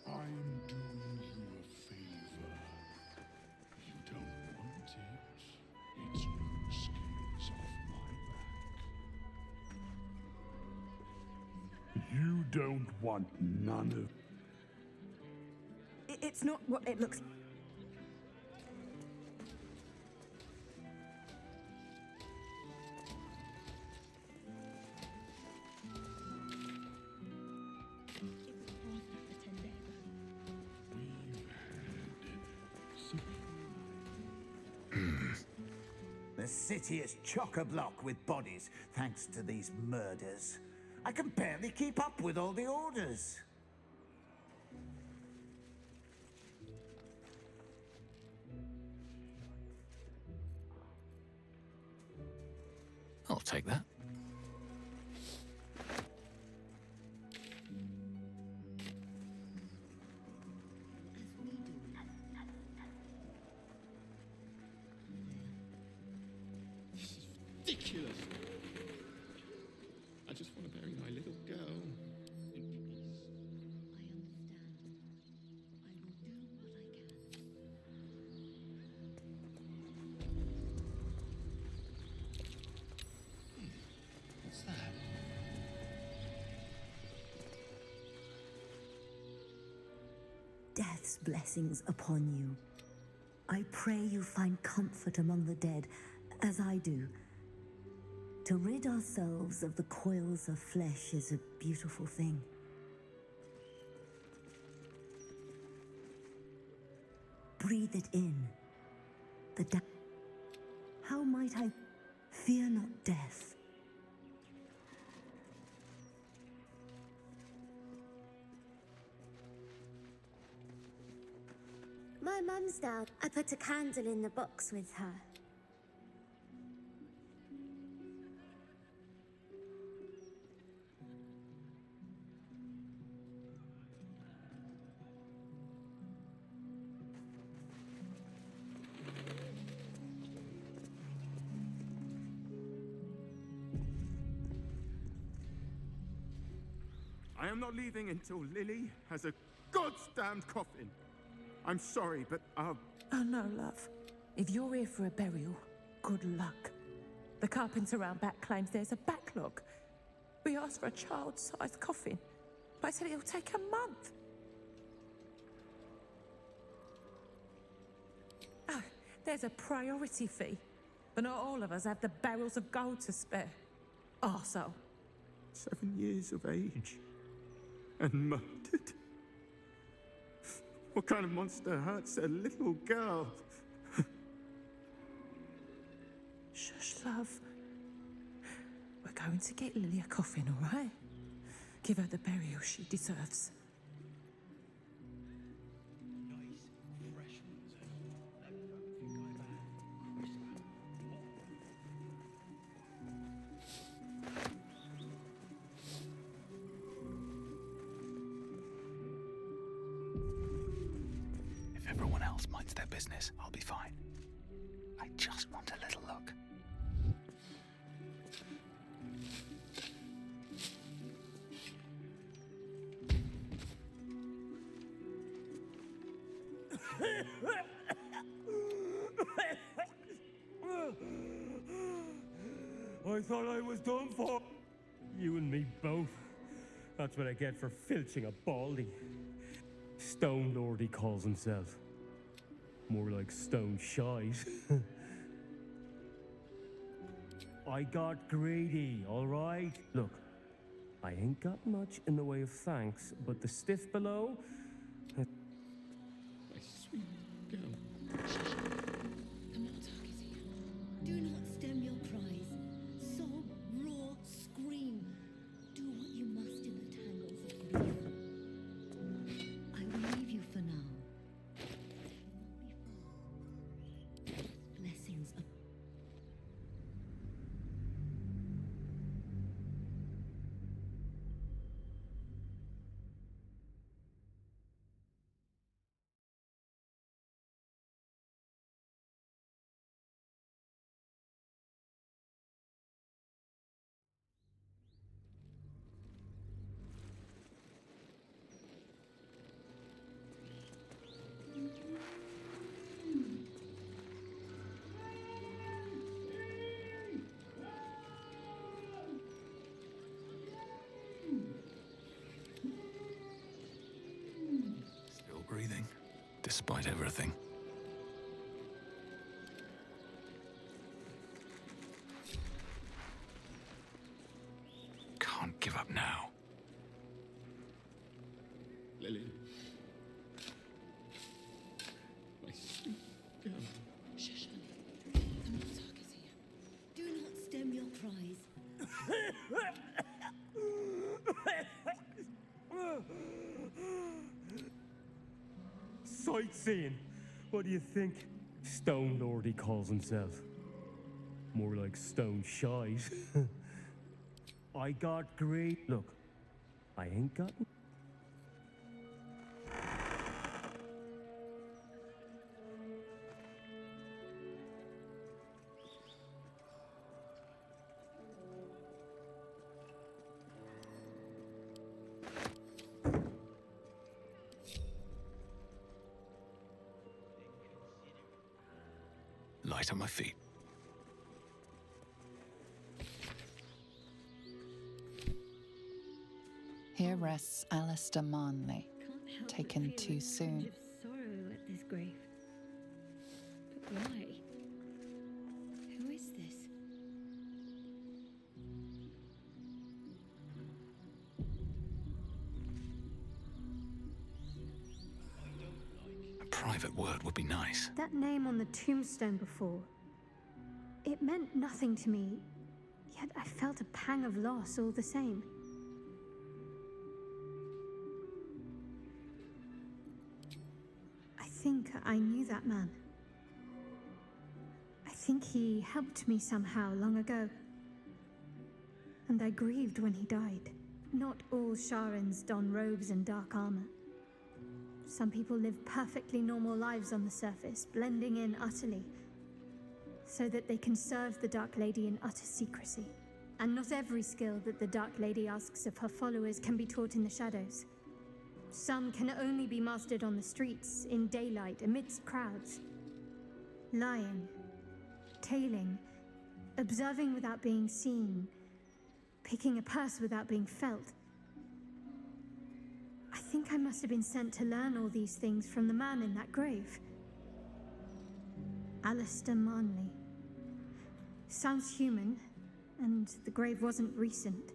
I'm doing you a favor. You don't want it. It's no skins off my back. You don't want none of. It's not what it looks. The city is chock-a-block with bodies, thanks to these murders. I can barely keep up with all the orders. I'll take that. This is ridiculous. I just want to bury my little girl in peace. What's that? Death's blessings upon you. I pray you find comfort among the dead, as I do. To rid ourselves of the coils of flesh is a beautiful thing. Breathe it in. How might I fear not death? My mum's down. I put a candle in the box with her. I am not leaving until Lily has a goddamned coffin. I'm sorry, but Oh no, love. If you're here for a burial, good luck. The carpenter around back claims there's a backlog. We asked for a child-sized coffin, but I said it'll take a month. Oh, there's a priority fee, but not all of us have the barrels of gold to spare. Arsehole. 7 years of age and murdered. What kind of monster hurts a little girl? Shush, love. We're going to get Lily a coffin, all right? Give her the burial she deserves. If everyone else minds their business, I'll be fine. I just want a little look. I thought I was done for. You and me both. That's what I get for filching a baldy. Stone Lord he calls himself. More like stone shite. I got greedy, all right? Look, I ain't got much in the way of thanks, but the stiff below... My sweet girl. The Mortark is here. Do not stem your cries. Sob, roar, scream. Do what you must in the tangles of grief. I will leave you for now. Blessings upon Still breathing, despite everything. Can't give up now. Lily. My sweet girl. Shush, honey. The Mortark is here. sightseeing. What do you think? Stone Lord, he calls himself. More like stone shite. I got great. Look, I ain't got. Light on my feet. Here rests Alistair Manley, taken too soon. Of sorrow at this grave. But why? Who is this? A private word would be nice. That name on the tombstone before, it meant nothing to me, yet I felt a pang of loss all the same. I think I knew that man. I think he helped me somehow long ago. And I grieved when he died. Not all Sharans don robes and dark armor. Some people live perfectly normal lives on the surface, blending in utterly, so that they can serve the Dark Lady in utter secrecy. And not every skill that the Dark Lady asks of her followers can be taught in the shadows. Some can only be mastered on the streets, in daylight, amidst crowds. Lying, tailing, observing without being seen, picking a purse without being felt. I think I must have been sent to learn all these things from the man in that grave. Alistair Manley. Sounds human, and the grave wasn't recent.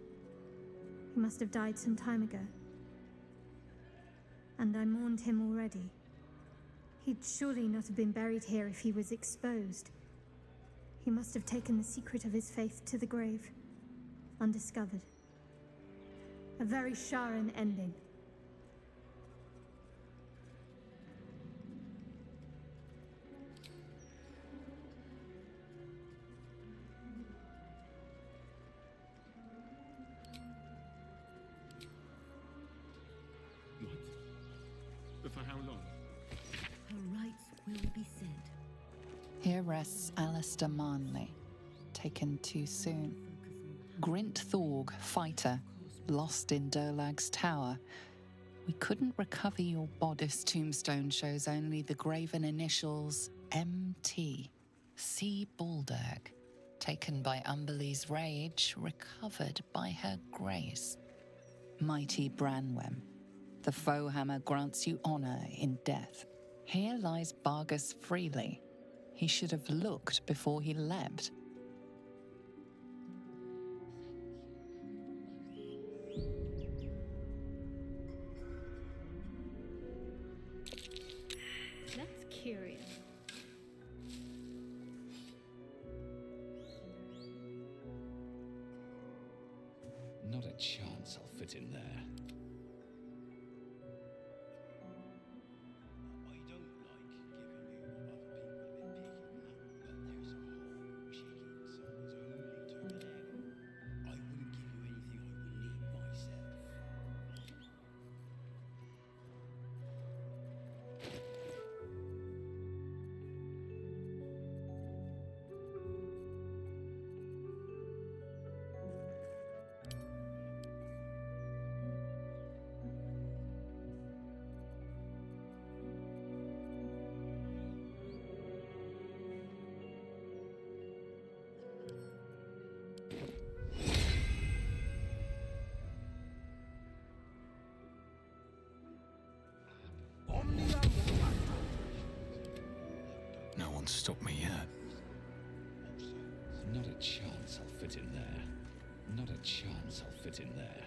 He must have died some time ago. And I mourned him already. He'd surely not have been buried here if he was exposed. He must have taken the secret of his faith to the grave, undiscovered. A very Sharan ending. But for how long? Her rights will be said. Here rests Alistair Manley, taken too soon. Grint Thorg, fighter, lost in Durlag's tower. We couldn't recover your bodice tombstone shows only the graven initials MT. C. Baldur, taken by Umberlee's rage, recovered by her grace. Mighty Branwem, the Foehammer grants you honor in death. Here lies Bargus freely. He should have looked before he leapt. That's curious. Not a chance I'll fit in there. No one's stopped me yet. Not a chance I'll fit in there. Not a chance I'll fit in there.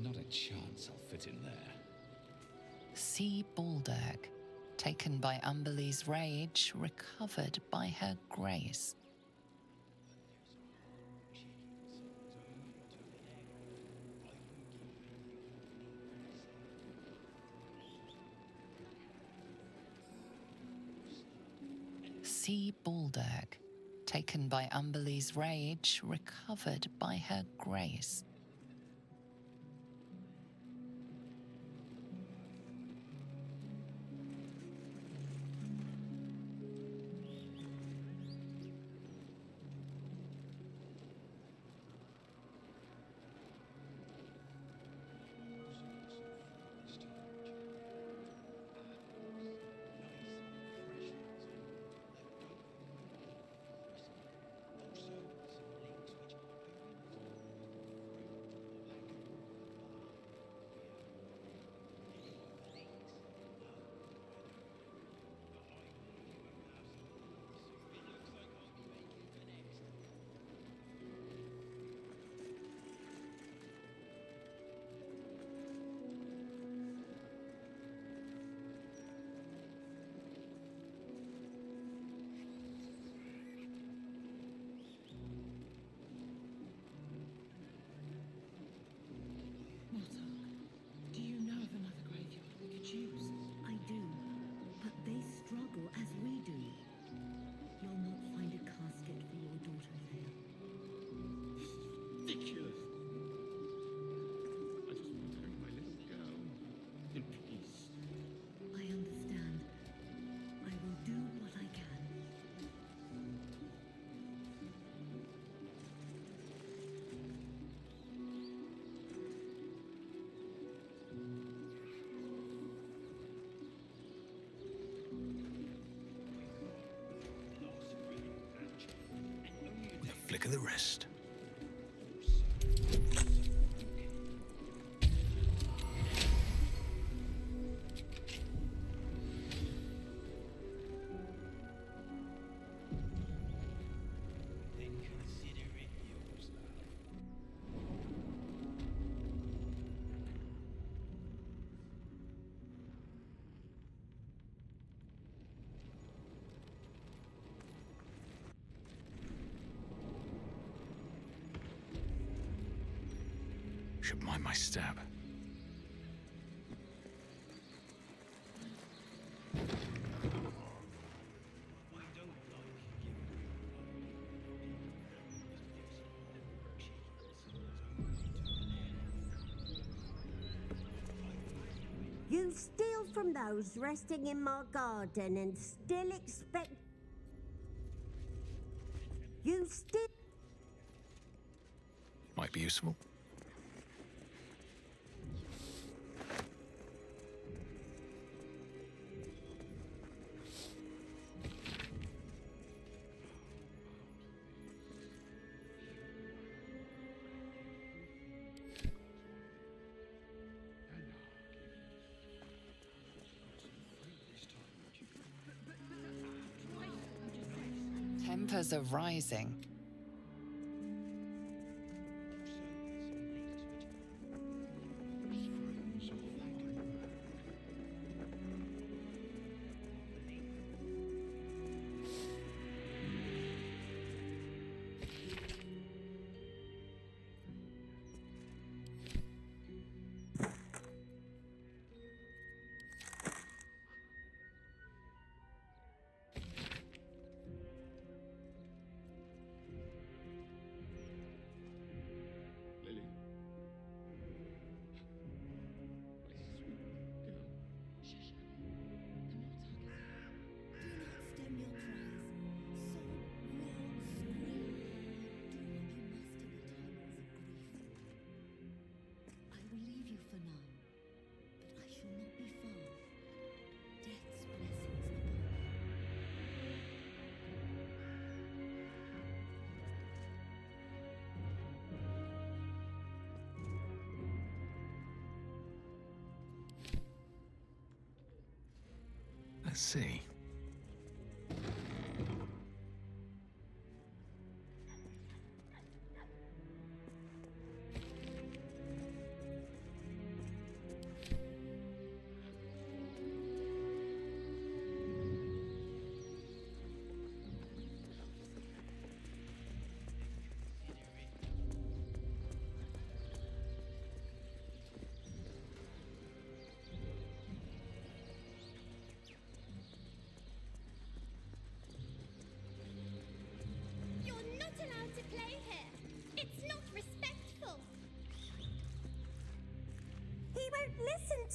Not a chance I'll fit in there. See Baldur, taken by Umberlee's rage, recovered by her grace. See Baldur, taken by Umberlee's rage, recovered by her grace. Do you know of another graveyard we could use? I do, but they struggle as we do. You'll not find a casket for your daughter there. Ridiculous. I just want to bury my little girl in peace. I understand. I will do what I can. With a flick of the wrist. Then consider it yours, love. Should mind my stab. You steal from those resting in my garden and still expect... You still... Might be useful. Tempers are rising. Lily. Stem your cries. Sob, wail, scream. Do what you must in the tunnels of grief. I will leave you for now, but I shall not be far. Death's blessings upon you. Let's see.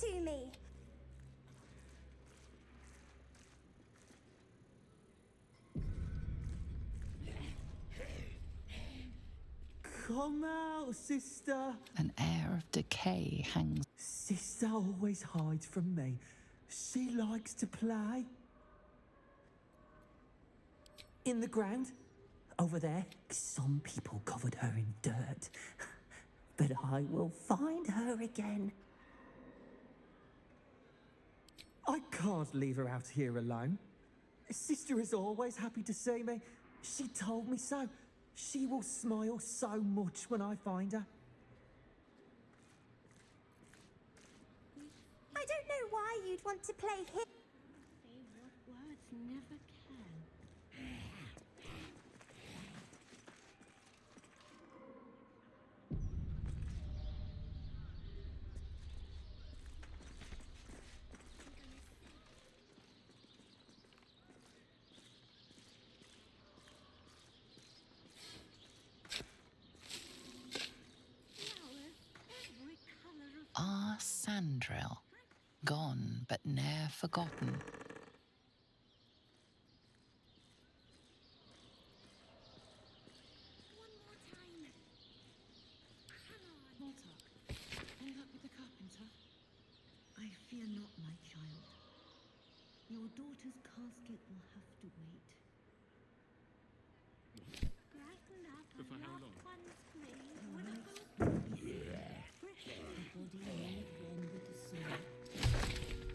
to me. Come out, sister. An air of decay hangs. Sister always hides from me. She likes to play. In the ground. Over there. Some people covered her in dirt. But I will find her again. I can't leave her out here alone. Sister is always happy to see me. She told me so. She will smile so much when I find her. I don't know why you'd want to play here. Say what words never can. Our Sandrill, gone but ne'er forgotten. Mortark, any luck with the carpenter? I fear not, my child. Your daughter's casket will have to wait. Brighten up But for how long? one's grave Your with a nights hope. will be sad. The body may again with the soul.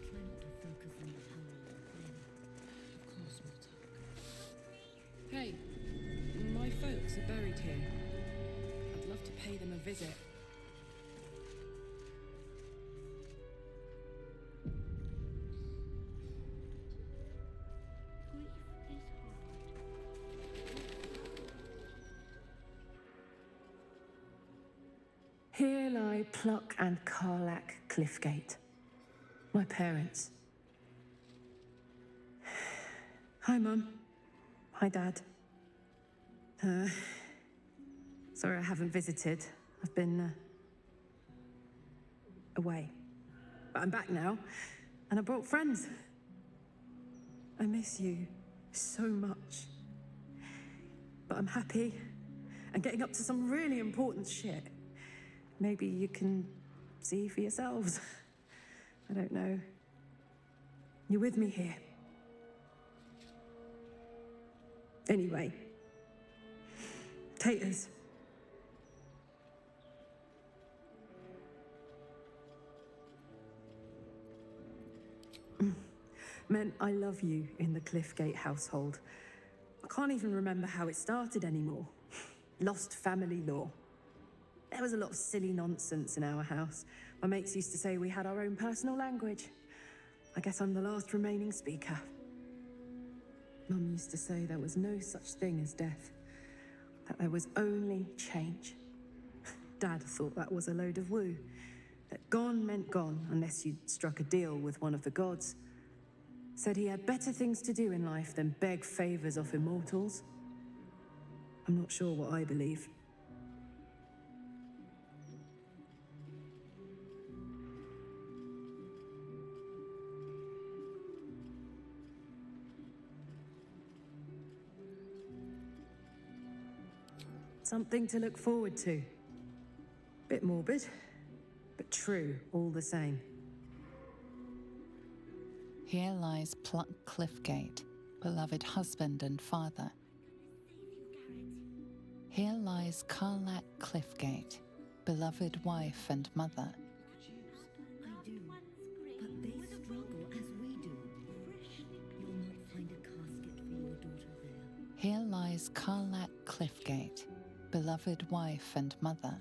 Try not to focus on the power of flame. Of course, Mortark. Hey, my folks are buried here. I'd love to pay them a visit. Grief is Here lie Pluck and Karlach Cliffgate, my parents. Hi, Mum. Hi, Dad. Sorry I haven't visited. I've been away. But I'm back now, and I brought friends. I miss you so much. But I'm happy and getting up to some really important shit. Maybe you can see for yourselves. I don't know. You're with me here. Anyway. Taters. Meant I love you in the Cliffgate household. I can't even remember how it started anymore. Lost family law. There was a lot of silly nonsense in our house. My mates used to say we had our own personal language. I guess I'm the last remaining speaker. Mum used to say there was no such thing as death, that there was only change. Dad thought that was a load of woo, that gone meant gone unless you'd struck a deal with one of the gods. Said he had better things to do in life than beg favors off immortals. I'm not sure what I believe. Something to look forward to. Bit morbid, but true all the same. Here lies Pluck Cliffgate, beloved husband and father. Here lies Karlach Cliffgate, beloved wife and mother. I do, but they struggle as we do. You'll not find a casket for your daughter there. Here lies Karlach Cliffgate, beloved wife and mother.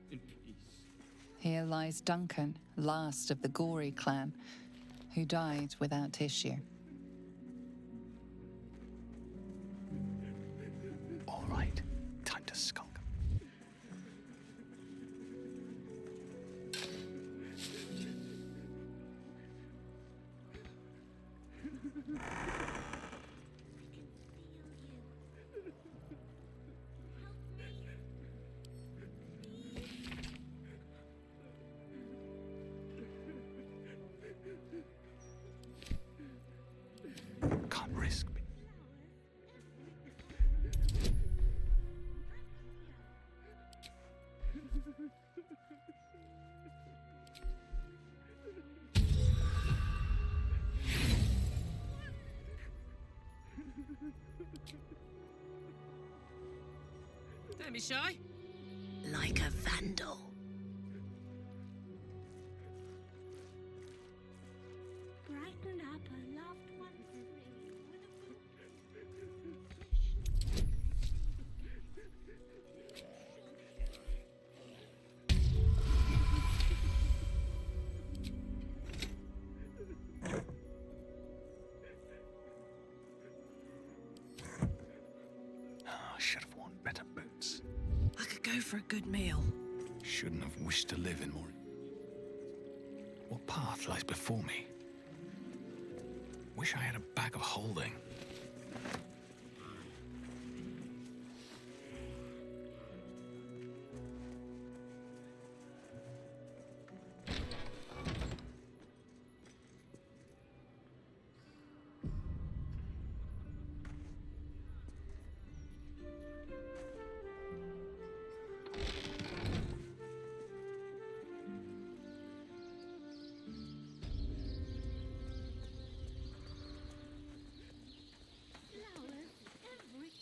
In peace. Here lies Duncan, last of the Gory clan, who died without issue. All right, time to skulk. Don't be shy. Like a vandal. Brighten up a loved one. I should have worn better boots. I could go for a good meal. Shouldn't have wished to live in more. What path lies before me? Wish I had a bag of holding.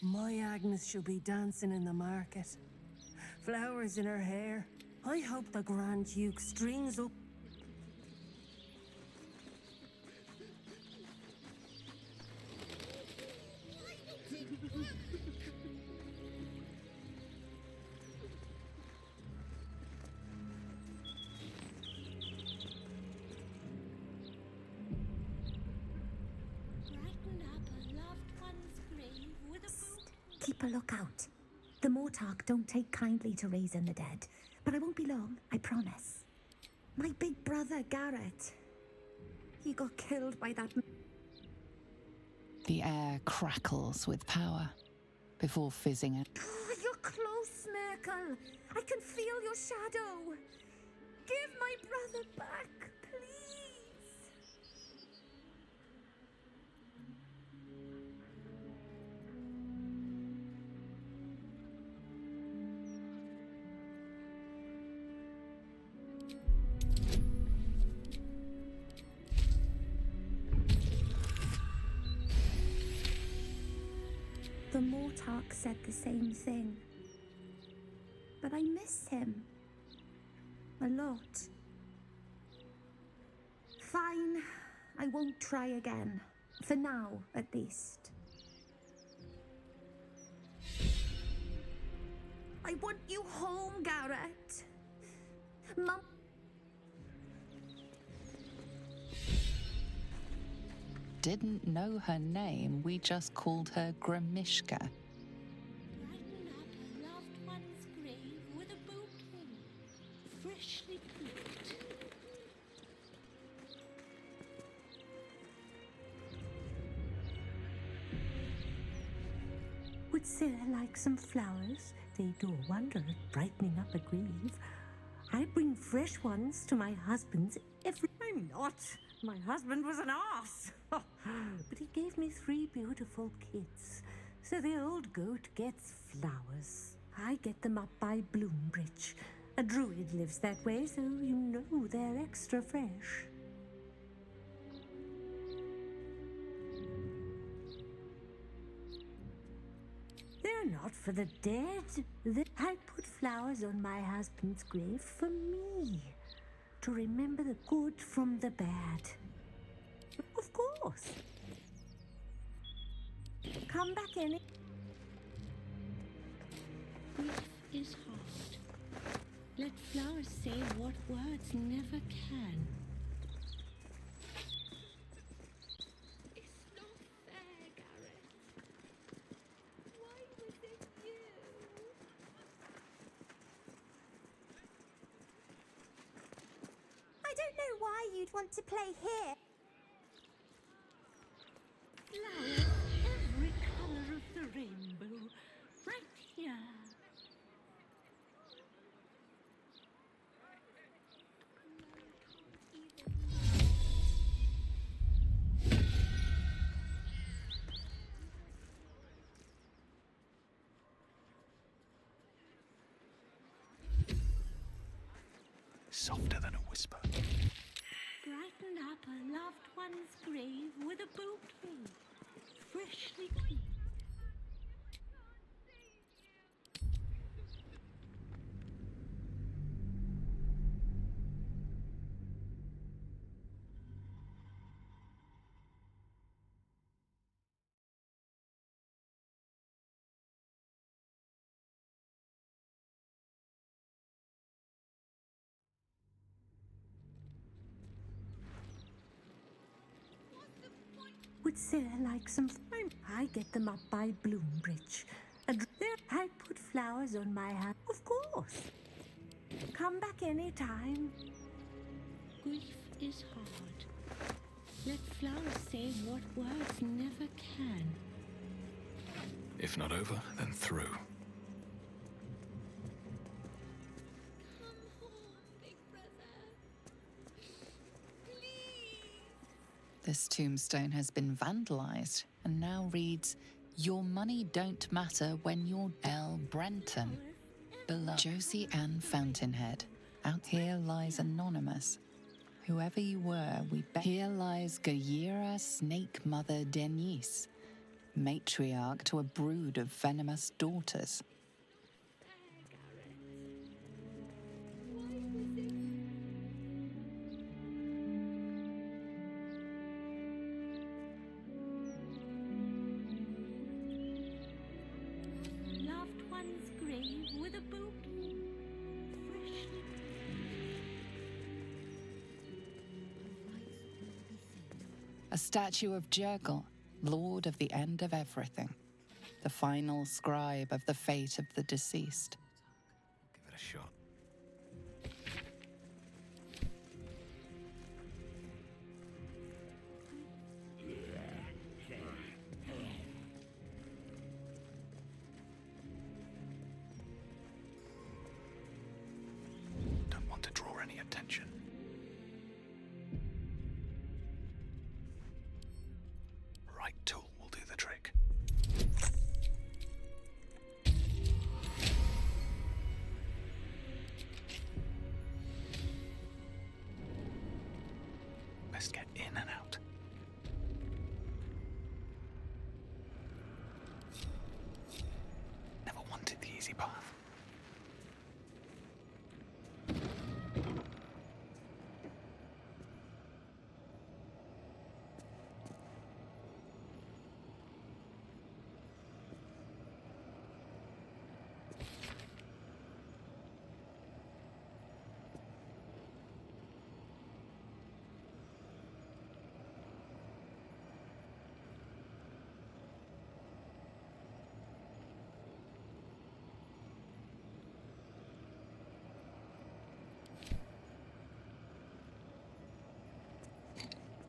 My Agnes shall be dancing in the market. Flowers in her hair. I hope the Grand Duke strings up. Brighten up a loved one's grave with a Keep a lookout. The Mortark don't take kindly to raising the dead, but I won't be long, I promise. My big brother, Garrett. He got killed by that... The air crackles with power before fizzing out. Oh, you're close, Merkel. I can feel your shadow. Give my brother back, please. The Mortark said the same thing. But I miss him. A lot. Fine. I won't try again. For now, at least. I want you home, Garrett. Mum. Didn't know her name, we just called her Gramishka. brighten up a loved one's grave with a bouquet, freshly picked. Would Sarah like some flowers? They do wonder at brightening up a grave. I bring fresh ones to my husband's every... I'm not. My husband was an arse. But he gave me 3 beautiful kids. So the old goat gets flowers. I get them up by Bloombridge. A druid lives that way, so you know they're extra fresh. They're not for the dead. I put flowers on my husband's grave for me. To remember the good from the bad. Of course. Come back any. Grief is hard. Let flowers say what words never can. It's not fair, Garrett. Why was it you? I don't know why you'd want to play here. Flowers, every color of the rainbow, right here. Softer than a whisper. Brighten up a loved one's grave with a bouquet, freshly picked. would say I like some time. I get them up by Bloombridge. And there I put flowers on my hat. Of course. Come back any time. Grief is hard. Let flowers say what words never can. If not over, then through. This tombstone has been vandalized and now reads, "Your money don't matter when you're L. Brenton." Below, Josie Ann Fountainhead. Out here lies Anonymous. Whoever you were, we bet. Here lies Gayera Snake Mother Denise, matriarch to a brood of venomous daughters. Loved one's grave with a bouquet. Freshly A statue of Jurgle, lord of the end of everything, the final scribe of the fate of the deceased. Give it a shot. Don't want to draw any attention. Right tool will do the trick. Best get in and out. Never wanted the easy path.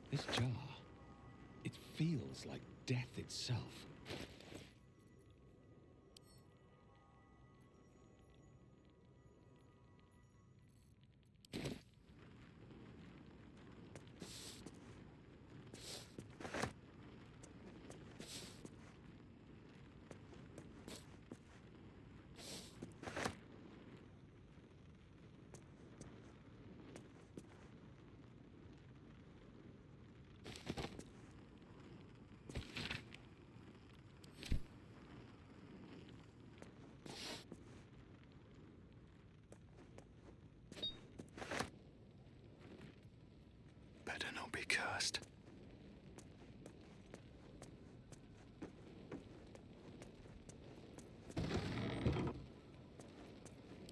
This jar, it feels like death itself. Better not be cursed.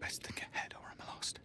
Best think ahead or I'm lost.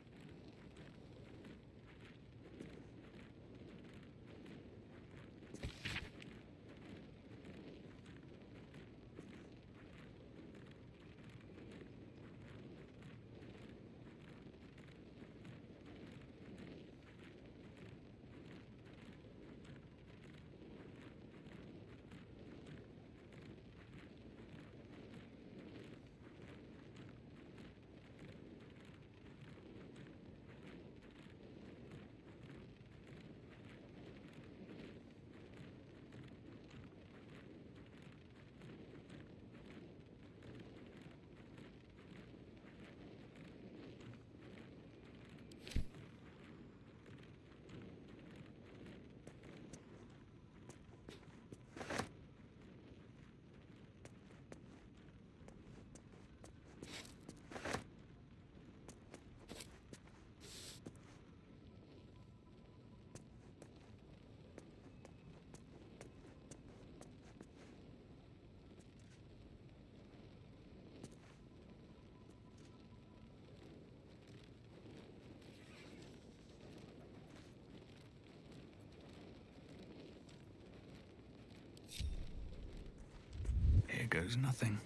goes nothing.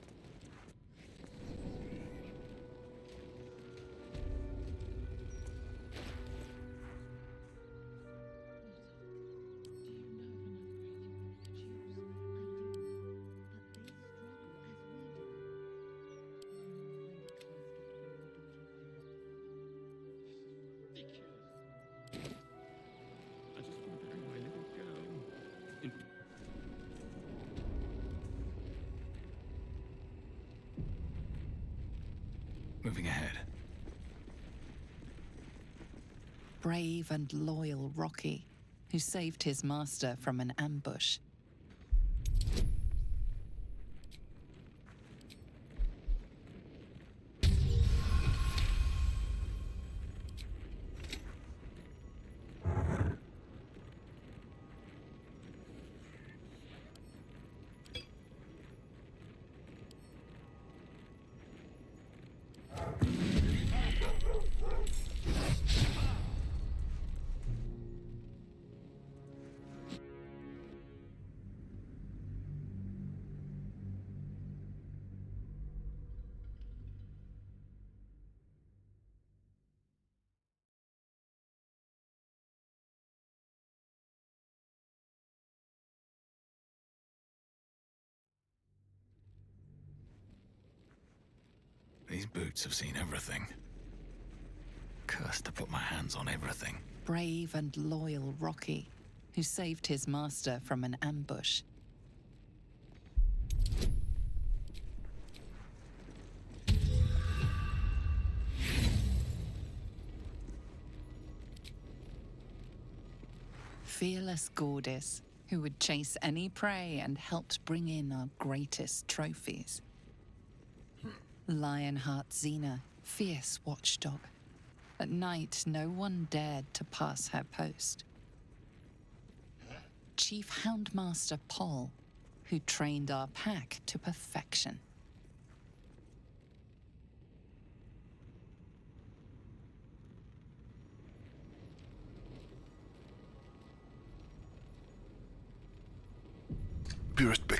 I just want to bury my little girl. Moving ahead. Brave and loyal Rocky, who saved his master from an ambush. These boots have seen everything. Cursed to put my hands on everything. Brave and loyal Rocky, who saved his master from an ambush. Fearless Gordis, who would chase any prey and helped bring in our greatest trophies. Lionheart Xena, fierce watchdog. At night, no one dared to pass her post. Chief Houndmaster Paul, who trained our pack to perfection. Be right back.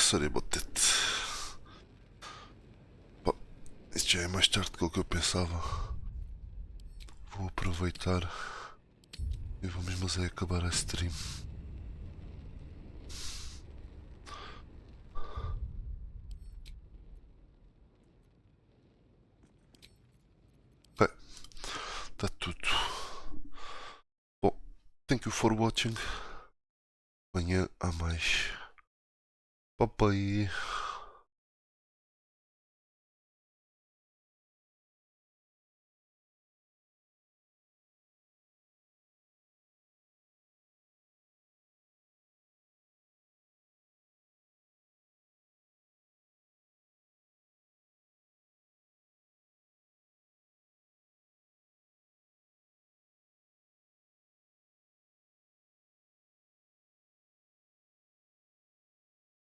sorry about that. Pá, isto já é mais tarde do que eu pensava. Vou aproveitar e vamos mas é acabar a stream. Ok, está tudo. Bom, thank you for watching. Amanhã há mais. Bye bye.